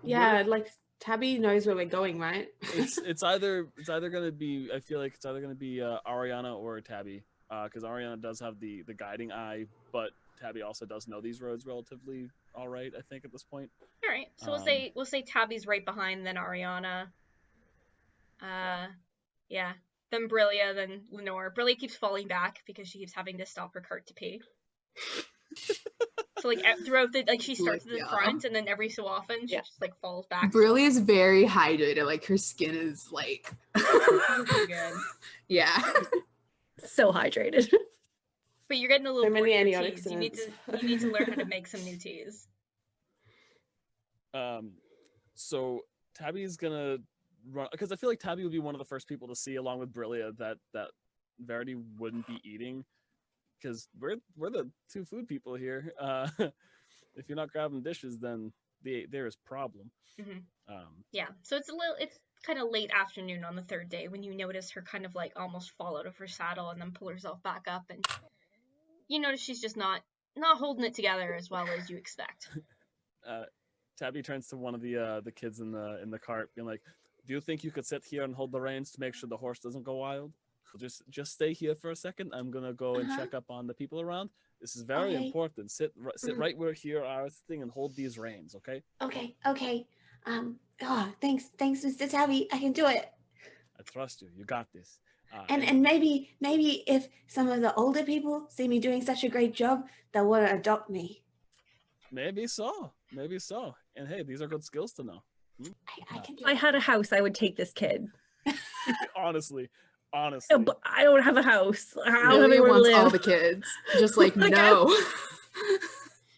Yeah, like Taabi knows where we're going, right? It's either gonna be, I feel like it's either gonna be Ariana or Taabi, because Ariana does have the guiding eye, but Taabi also does know these roads relatively all right, I think, at this point. All right. So we'll say Taabi's right behind, then Ariana. Yeah. Then Brillia, then Lenore. Brillia keeps falling back because she keeps having to stop her cart to pee. So like throughout the she starts at the front, and then every so often she just like falls back. Brillia is very hydrated. Like her skin is like. Looking good. Yeah. So hydrated. But you're getting a little So many bored with your antioxidants. teas. You need to learn how to make some new teas. So Taabi is gonna run, because I feel like Taabi would be one of the first people to see, along with Brillia, that Verity wouldn't be eating, because we're the two food people here. If you're not grabbing dishes, then there is problem. Mm-hmm. Yeah. So it's kind of late afternoon on the third day when you notice her kind of like almost fall out of her saddle and then pull herself back up, and you notice she's just not holding it together as well as you expect. Taabi turns to one of the kids in the cart, being like, "Do you think you could sit here and hold the reins to make sure the horse doesn't go wild? So just stay here for a second. I'm gonna go and check up on the people around. This is very important. Sit right where here are sitting and hold these reins, okay?" Okay. Thanks, Mr. Taabi. I can do it. I trust you. You got this. And maybe if some of the older people see me doing such a great job, they'll want to adopt me. Maybe so. And hey, these are good skills to know. I can do If I it. had a house, I would take this kid. honestly. But I don't have a house. I don't have Brillia anywhere to wants live. all the kids. Just like Like, no.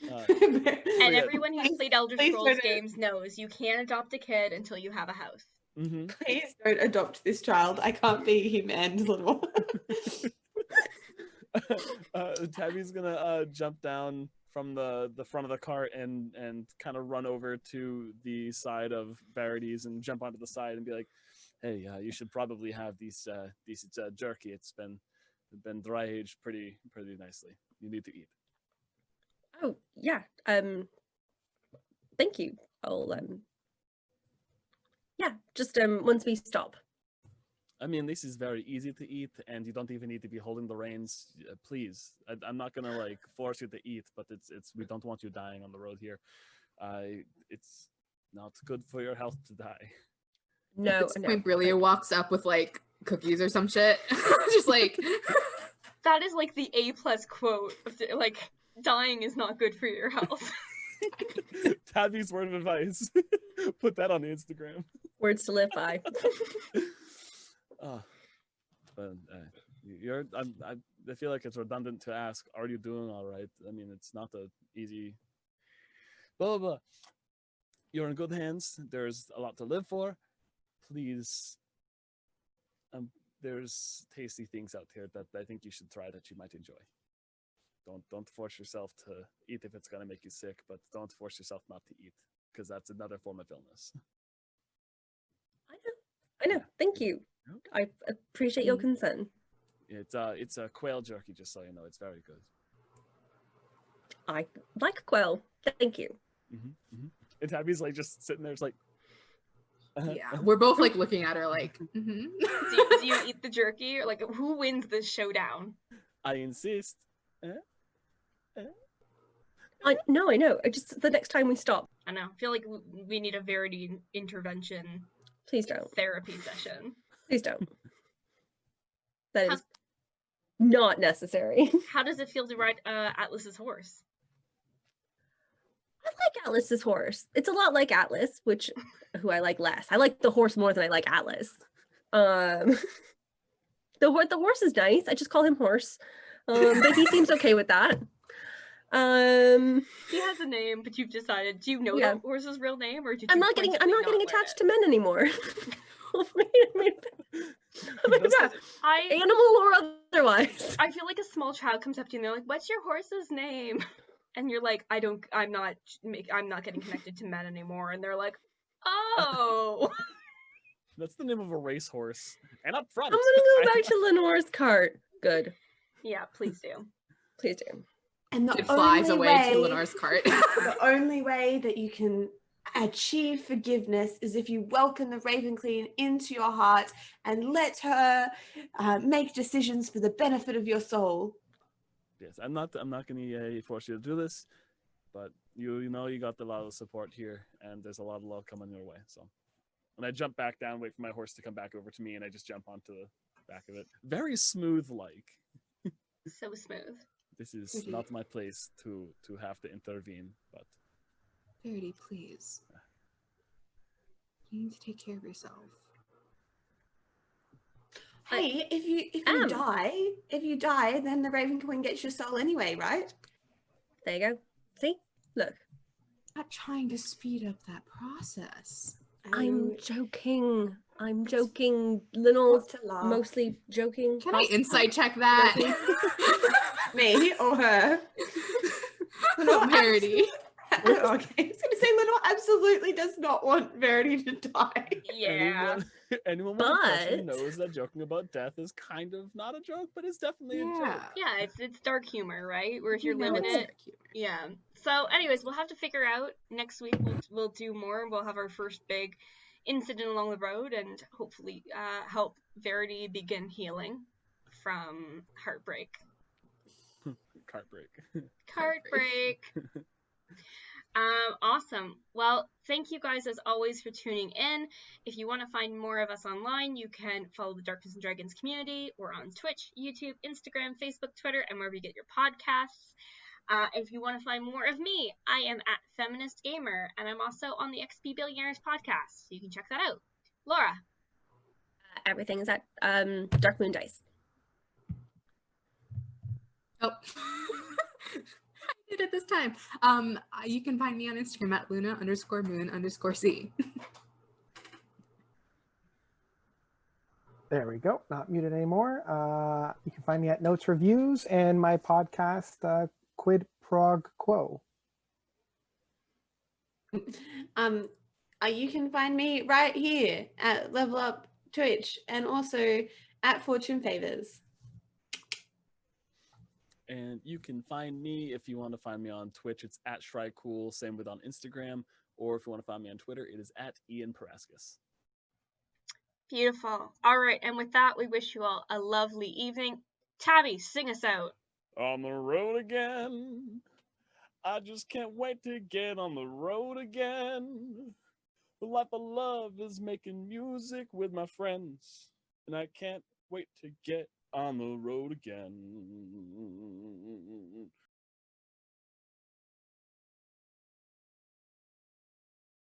And everyone who's played Elder Please Scrolls don't. games knows you can't adopt a kid until you have a house. Mm-hmm. Please don't adopt this child. I can't be him and Lenore. Tabby's gonna jump down from the front of the cart and kind of run over to the side of Verity's and jump onto the side and be like, "Hey, you should probably have these jerky. It's been dry aged pretty nicely. You need to eat." Oh yeah. Thank you. I'll yeah, just once we stop. I mean, this is very easy to eat, and you don't even need to be holding the reins. Please, I'm not gonna like force you to eat, but it's we don't want you dying on the road here. It's not good for your health to die. No, At this no. point, Brillia walks up with like cookies or some shit. Just like That is like the A+ quote. Like, dying is not good for your health. Tabby's word of advice. Put that on the Instagram. Words to live by. But I feel like it's redundant to ask, are you doing all right? I mean, it's not a easy blah blah blah. You're in good hands. There's a lot to live for. Please, there's tasty things out here that I think you should try that you might enjoy. Don't force yourself to eat if it's gonna make you sick, but don't force yourself not to eat, because that's another form of illness. I know. Thank you. I appreciate your concern. It's a quail jerky, just so you know. It's very good. I like quail. Thank you. And Tabby's like just sitting there, it's like, yeah, we're both like looking at her like, Do you eat the jerky? Or like, who wins this showdown? I insist. No, I know. I just the next time we stop. I know. I feel like we need a Verity intervention Please don't. therapy session. Please don't. That is not necessary. How does it feel to ride Atlas's horse? I like Atlas's horse. It's a lot like Atlas, who I like less. I like the horse more than I like Atlas. The horse is nice. I just call him Horse. But he seems okay with that. He has a name, but you've decided. Do you know the horse's real name, or did I'm you not getting pointedly attached to men anymore. Animal or otherwise. I feel like a small child comes up to you and they're like, "What's your horse's name?" And you're like, I'm not getting connected to men anymore." And they're like, "Oh." That's the name of a racehorse. And up front. I'm gonna go back to Lenore's cart. Good. Yeah, please do. Please do. And it flies away to Lenore's cart. The only way that you can achieve forgiveness is if you welcome the Raven Queen into your heart and let her make decisions for the benefit of your soul. Yes, I'm not gonna force you to do this, but you know you got a lot of support here, and there's a lot of love coming your way. So, and I jump back down, wait for my horse to come back over to me, and I just jump onto the back of it. Very smooth, like. So smooth. This is not my place to have to intervene, but. Verity, please. You need to take care of yourself. Hey, if you die, then the Raven Queen gets your soul anyway, right? There you go. See? Look. I'm not trying to speed up that process. I'm joking. Lenore's mostly joking. Can I insight check that? Me or her? Not Verity. Okay, I was going to say Lenore absolutely does not want Verity to die. Yeah. Anyone with a question knows that joking about death is kind of not a joke, but it's definitely a joke. Yeah, it's dark humor, right? Where if you're living it, yeah. So, anyways, we'll have to figure out next week. We'll do more. We'll have our first big incident along the road, and hopefully help Verity begin healing from heartbreak. Heartbreak. Awesome. Well, thank you guys as always for tuning in. If you want to find more of us online, you can follow the Darkness and Dragons community. We're on Twitch, YouTube, Instagram, Facebook, Twitter, and wherever you get your podcasts. If you want to find more of me, I am at Feminist Gamer, and I'm also on the XP Billionaires podcast, so you can check that out. Laura. Everything is at Dark Moon Dice. Oh. I did it this time. You can find me on Instagram at Luna_moon_c. There we go. Not muted anymore. You can find me at Notes Reviews and my podcast, Quid Prog Quo. You can find me right here at Level Up Twitch and also at Fortune Favors. And you can find me if you want to find me on Twitch. It's at Shrycool. Same with on Instagram. Or if you want to find me on Twitter, it is at Ian Paraskis. Beautiful. All right, and with that, we wish you all a lovely evening. Taabi, sing us out. On the road again. I just can't wait to get on the road again. The life of love is making music with my friends. And I can't wait to get on the road again.